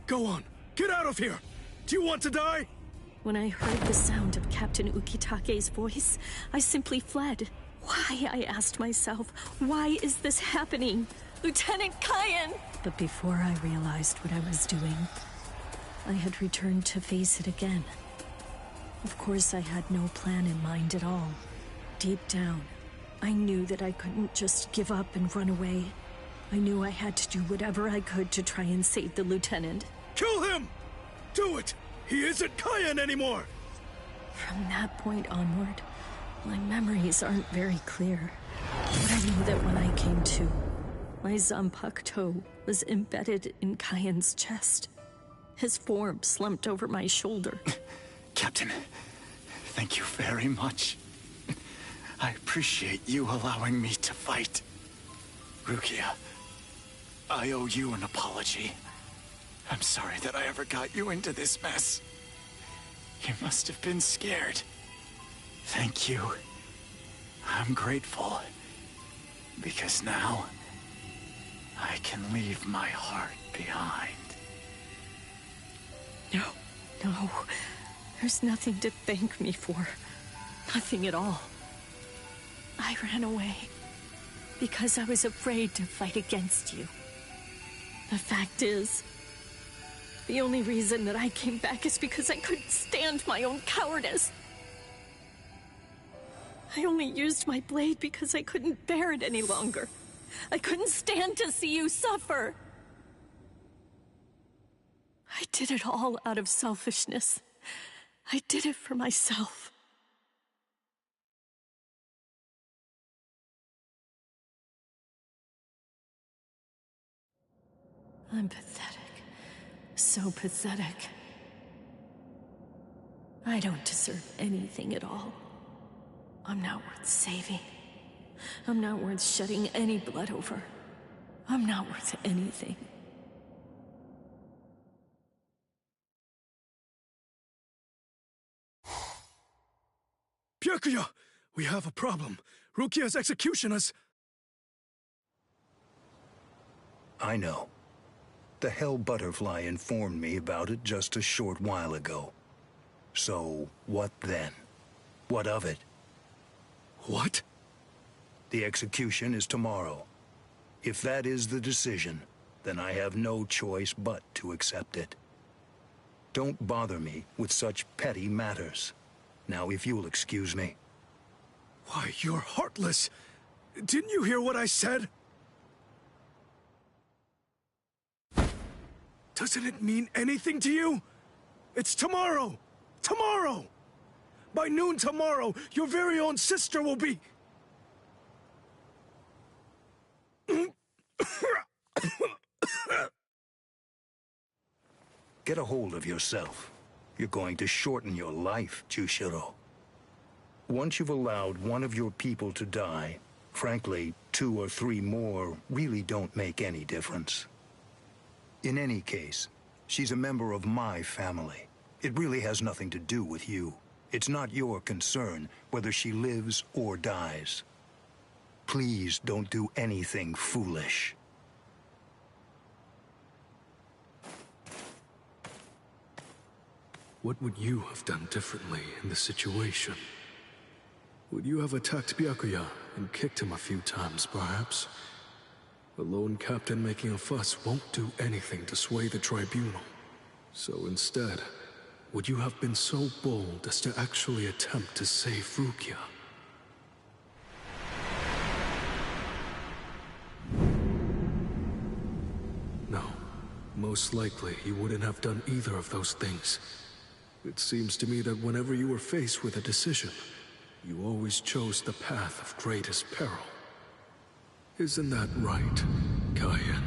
Go on, get out of here! Do you want to die? When I heard the sound of Captain Ukitake's voice, I simply fled. Why, I asked myself, why is this happening? Lieutenant Kaien! But before I realized what I was doing, I had returned to face it again. Of course, I had no plan in mind at all. Deep down, I knew that I couldn't just give up and run away. I knew I had to do whatever I could to try and save the lieutenant. Kill him! Do it! He isn't Kaien anymore! From that point onward, my memories aren't very clear. But I know that when I came to, my Zanpakuto was embedded in Kaien's chest. His form slumped over my shoulder. Captain, thank you very much. I appreciate you allowing me to fight. Rukia, I owe you an apology. I'm sorry that I ever got you into this mess. You must have been scared. Thank you. I'm grateful. Because now, I can leave my heart behind. No. There's nothing to thank me for. Nothing at all. I ran away because I was afraid to fight against you. The fact is, the only reason that I came back is because I couldn't stand my own cowardice. I only used my blade because I couldn't bear it any longer. I couldn't stand to see you suffer. I did it all out of selfishness. I did it for myself. I'm pathetic. So pathetic. I don't deserve anything at all. I'm not worth saving. I'm not worth shedding any blood over. I'm not worth anything. Byakuya! We have a problem. Rukia's execution has... I know. The Hell Butterfly informed me about it just a short while ago. So, what then? What of it? What? The execution is tomorrow. If that is the decision, then I have no choice but to accept it. Don't bother me with such petty matters. Now, if you'll excuse me. Why, you're heartless. Didn't you hear what I said? Doesn't it mean anything to you? It's tomorrow! Tomorrow! By noon tomorrow, your very own sister will be... Get a hold of yourself. You're going to shorten your life, Jushiro. Once you've allowed one of your people to die, frankly, 2 or 3 more really don't make any difference. In any case, she's a member of my family. It really has nothing to do with you. It's not your concern whether she lives or dies. Please don't do anything foolish. What would you have done differently in this situation? Would you have attacked Byakuya and kicked him a few times, perhaps? A lone captain making a fuss won't do anything to sway the tribunal. So instead, would you have been so bold as to actually attempt to save Rukia? No. Most likely, you wouldn't have done either of those things. It seems to me that whenever you were faced with a decision, you always chose the path of greatest peril. Isn't that right, Kaya?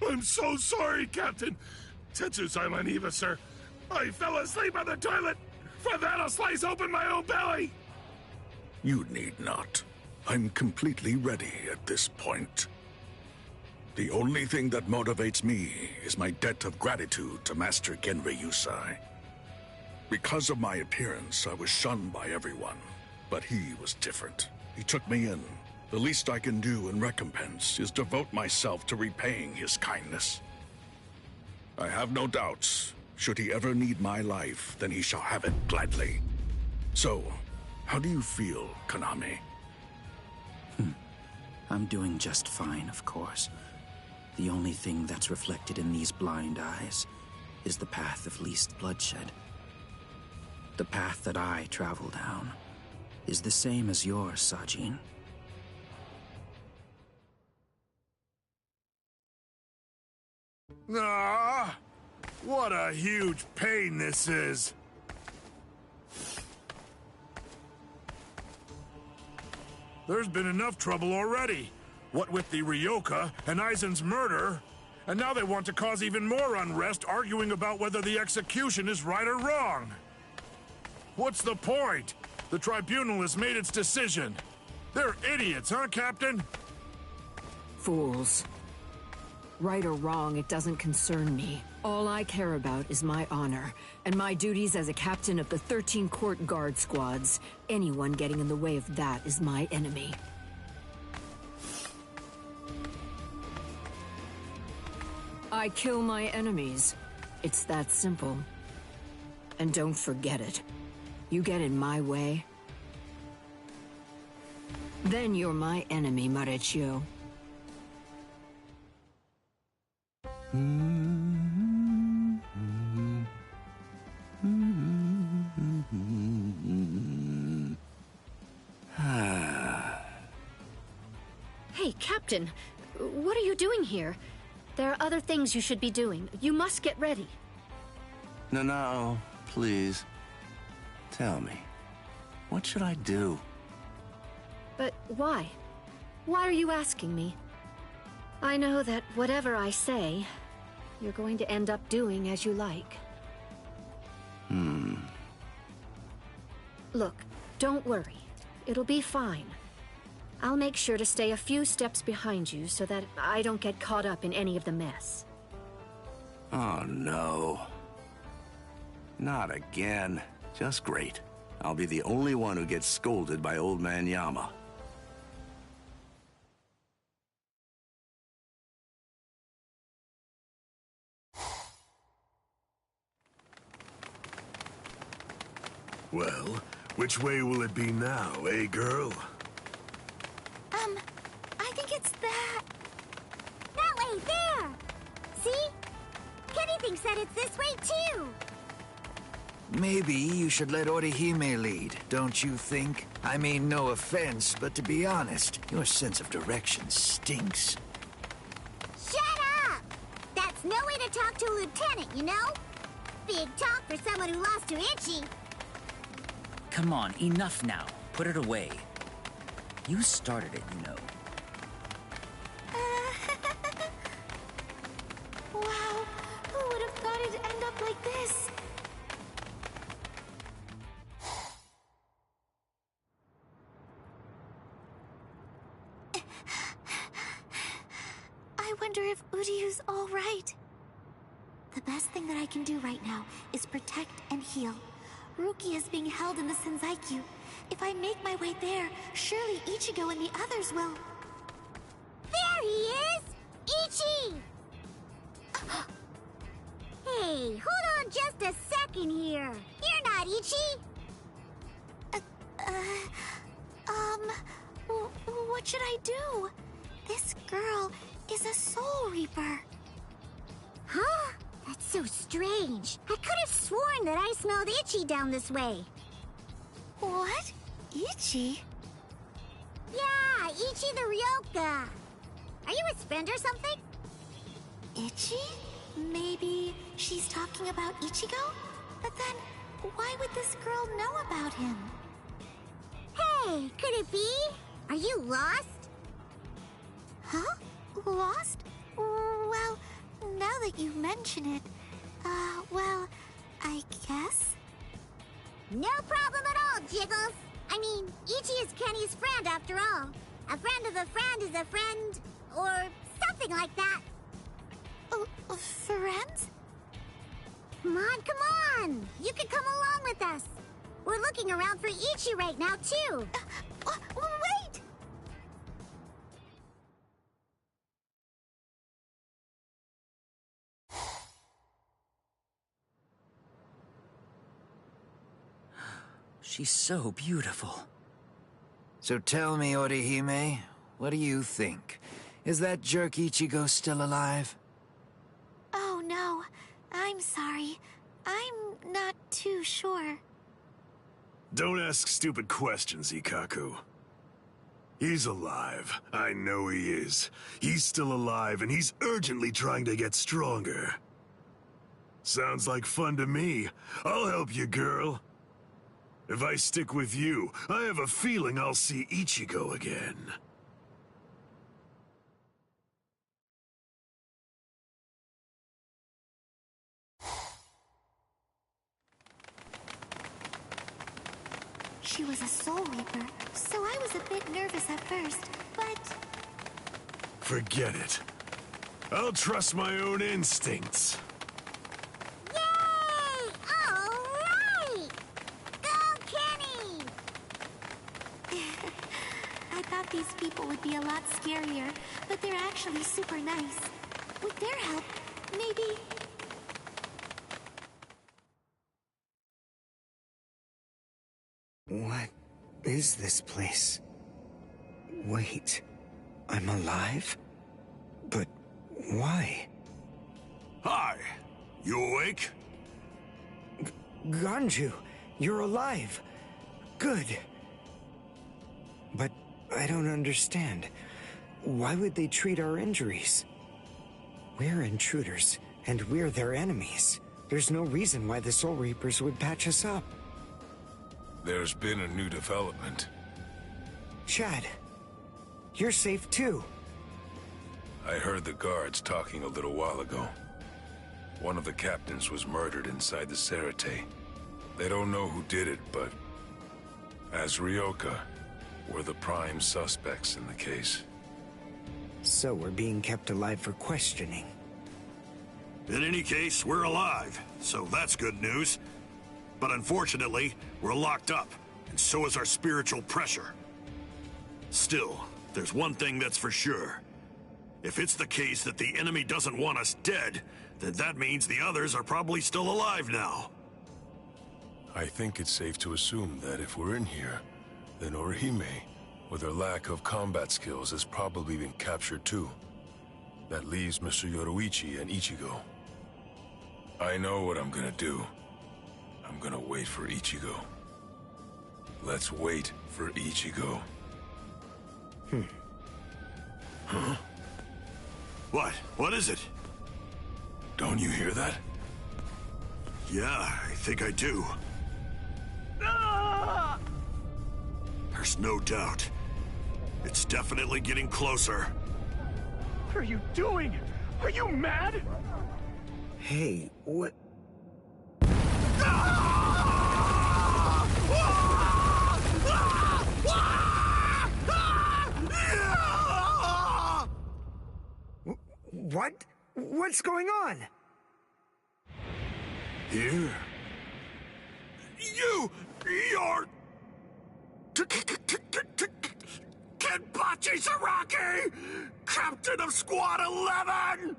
I'm so sorry, Captain. Tetsu-sama Eva, sir. I fell asleep on the toilet. For that, I'll slice open my own belly. You need not. I'm completely ready at this point. The only thing that motivates me is my debt of gratitude to Master Genri Yusai. Because of my appearance, I was shunned by everyone. But he was different. He took me in. The least I can do in recompense is devote myself to repaying his kindness. I have no doubts. Should he ever need my life, then he shall have it gladly. So, how do you feel, Konami? I'm doing just fine, of course. The only thing that's reflected in these blind eyes is the path of least bloodshed. The path that I travel down is the same as yours, Sajin. Ah, what a huge pain this is. There's been enough trouble already. What with the Ryoka and Aizen's murder, and now they want to cause even more unrest, arguing about whether the execution is right or wrong. What's the point? The tribunal has made its decision. They're idiots, huh, Captain? Fools. Right or wrong, it doesn't concern me. All I care about is my honor, and my duties as a captain of the 13 Court Guard squads. Anyone getting in the way of that is my enemy. I kill my enemies. It's that simple. And don't forget it. You get in my way, then you're my enemy, Marechio. Hey, Captain, what are you doing here? There are other things you should be doing. You must get ready. No, please. Tell me, What should I do? But why? Why are you asking me? I know that whatever I say, you're going to end up doing as you like. Look, don't worry. It'll be fine. I'll make sure to stay a few steps behind you so that I don't get caught up in any of the mess. Oh, no. Not again. Just great. I'll be the only one who gets scolded by Old Man Yama. Well, which way will it be now, eh, girl? I think it's that way, there! See? Kenny thinks that it's this way, too! Maybe you should let Orihime lead, don't you think? I mean, no offense, but to be honest, your sense of direction stinks. Shut up! That's no way to talk to a lieutenant, you know? Big talk for someone who lost to Ichi. Come on, enough now. Put it away. You started it, you know. Wow, who would have thought it'd end up like this? I wonder if Uryu's all right. The best thing that I can do right now is protect and heal. Rukia is being held in the Senzaiku. If I make my way there, surely Ichigo and the others will... There he is! Ichi! Hey, hold on just a second here. You're not Ichi! What should I do? This girl is a Soul Reaper. Huh? That's so strange. I could have sworn that I smelled Ichi down this way. What? Ichi? Yeah, Ichi the Ryoka. Are you his friend or something? Ichi? Maybe she's talking about Ichigo? But then, why would this girl know about him? Hey, could it be? Are you lost? Huh? Lost? Well, now that you mention it, well, I guess? No problem at all, Jiggles. I mean, Ichi is Kenny's friend after all. A friend of a friend is a friend, or something like that. Friends? Come on! You can come along with us. We're looking around for Ichi right now, too. Wait! She's so beautiful. So tell me, Orihime, what do you think? Is that jerk Ichigo still alive? Oh, no. I'm sorry. I'm not too sure. Don't ask stupid questions, Ikaku. He's alive. I know he is. He's still alive, and he's urgently trying to get stronger. Sounds like fun to me. I'll help you, girl. If I stick with you, I have a feeling I'll see Ichigo again. She was a Soul Reaper, so I was a bit nervous at first, but... Forget it. I'll trust my own instincts. Yay! All right! Go, Kenny! I thought these people would be a lot scarier, but they're actually super nice. With their help, maybe... What is this place? Wait, I'm alive? But why? Hi! You awake? Ganju, you're alive. Good. But I don't understand. Why would they treat our injuries? We're intruders, and we're their enemies. There's no reason why the Soul Reapers would patch us up. There's been a new development. Chad, you're safe too. I heard the guards talking a little while ago. One of the captains was murdered inside the Serete. They don't know who did it, but as Ryoka, we're the prime suspects in the case. So we're being kept alive for questioning. In any case, we're alive, so that's good news. But unfortunately, we're locked up, and so is our spiritual pressure. Still, there's one thing that's for sure. If it's the case that the enemy doesn't want us dead, then that means the others are probably still alive now. I think it's safe to assume that if we're in here, then Orihime, with her lack of combat skills, has probably been captured too. That leaves Mr. Yoruichi and Ichigo. I know what I'm gonna do. I'm gonna wait for Ichigo. Let's wait for Ichigo. Huh? What? What is it? Don't you hear that? Yeah, I think I do. There's no doubt. It's definitely getting closer. What are you doing? Are you mad? Hey, what? What? What's going on? Here? You're... Kenpachi Saraki! Captain of Squad 11!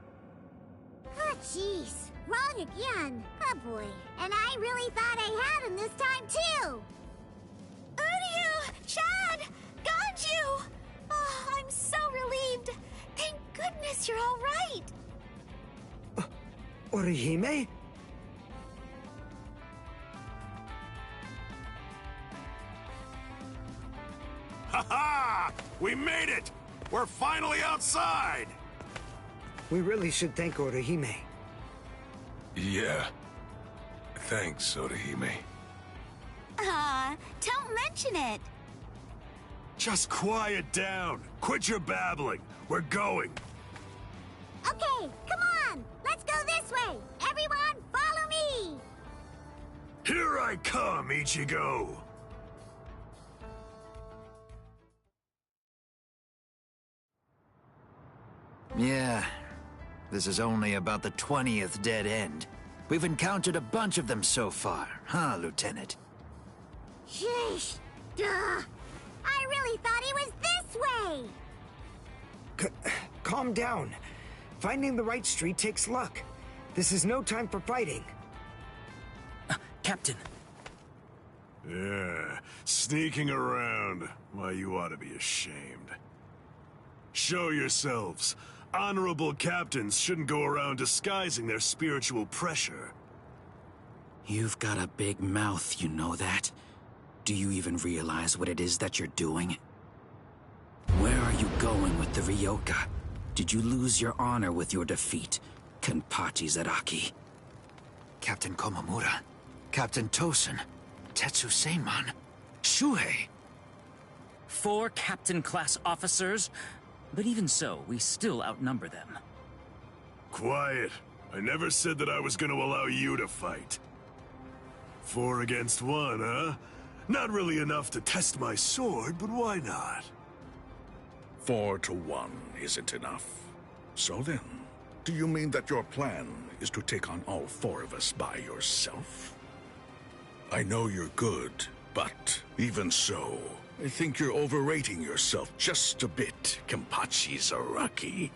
Oh, jeez. Wrong again. Oh, boy. And I really thought I had him this time, too. Uryu! Chad! Ganju! Oh, I'm so relieved. Thank goodness you're all right. Orihime? Ha-ha! We made it! We're finally outside! We really should thank Orihime. Yeah. Thanks, Orihime. Don't mention it. Just quiet down. Quit your babbling. We're going. Okay, come on. Let's go this way. Everyone, follow me. Here I come, Ichigo. Yeah, this is only about the 20th dead end. We've encountered a bunch of them so far, huh, Lieutenant? Sheesh. Duh. I really thought he was this way. Calm down. Finding the right street takes luck. This is no time for fighting. Captain. Yeah, sneaking around. Why, you ought to be ashamed. Show yourselves. Honorable captains shouldn't go around disguising their spiritual pressure. You've got a big mouth, you know that? Do you even realize what it is that you're doing? Where are you going with the Ryoka? Did you lose your honor with your defeat, Kenpachi Zaraki? Captain Komamura, Captain Tosen, Tetsu Seiman, Shuhei. 4 captain-class officers? But even so, we still outnumber them. Quiet. I never said that I was going to allow you to fight. 4 against 1, huh? Not really enough to test my sword, but why not? 4 to 1 isn't enough. So then, do you mean that your plan is to take on all 4 of us by yourself? I know you're good, but even so, I think you're overrating yourself just a bit, Kenpachi Zaraki.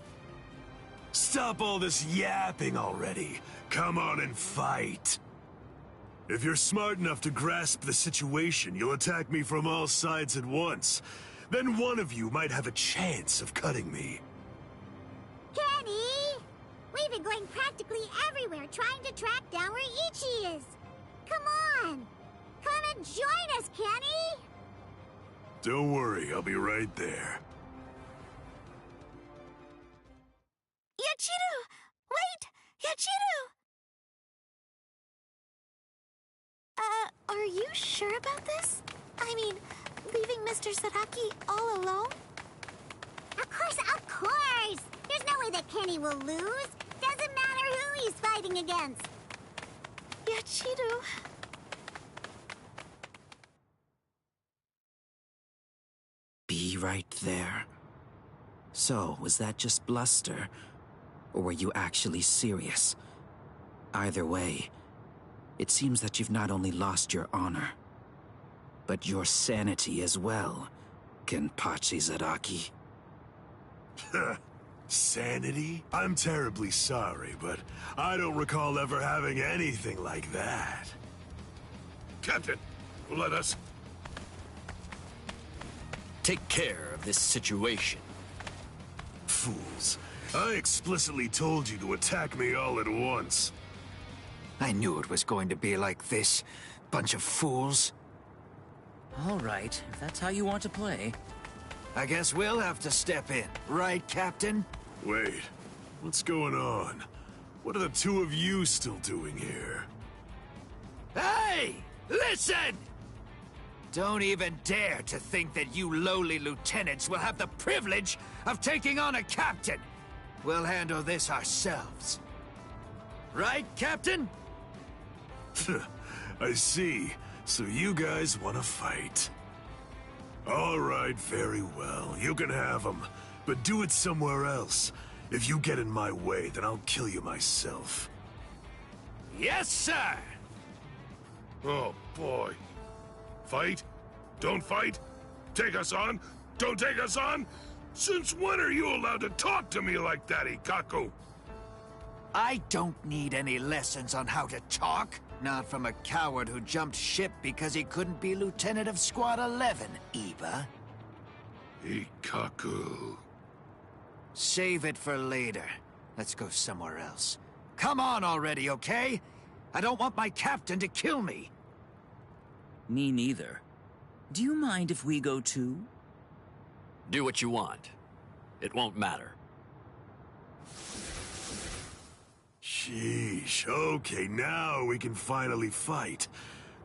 Stop all this yapping already. Come on and fight. If you're smart enough to grasp the situation, you'll attack me from all sides at once. Then one of you might have a chance of cutting me. Kenny! We've been going practically everywhere trying to track down where Ichi is. Come on! Come and join us, Kenny! Don't worry, I'll be right there. Yachiru! Wait! Yachiru! Are you sure about this? I mean, leaving Mr. Sadaki all alone? Of course, of course! There's no way that Kenny will lose. Doesn't matter who he's fighting against. Yachiru... Be right there. So, was that just bluster? Or were you actually serious? Either way, it seems that you've not only lost your honor, but your sanity as well, Kenpachi Zaraki. Sanity? I'm terribly sorry, but I don't recall ever having anything like that. Captain, let us... Take care of this situation. Fools. I explicitly told you to attack me all at once. I knew it was going to be like this. Bunch of fools. All right, if that's how you want to play. I guess we'll have to step in. Right, Captain? Wait. What's going on? What are the two of you still doing here? Hey! Listen! Don't even dare to think that you lowly lieutenants will have the privilege of taking on a captain. We'll handle this ourselves. Right, Captain? I see. So you guys want to fight. All right, very well. You can have them. But do it somewhere else. If you get in my way, then I'll kill you myself. Yes, sir! Oh, boy. Fight? Don't fight? Take us on? Don't take us on? Since when are you allowed to talk to me like that, Ikaku? I don't need any lessons on how to talk. Not from a coward who jumped ship because he couldn't be Lieutenant of Squad 11, Iba. Ikaku... Save it for later. Let's go somewhere else. Come on already, okay? I don't want my captain to kill me. Me neither. Do you mind if we go too? Do what you want. It won't matter. Sheesh. Okay, now we can finally fight.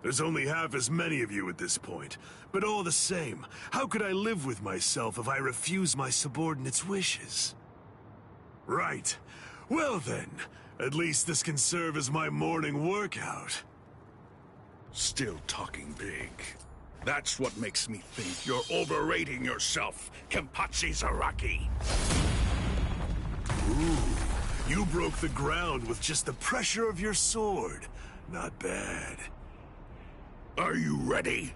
There's only half as many of you at this point. But all the same, how could I live with myself if I refuse my subordinates' wishes? Right. Well then, at least this can serve as my morning workout. Still talking big. That's what makes me think you're overrating yourself, Kenpachi Zaraki. Ooh, you broke the ground with just the pressure of your sword. Not bad. Are you ready?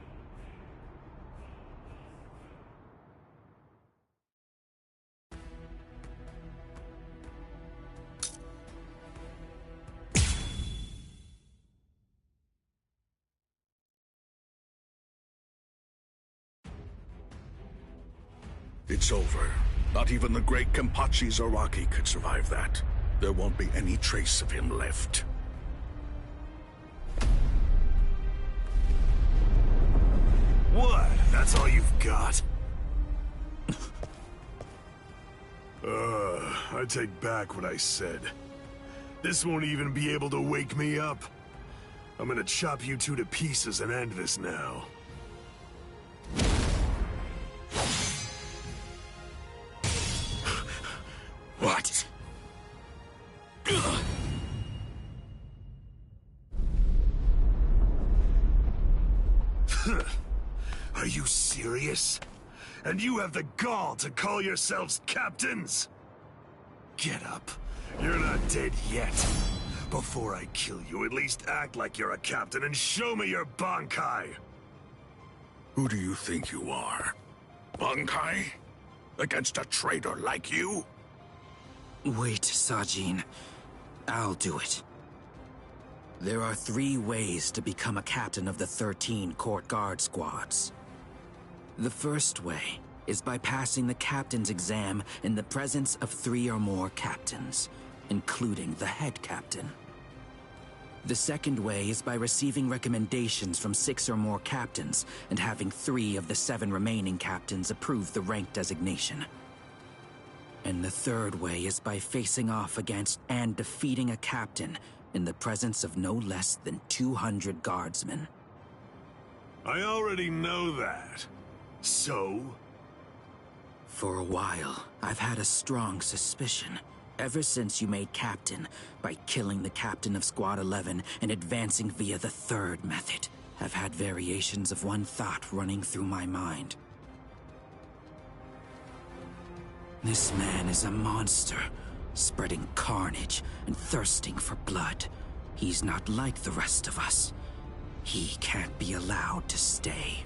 It's over. Not even the great Kenpachi Zaraki could survive that. There won't be any trace of him left. What? That's all you've got? I take back what I said. This won't even be able to wake me up. I'm gonna chop you two to pieces and end this now. What? Are you serious? And you have the gall to call yourselves captains? Get up. You're not dead yet. Before I kill you, at least act like you're a captain and show me your Bankai. Who do you think you are? Bankai? Against a traitor like you? Wait, Sajin. I'll do it. There are 3 ways to become a captain of the 13 Court Guard squads. The first way is by passing the captain's exam in the presence of 3 or more captains, including the head captain. The second way is by receiving recommendations from 6 or more captains and having 3 of the 7 remaining captains approve the rank designation. And the third way is by facing off against and defeating a captain in the presence of no less than 200 guardsmen. I already know that. So? For a while, I've had a strong suspicion. Ever since you made captain, by killing the captain of Squad 11 and advancing via the third method, I've had variations of one thought running through my mind. This man is a monster, spreading carnage and thirsting for blood. He's not like the rest of us. He can't be allowed to stay.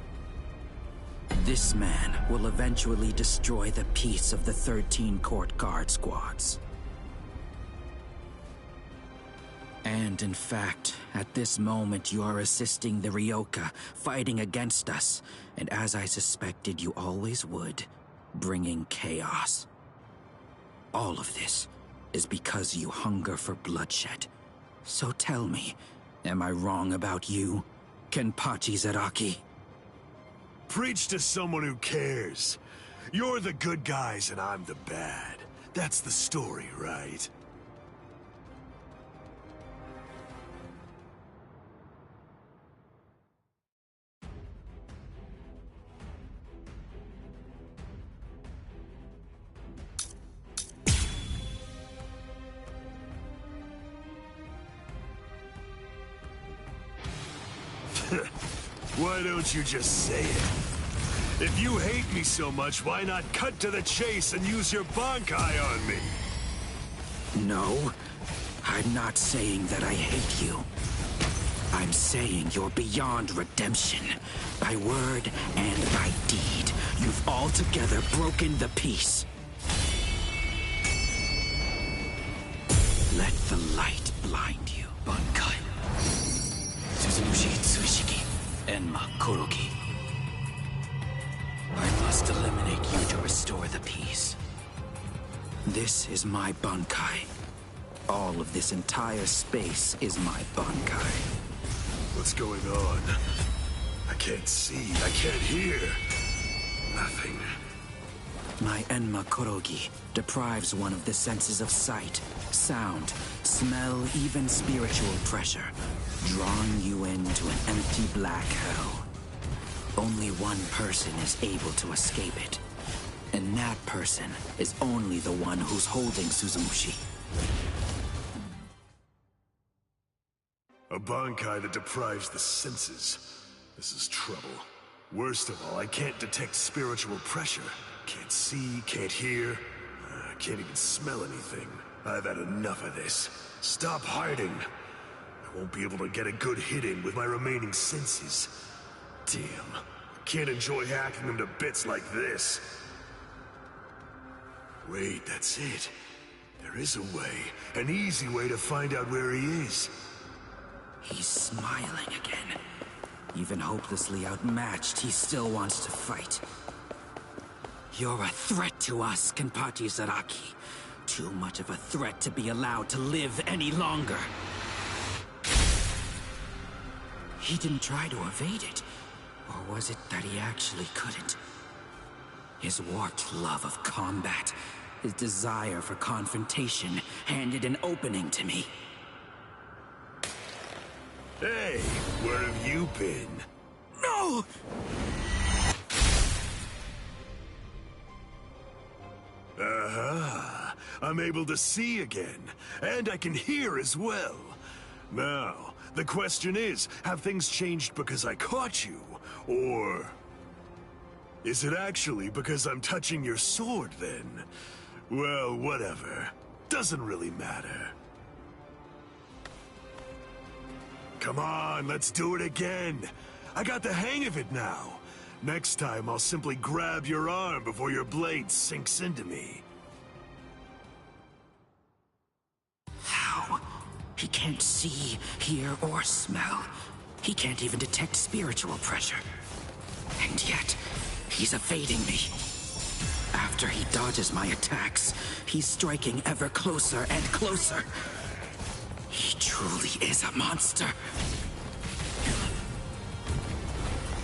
This man will eventually destroy the peace of the 13 court guard squads. And in fact, at this moment you are assisting the Ryoka, fighting against us, and as I suspected you always would, bringing chaos. All of this is because you hunger for bloodshed. So tell me, am I wrong about you, Kenpachi Zaraki? Preach to someone who cares. You're the good guys and I'm the bad. That's the story, right? Why don't you just say it? If you hate me so much, why not cut to the chase and use your Bankai on me? No, I'm not saying that I hate you. I'm saying you're beyond redemption. By word and by deed, you've altogether broken the peace. Let the light blind you. Bankai. Suzunushi Tsushiki. Enma Kuroki. I must eliminate you to restore the peace. This is my Bankai. All of this entire space is my Bankai. What's going on? I can't see, I can't hear. Nothing. My Enma Kurogi deprives one of the senses of sight, sound, smell, even spiritual pressure, drawing you into an empty black hell. Only one person is able to escape it. And that person is only the one who's holding Suzumushi. A Bankai that deprives the senses. This is trouble. Worst of all, I can't detect spiritual pressure. Can't see, can't hear. I can't even smell anything. I've had enough of this. Stop hiding. I won't be able to get a good hit in with my remaining senses. Damn. I can't enjoy hacking them to bits like this. Wait, that's it. There is a way. An easy way to find out where he is. He's smiling again. Even hopelessly outmatched, he still wants to fight. You're a threat to us, Kenpachi Zaraki. Too much of a threat to be allowed to live any longer. He didn't try to evade it. Or was it that he actually couldn't? His warped love of combat, his desire for confrontation, handed an opening to me. Hey, where have you been? No! Aha! I'm able to see again, and I can hear as well. Now, the question is, have things changed because I caught you? Or is it actually because I'm touching your sword, then? Well, whatever. Doesn't really matter. Come on, let's do it again. I got the hang of it now. Next time, I'll simply grab your arm before your blade sinks into me. How? He can't see, hear, or smell. He can't even detect spiritual pressure. And yet, he's evading me. After he dodges my attacks, he's striking ever closer and closer. He truly is a monster.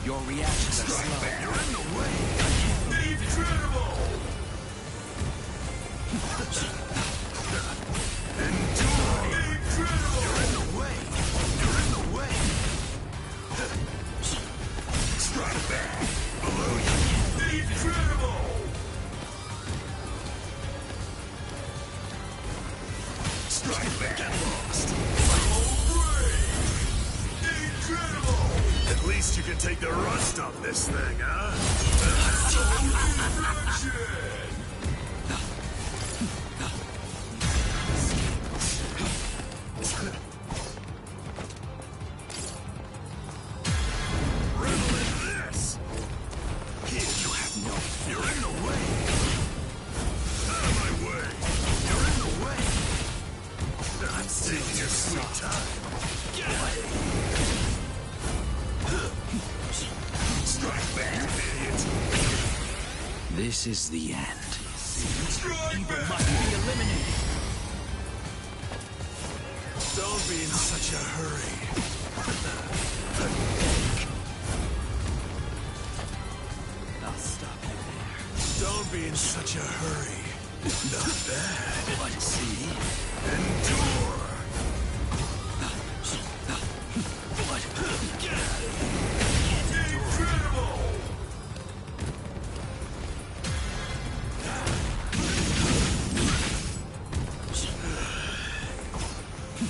Your reactions are slow. You're in the way. Incredible! Enjoy! Incredible! You're in the way. You're in the way. take the rust off this thing, huh? Riddle in this! Here, you have no... You're in the way! Out of my way! You're in the way! I'm taking your sweet time. Get away! Strike back, you idiot! This is the end. Strike back! Must be eliminated. Don't be in such a hurry. I'll stop you there. Don't be in such a hurry. Not bad. Let's see. Endure. Get out of here. Incredible!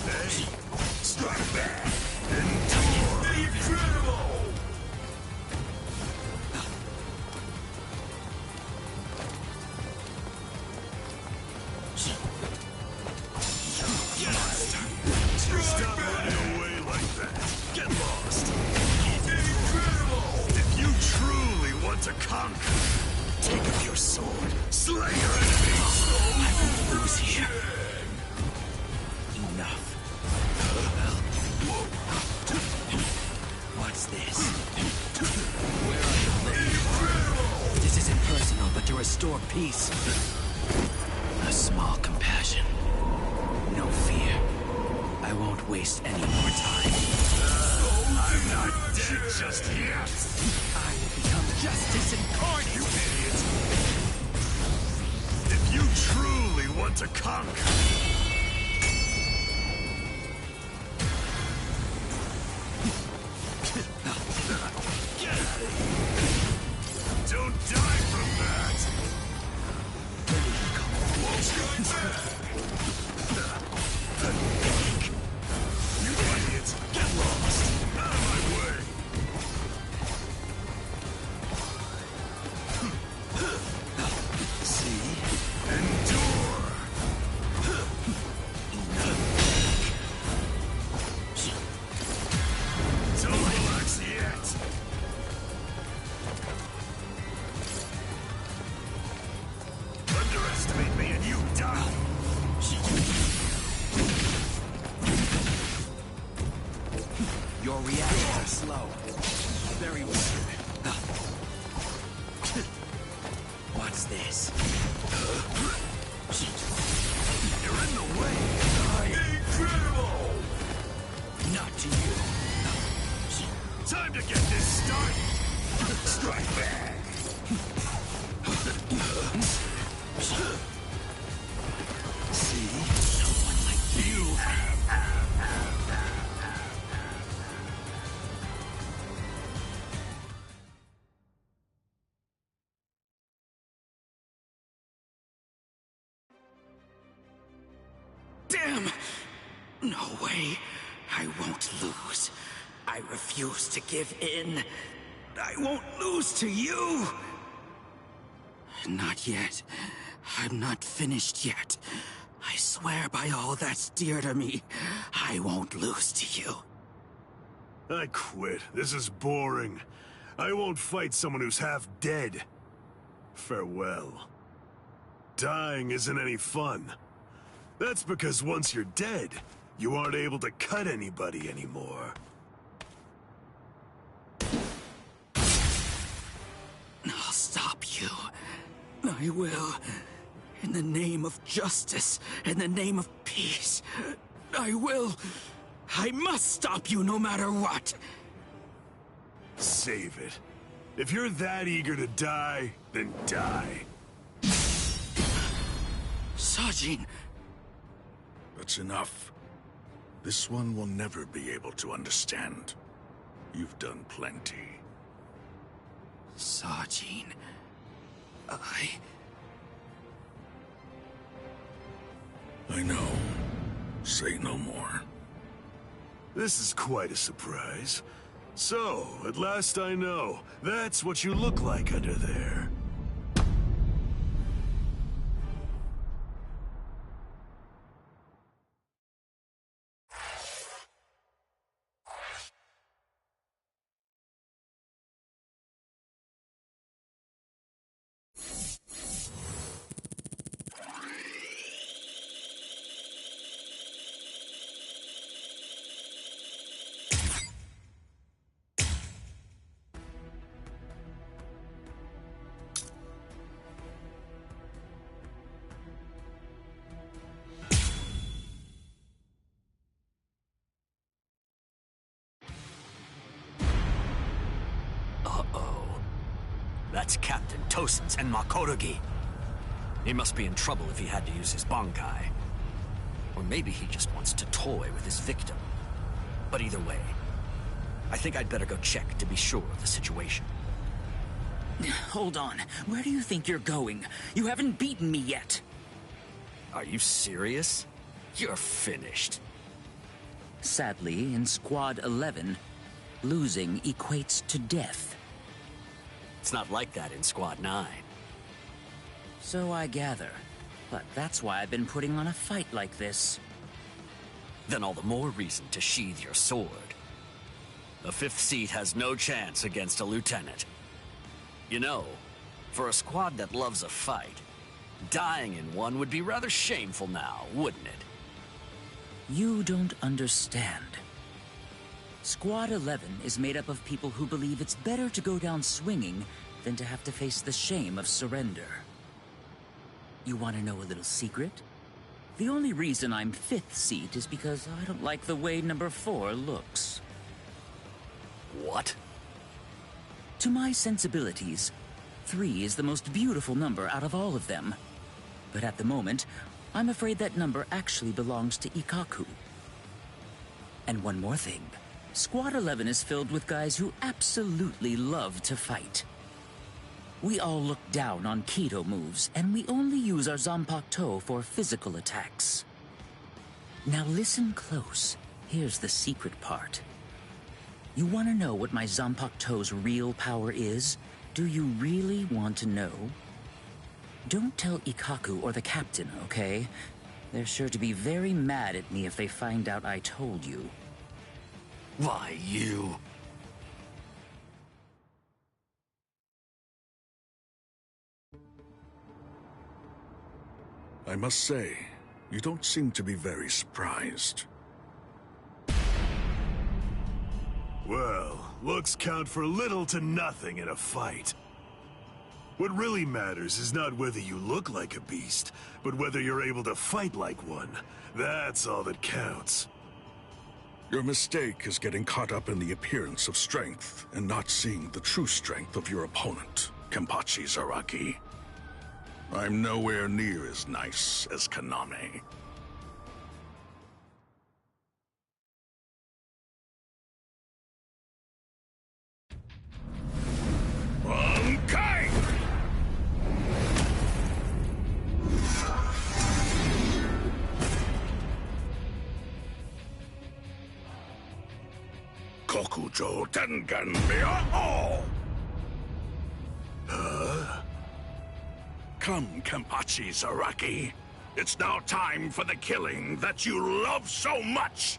Hey, strike back. Endure. Incredible! Stop running away like that. Get lost. Incredible! If you truly want to conquer, take up your sword, slay your enemies. I won't lose here. Enough. What's this? Where are you? This isn't personal, but to restore peace. A small compassion. No fear. I won't waste any more time. I'm not dead just yet. I will become justice incarnate. You idiot. If you truly want to conquer, get out of here. Don't die from that. You idiot! Get lost! Out of my way! See? Endure! Don't relax yet! Underestimate me and you die! Your reactions are slow. Very weird. What's this? You're in the way! Incredible! Not to you. Time to get this started! Strike back! See? Someone like you! Damn! No way. I won't lose. I refuse to give in. I won't lose to you! Not yet. I'm not finished yet. I swear by all that's dear to me, I won't lose to you. I quit. This is boring. I won't fight someone who's half dead. Farewell. Dying isn't any fun. That's because once you're dead, you aren't able to cut anybody anymore. I'll stop you. I will. In the name of justice, in the name of peace. I will. I must stop you no matter what. Save it. If you're that eager to die, then die. Sajin! That's enough. This one will never be able to understand. You've done plenty. Sajin... I know. Say no more. This is quite a surprise. So, at last I know. That's what you look like under there. That's Captain Tosen's and Makorugi. He must be in trouble if he had to use his Bankai. Or maybe he just wants to toy with his victim. But either way, I think I'd better go check to be sure of the situation. Hold on. Where do you think you're going? You haven't beaten me yet. Are you serious? You're finished. Sadly, in Squad 11, losing equates to death. It's not like that in Squad 9. So I gather. But that's why I've been putting on a fight like this. Then all the more reason to sheathe your sword. The 5th seat has no chance against a lieutenant. You know, for a squad that loves a fight, dying in one would be rather shameful now, wouldn't it? You don't understand. Squad 11 is made up of people who believe it's better to go down swinging than to have to face the shame of surrender. You want to know a little secret? The only reason I'm 5th seat is because I don't like the way number 4 looks. What? To my sensibilities, 3 is the most beautiful number out of all of them. But at the moment, I'm afraid that number actually belongs to Ikkaku. And one more thing. Squad 11 is filled with guys who absolutely love to fight. We all look down on Kido moves, and we only use our Zanpakuto for physical attacks. Now listen close. Here's the secret part. You want to know what my Zanpakuto's real power is? Do you really want to know? Don't tell Ikkaku or the captain, okay? They're sure to be very mad at me if they find out I told you. Why, you... I must say, you don't seem to be very surprised. Well, looks count for little to nothing in a fight. What really matters is not whether you look like a beast, but whether you're able to fight like one. That's all that counts. Your mistake is getting caught up in the appearance of strength and not seeing the true strength of your opponent, Kenpachi Zaraki. I'm nowhere near as nice as Kaname. Bankai! Kokujo Tengen Miyao! Huh? Come, Kenpachi Zaraki. It's now time for the killing that you love so much!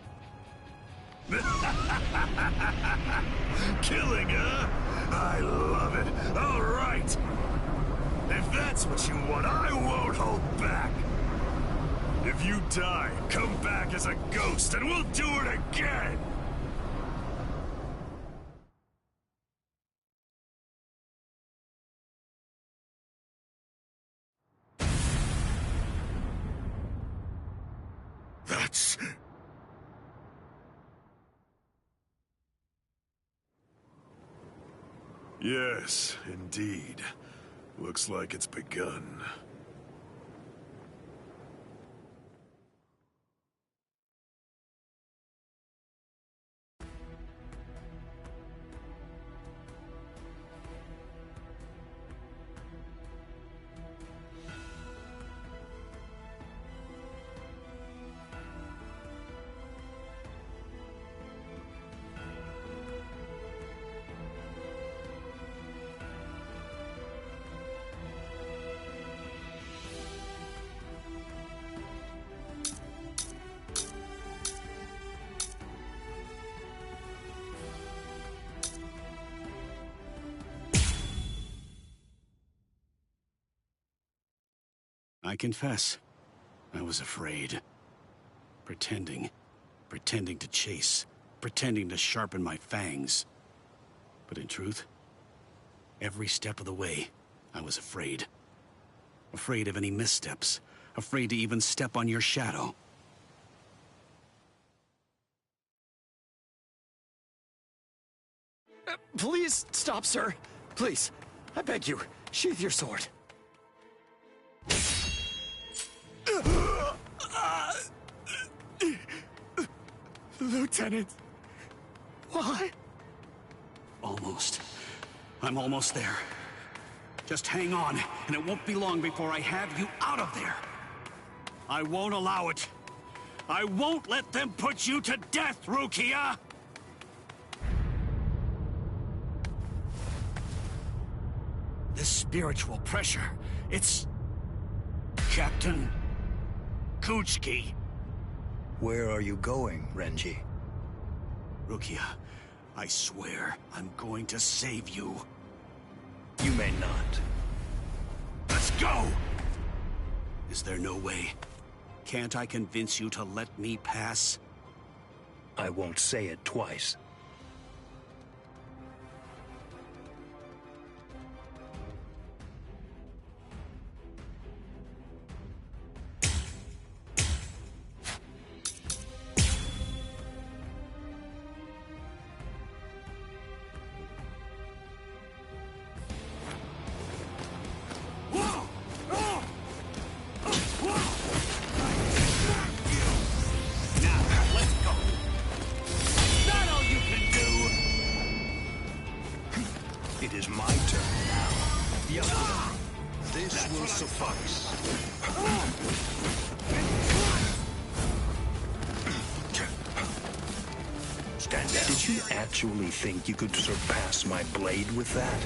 Killing, huh? I love it. All right. If that's what you want, I won't hold back. If you die, come back as a ghost and we'll do it again. That's... Yes, indeed. Looks like it's begun. I confess, I was afraid. Pretending to chase, pretending to sharpen my fangs. But in truth, every step of the way, I was afraid. Afraid of any missteps, afraid to even step on your shadow. Please stop, sir. Please, I beg you, sheath your sword. Lieutenant, why? Almost. I'm almost there. Just hang on, and it won't be long before I have you out of there. I won't allow it. I won't let them put you to death, Rukia! This spiritual pressure, it's... Captain Kuchiki. Where are you going, Renji? Rukia, I swear I'm going to save you. You may not. Let's go! Is there no way? Can't I convince you to let me pass? I won't say it twice. Actually think you could surpass my blade with that?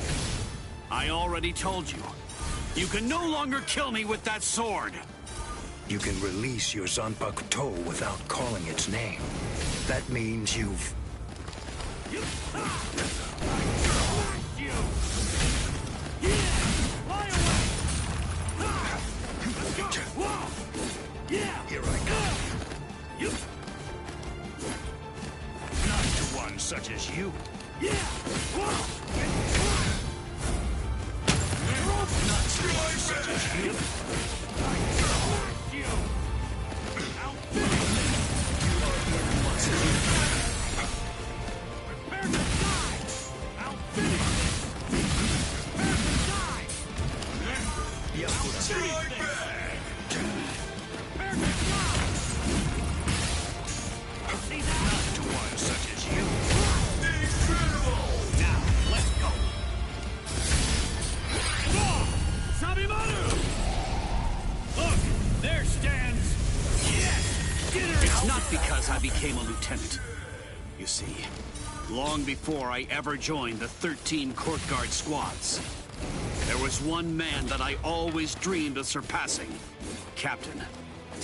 I already told you. You can no longer kill me with that sword. You can release your Zanpakuto without calling its name. That means you've... Here I come. Such as you. Yeah! Not such as you. Prepare to die! I'll finish it! Prepare to die! Strike back! Prepare to die! See that? Not to one such as you. It's not because I became a lieutenant. You see, long before I ever joined the 13 court guard squads, there was one man that I always dreamed of surpassing. Captain,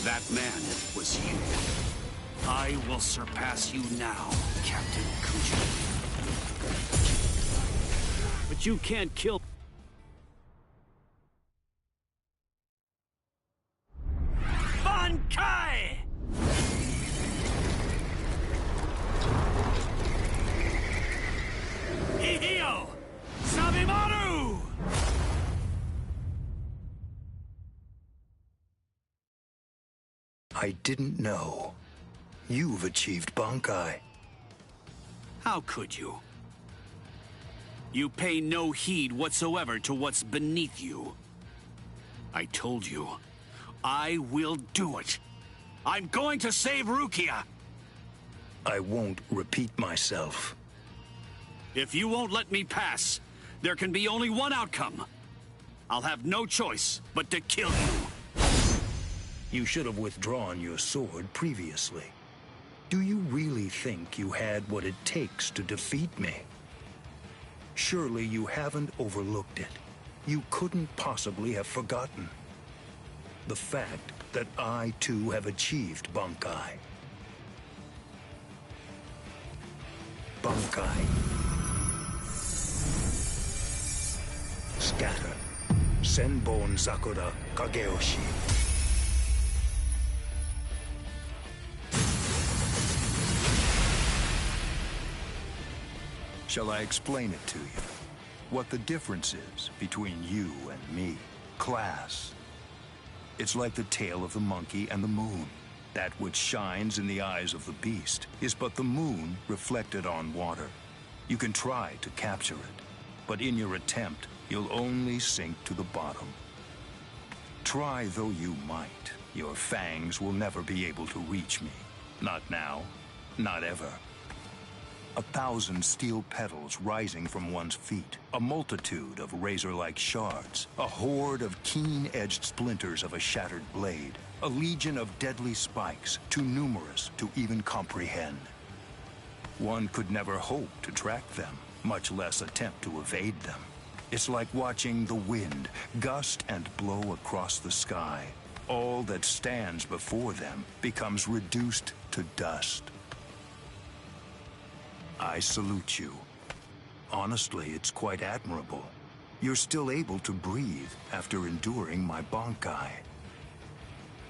that man was you. I will surpass you now, Captain Kuchiki. But you can't kill... Bankai! Hihio! Sabimaru! I didn't know. You've achieved Bankai. How could you? You pay no heed whatsoever to what's beneath you. I told you, I will do it. I'm going to save Rukia. I won't repeat myself. If you won't let me pass, there can be only one outcome. I'll have no choice but to kill you. You should have withdrawn your sword previously. Do you really think you had what it takes to defeat me? Surely you haven't overlooked it. You couldn't possibly have forgotten the fact that I too have achieved Bankai. Bankai. Scatter. Senbon Sakura. Kageyoshi. Shall I explain it to you? What the difference is between you and me? Class. It's like the tail of the monkey and the moon. That which shines in the eyes of the beast is but the moon reflected on water. You can try to capture it, but in your attempt, you'll only sink to the bottom. Try though you might, your fangs will never be able to reach me. Not now, not ever. 1,000 steel petals rising from one's feet, a multitude of razor-like shards, a horde of keen-edged splinters of a shattered blade, a legion of deadly spikes, too numerous to even comprehend. One could never hope to track them, much less attempt to evade them. It's like watching the wind gust and blow across the sky. All that stands before them becomes reduced to dust. I salute you. Honestly, it's quite admirable. You're still able to breathe after enduring my Bankai.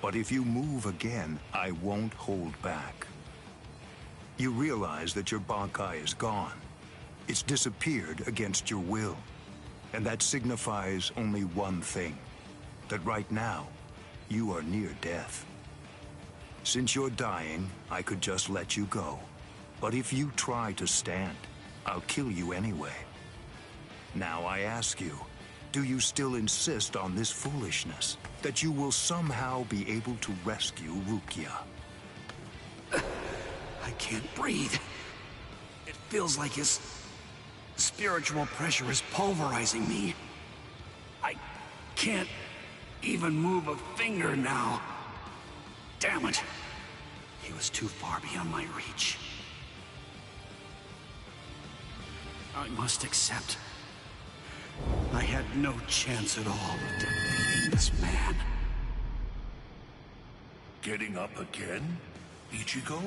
But if you move again, I won't hold back. You realize that your Bankai is gone. It's disappeared against your will. And that signifies only one thing. That right now, you are near death. Since you're dying, I could just let you go. But if you try to stand, I'll kill you anyway. Now I ask you, do you still insist on this foolishness? That you will somehow be able to rescue Rukia? I can't breathe. It feels like his spiritual pressure is pulverizing me. I can't even move a finger now. Damn it. He was too far beyond my reach. I must accept. I had no chance at all of defeating this man. Getting up again, Ichigo?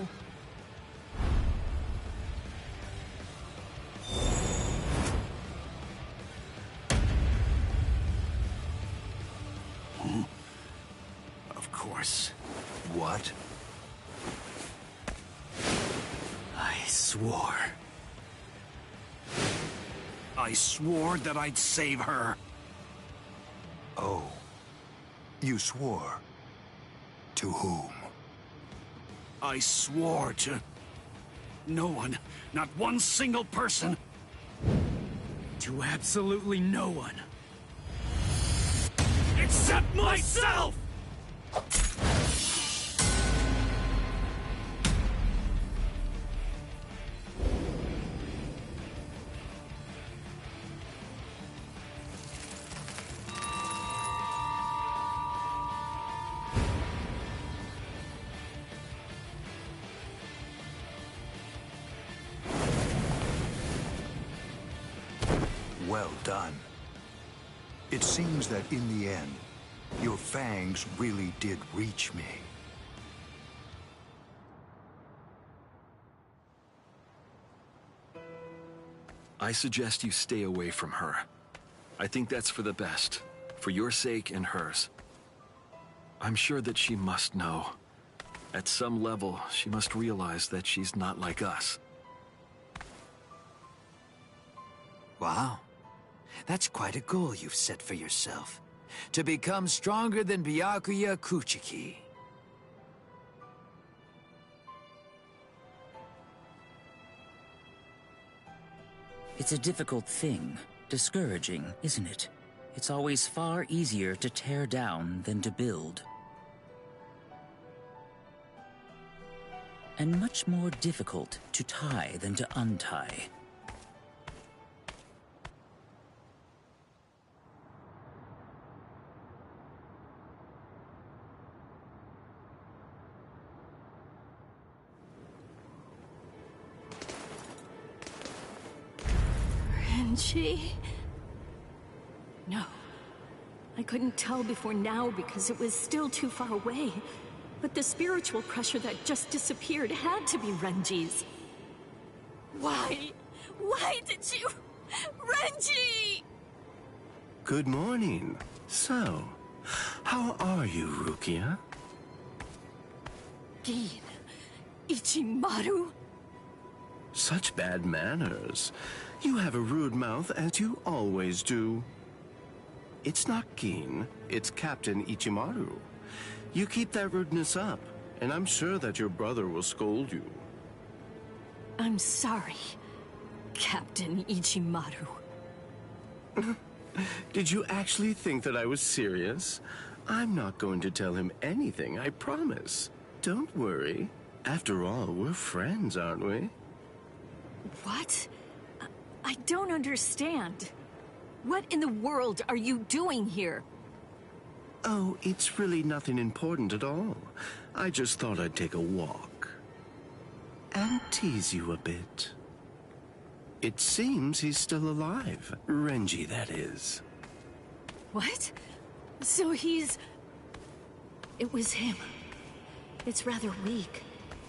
Of course. What? I swore. I swore that I'd save her. Oh. You swore? To whom? I swore to no one, not one single person. To absolutely no one. Except myself! Well done. It seems that in the end, your fangs really did reach me. I suggest you stay away from her. I think that's for the best, for your sake and hers. I'm sure that she must know. At some level, she must realize that she's not like us. Wow. That's quite a goal you've set for yourself. To become stronger than Byakuya Kuchiki. It's a difficult thing. Discouraging, isn't it? It's always far easier to tear down than to build. And much more difficult to tie than to untie. Renji? No. I couldn't tell before now because it was still too far away. But the spiritual pressure that just disappeared had to be Renji's. Why? Why did you... Renji! Good morning. So, How are you, Rukia? Gin. Ichimaru? Such bad manners. You have a rude mouth, as you always do. It's not Gin, it's Captain Ichimaru. You keep that rudeness up, and I'm sure that your brother will scold you. I'm sorry, Captain Ichimaru. Did you actually think that I was serious? I'm not going to tell him anything, I promise. Don't worry. After all, we're friends, aren't we? What? I don't understand. What in the world are you doing here? Oh, it's really nothing important at all. I just thought I'd take a walk. And tease you a bit. It seems he's still alive. Renji, that is. What? So he's... It was him. It's rather weak,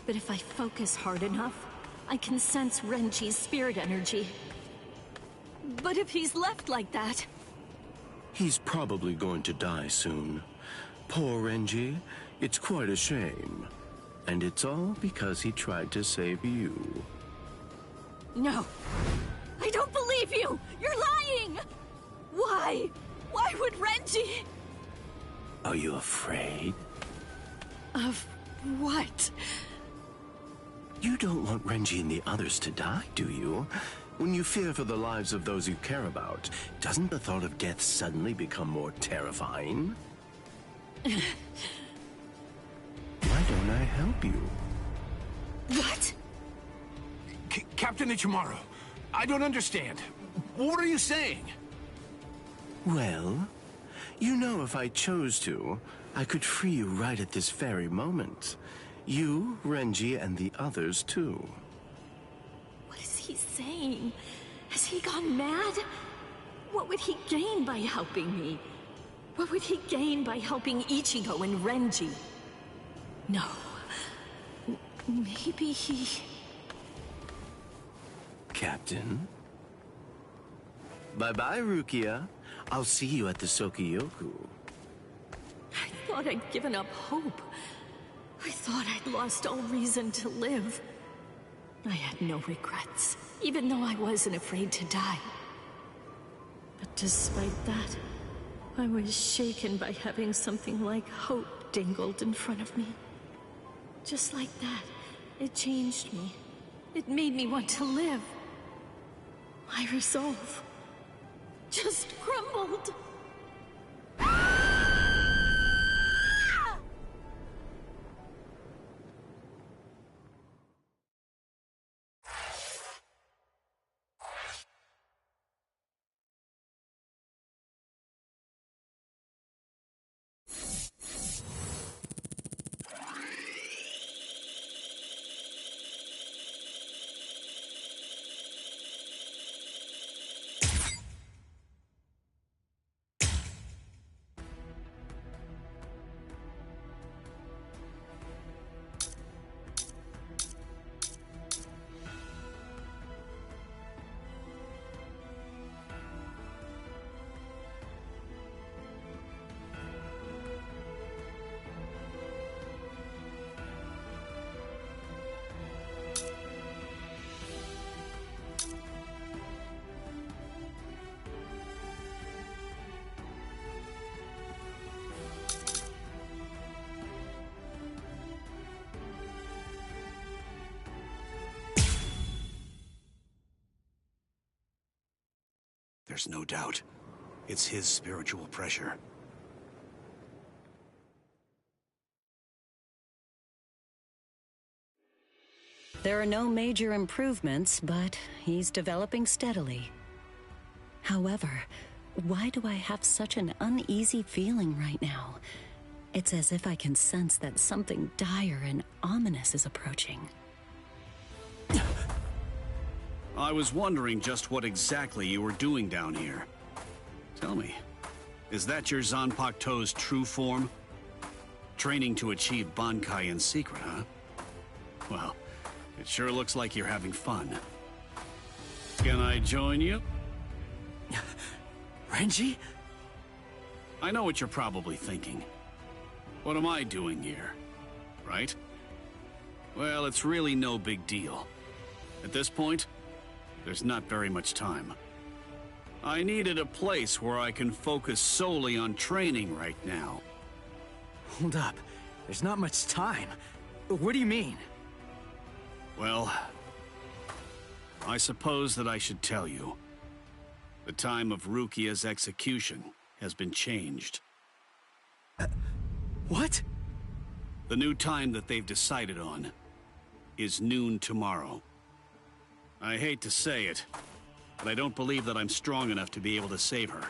but if I focus hard enough, I can sense Renji's spirit energy. But if he's left like that... He's probably going to die soon. Poor Renji. It's quite a shame. And it's all because he tried to save you. No. I don't believe you! You're lying! Why? Why would Renji... Are you afraid? Of what? You don't want Renji and the others to die, do you? When you fear for the lives of those you care about, doesn't the thought of death suddenly become more terrifying? Why don't I help you? What? Captain Ichimaru, I don't understand. What are you saying? Well, you know if I chose to, I could free you right at this very moment. You, Renji, and the others too. What is he saying? Has he gone mad? What would he gain by helping me? What would he gain by helping Ichigo and Renji? No. Maybe he... Captain? Bye-bye, Rukia. I'll see you at the Sokiyoku. I thought I'd given up hope. I thought I'd lost all reason to live. I had no regrets, even though I wasn't afraid to die. But despite that, I was shaken by having something like hope dangled in front of me. Just like that, it changed me. It made me want to live. My resolve just crumbled. There's no doubt. It's his spiritual pressure. There are no major improvements, but he's developing steadily. However, why do I have such an uneasy feeling right now? It's as if I can sense that something dire and ominous is approaching. I was wondering just what exactly you were doing down here. Tell me, is that your Zanpakuto's true form? Training to achieve Bankai in secret, huh? Well, it sure looks like you're having fun. Can I join you? Renji? I know what you're probably thinking. What am I doing here? Right? Well, it's really no big deal. At this point, there's not very much time. I needed a place where I can focus solely on training right now. Hold up. There's not much time. What do you mean? Well, I suppose that I should tell you. The time of Rukia's execution has been changed. What? The new time that they've decided on is noon tomorrow. I hate to say it, but I don't believe that I'm strong enough to be able to save her.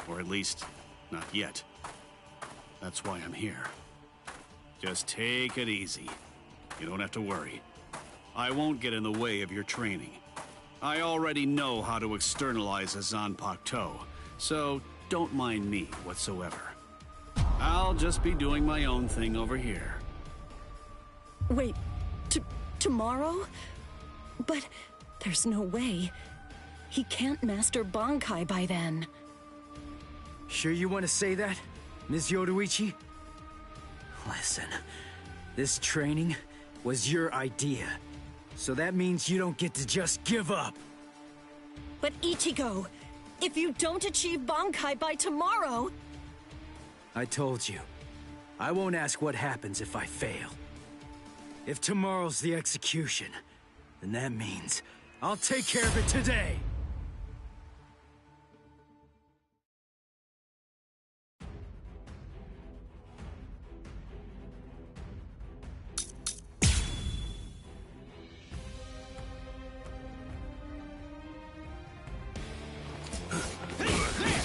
Or at least, not yet. That's why I'm here. Just take it easy. You don't have to worry. I won't get in the way of your training. I already know how to externalize a Zanpakuto, so don't mind me whatsoever. I'll just be doing my own thing over here. Wait, tomorrow? But there's no way. He can't master Bankai by then. Sure you want to say that, Ms. Yoruichi? Listen, this training was your idea, so that means you don't get to just give up. But Ichigo, if you don't achieve Bankai by tomorrow... I told you, I won't ask what happens if I fail. If tomorrow's the execution, then that means I'll take care of it today!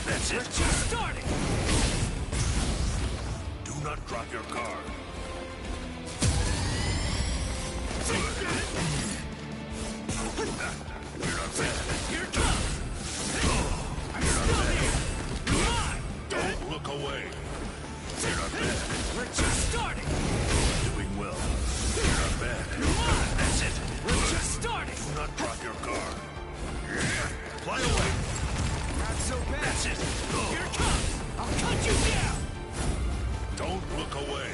That's it. We're just starting! Do not drop your guard. You're not bad. Here it comes! I'm still here! Come on! Don't look away. You're not bad. We're just starting! Doing well. You're not bad. Come on! That's it. We're just starting! Do not drop your guard. Fly away. Not so bad. That's it. Here it comes! I'll cut you down! Don't look away.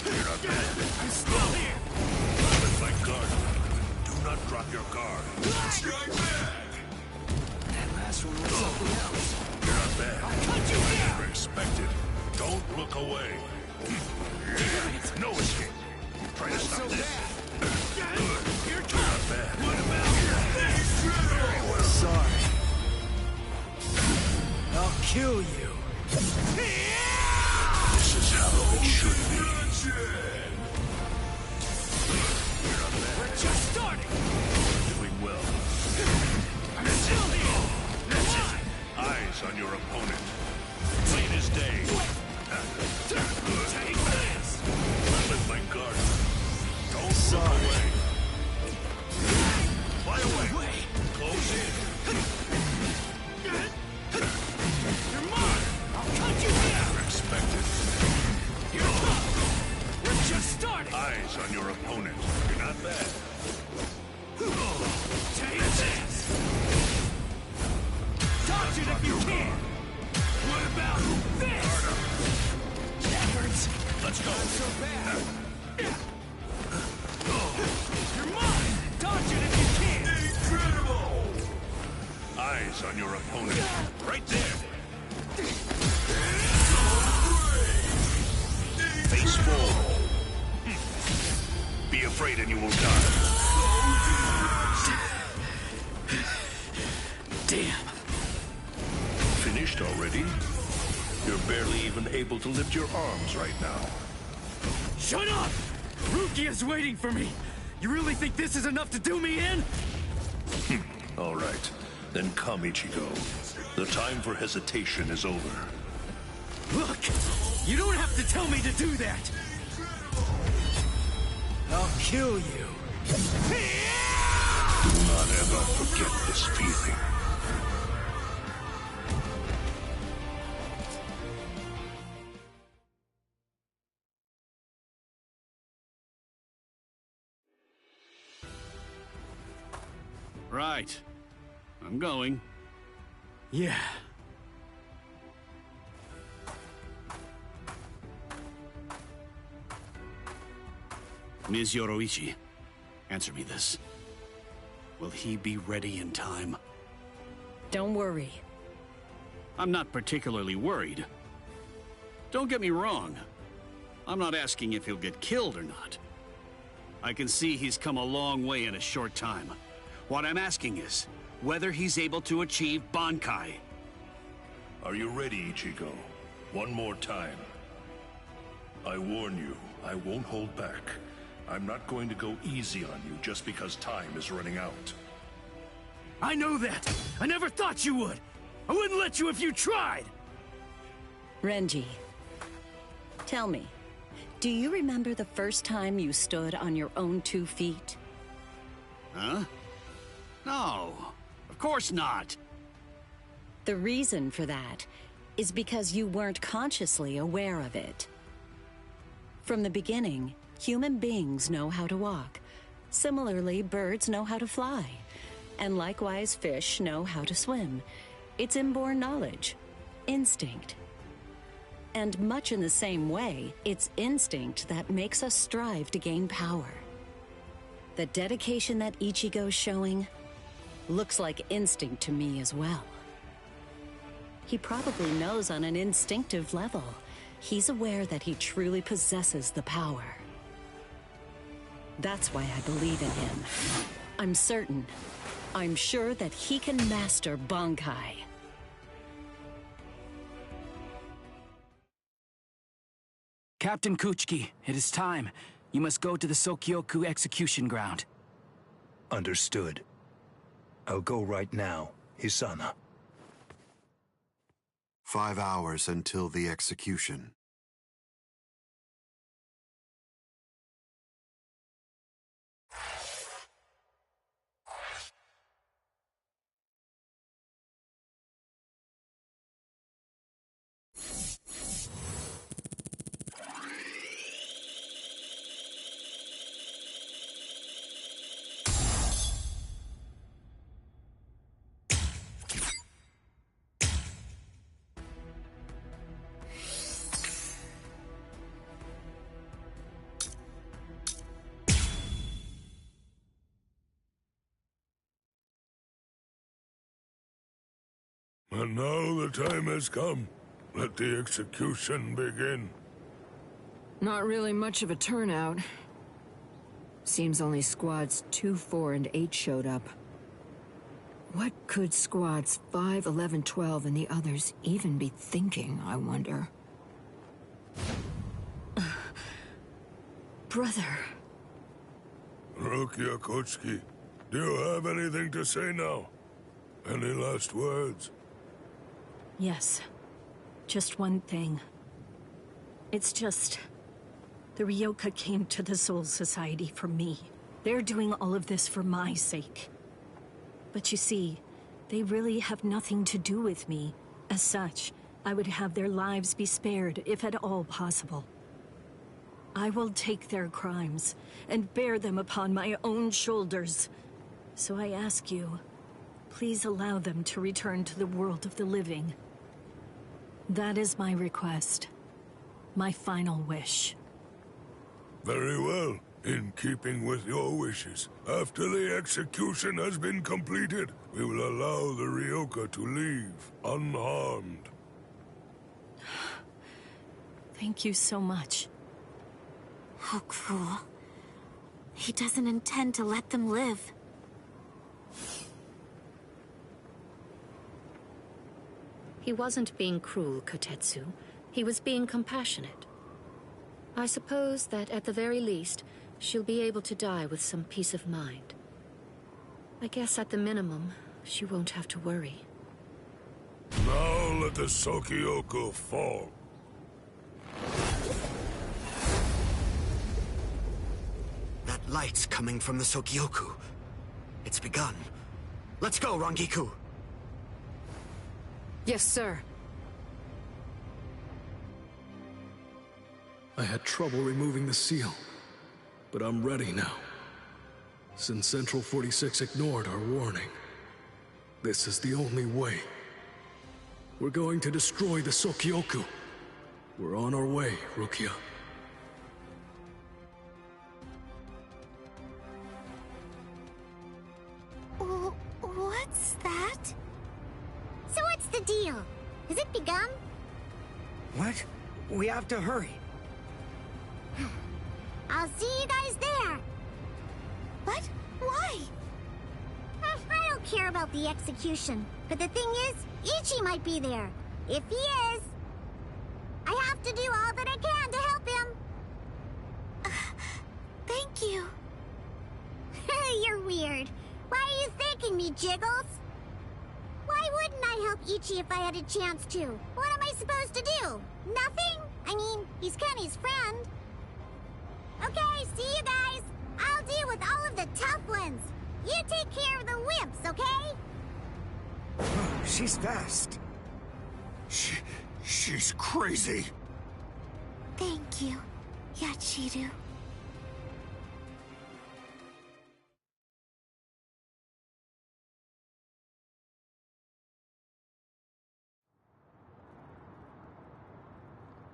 You're not bad. I'm still here! With my guard. Do not drop your guard. Strike back! That last one was something else. You're not bad. I'll cut you I down! never expected. Don't look away. No escape. Try to Not stop so this. bad. Good. Here it You're not comes! bad. What about this? Very well. Sorry. I'll kill you. This is how it should be. We're just starting! Doing well. I'm still here! That's it. Eyes on your opponent. Plain as day. Take this! Not with my guard. Don't look away. Fly away. Close in. You're mine! I'll cut you down! Expected. Here it comes! We're just starting! Eyes on your opponent. You're not bad. Take this! Dodge it if you can! What about this? That hurts! Let's go. Not so bad! You're mine! Dodge it if you can! Incredible! Eyes on your opponent. Right there. Face forward. Be afraid and you will die. Damn. Finished already? You're barely even able to lift your arms right now. Shut up! Rukia's waiting for me! You really think this is enough to do me in? All right. Then come, Ichigo. The time for hesitation is over. Look! You don't have to tell me to do that! I'll kill you. Do not ever forget this feeling. Right. I'm going. Yeah. Ms. Yoroichi, answer me this. Will he be ready in time? Don't worry. I'm not particularly worried. Don't get me wrong. I'm not asking if he'll get killed or not. I can see he's come a long way in a short time. What I'm asking is whether he's able to achieve Bankai. Are you ready, Ichigo? One more time. I warn you, I won't hold back. I'm not going to go easy on you just because time is running out. I know that! I never thought you would! I wouldn't let you if you tried! Renji, tell me, do you remember the first time you stood on your own 2 feet? Huh? No, of course not. The reason for that is because you weren't consciously aware of it. From the beginning, human beings know how to walk. Similarly, birds know how to fly. And likewise, fish know how to swim. It's inborn knowledge. Instinct. And much in the same way, it's instinct that makes us strive to gain power. The dedication that Ichigo's showing looks like instinct to me as well. He probably knows on an instinctive level. He's aware that he truly possesses the power. That's why I believe in him. I'm certain. I'm sure that he can master Bankai. Captain Kuchiki, it is time. You must go to the Sokyoku execution ground. Understood. I'll go right now, Hisana. 5 hours until the execution. And now the time has come. Let the execution begin. Not really much of a turnout. Seems only squads 2, 4, and 8 showed up. What could squads 5, 11, 12, and the others even be thinking, I wonder? Brother. Rukia Kochiki, do you have anything to say now? Any last words? Yes. Just one thing. It's just... the Ryoka came to the Soul Society for me. They're doing all of this for my sake. But you see, they really have nothing to do with me. As such, I would have their lives be spared, if at all possible. I will take their crimes and bear them upon my own shoulders. So I ask you, please allow them to return to the world of the living. That is my request. My final wish. Very well. In keeping with your wishes, after the execution has been completed, we will allow the Ryoka to leave unharmed. Thank you so much. How cruel. He doesn't intend to let them live. He wasn't being cruel, Kotetsu. He was being compassionate. I suppose that at the very least, she'll be able to die with some peace of mind. I guess at the minimum, she won't have to worry. Now let the Sokyoku fall. That light's coming from the Sokyoku. It's begun. Let's go, Rangiku! Yes, sir. I had trouble removing the seal, but I'm ready now. Since Central 46 ignored our warning, this is the only way. We're going to destroy the Sokyoku. We're on our way, Rukia. What's that? So what's the deal? Has it begun? What? We have to hurry. I'll see you guys there. But why? I don't care about the execution. But the thing is, Ichi might be there. If he is, I have to do all that I can to help him. Thank you. You're weird. Why are you thanking me, Jiggles? Why wouldn't I help Ichi if I had a chance to? What am I supposed to do? Nothing? I mean, he's Kenny's friend. Okay, see you guys. I'll deal with all of the tough ones. You take care of the wimps, okay? Oh, she's fast. She's crazy. Thank you, Yachiru.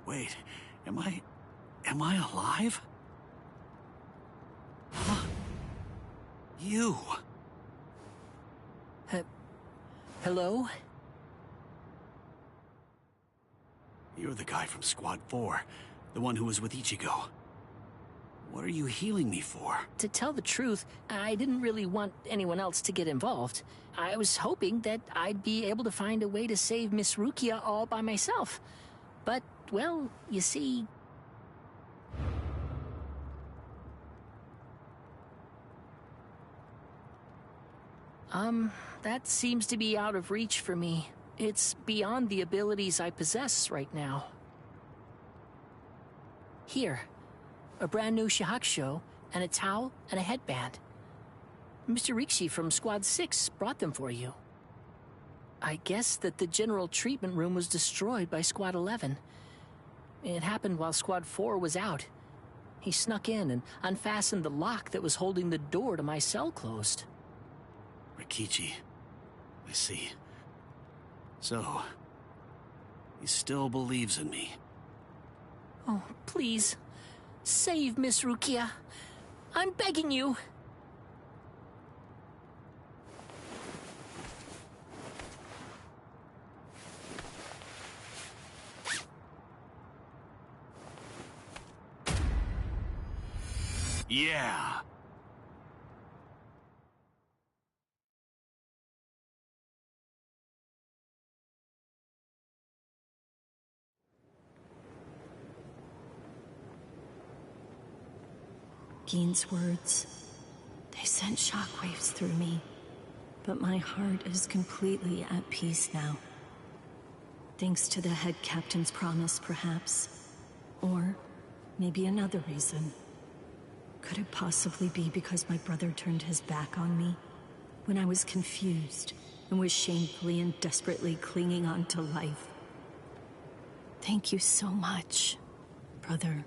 Wait, am I alive? Huh? You! Hello? You're the guy from Squad 4, the one who was with Ichigo. What are you healing me for? To tell the truth, I didn't really want anyone else to get involved. I was hoping that I'd be able to find a way to save Miss Rukia all by myself. But, well, you see... that seems to be out of reach for me. It's beyond the abilities I possess right now. Here, a brand new shahakusho, and a towel, and a headband. Mr. Rikshi from Squad 6 brought them for you. I guess that the general treatment room was destroyed by Squad 11. It happened while Squad 4 was out. He snuck in and unfastened the lock that was holding the door to my cell closed. Rikichi. I see. So, he still believes in me. Oh, please. Save Miss Rukia. I'm begging you. Yeah. Gein's words, they sent shockwaves through me, but my heart is completely at peace now. Thanks to the head captain's promise, perhaps. Or maybe another reason. Could it possibly be because my brother turned his back on me when I was confused and was shamefully and desperately clinging on to life? Thank you so much, brother.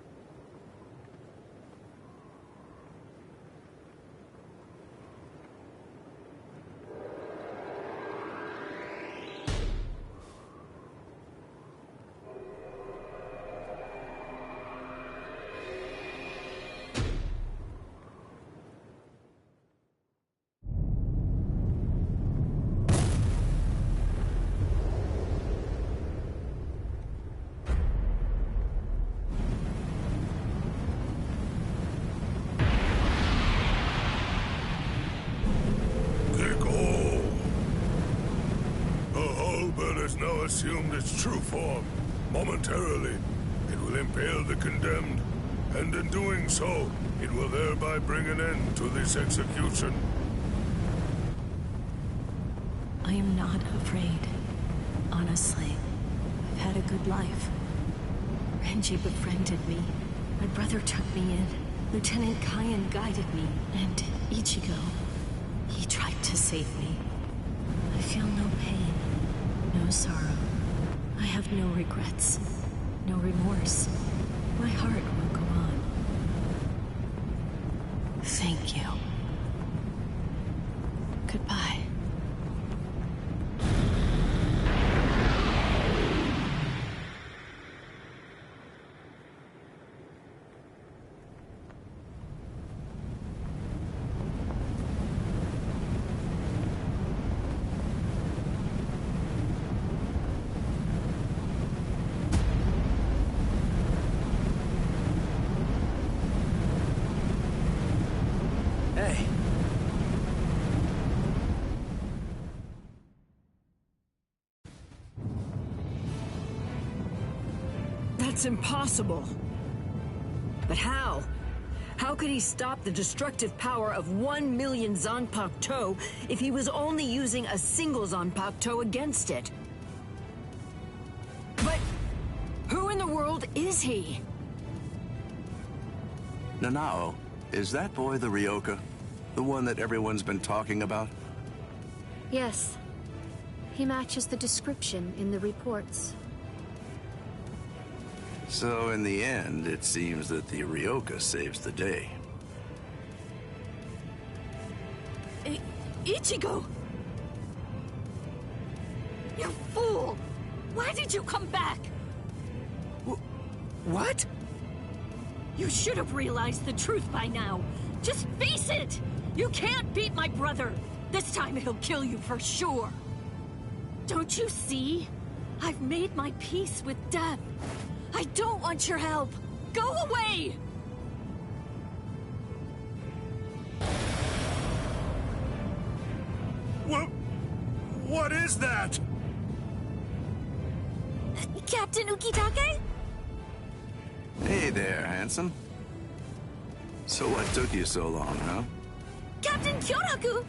Now assumed its true form. Momentarily, it will impale the condemned, and in doing so, it will thereby bring an end to this execution. I am not afraid. Honestly, I've had a good life. Renji befriended me. My brother took me in. Lieutenant Kyan guided me. And Ichigo, he tried to save me. I feel no pain. No sorrow. I have no regrets. No remorse. My heart will go on. Thank you. Goodbye. way. That's impossible. But how? How could he stop the destructive power of 1 million Zanpakuto if he was only using a single Zanpakuto against it? But who in the world is he? Nanao, is that boy the Ryoka? The one that everyone's been talking about? Yes. He matches the description in the reports. So in the end, it seems that the Ryoka saves the day. Ichigo! You fool! Why did you come back? What? You should have realized the truth by now. Just face it! You can't beat my brother! This time he'll kill you for sure! Don't you see? I've made my peace with death. I don't want your help! Go away! What is that? Captain Ukitake? Hey there, handsome. So what took you so long, huh? Captain Kyoraku!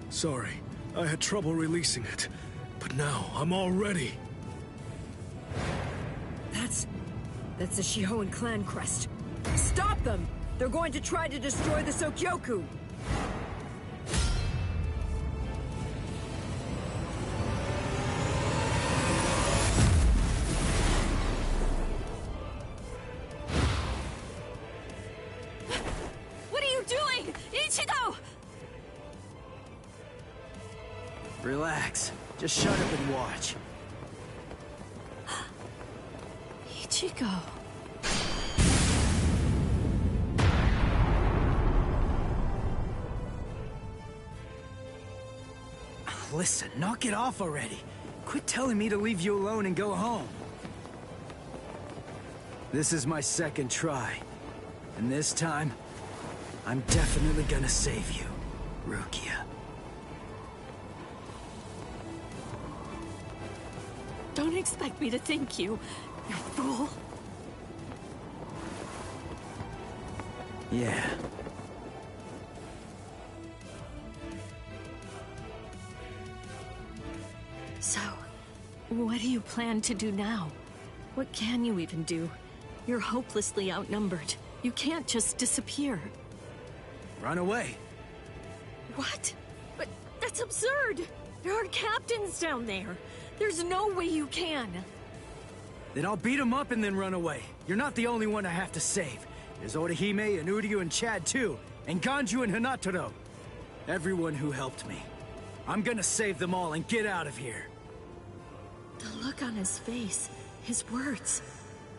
Sorry, I had trouble releasing it. But now, I'm all ready. That's the Shihoan clan crest. Stop them! They're going to try to destroy the Sokyoku! What are you doing? Ichigo! Relax. Just shut up and watch. Ichigo. Listen, knock it off already. Quit telling me to leave you alone and go home. This is my second try. And this time, I'm definitely gonna save you, Rukia. Don't expect me to thank you, you fool. Yeah. So, what do you plan to do now? What can you even do? You're hopelessly outnumbered. You can't just disappear. Run away. What? But that's absurd! There are captains down there. There's no way you can. Then I'll beat him up and then run away. You're not the only one I have to save. There's Orihime and Uryu and Chad too, and Ganju and Hinataro. Everyone who helped me. I'm gonna save them all and get out of here. The look on his face, his words.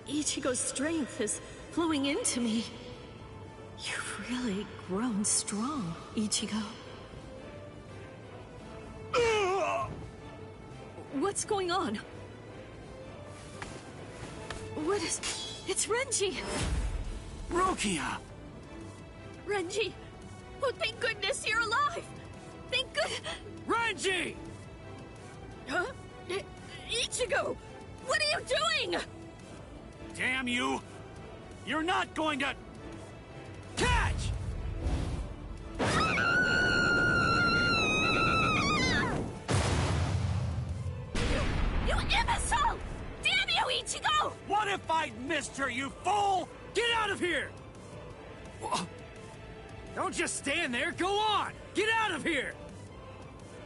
Ichigo's strength is flowing into me. You've really grown strong, Ichigo. What's going on? What is... It's Renji! Rukia! Renji! Oh, thank goodness you're alive! Thank good... Renji! Huh? Ichigo! What are you doing? Damn you! You're not going to... catch! You imbecile! Damn you, Ichigo! What if I'd missed her, you fool? Get out of here! Don't just stand there, go on! Get out of here!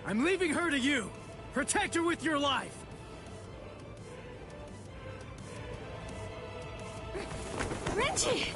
I'm leaving her to you. Protect her with your life. Renji!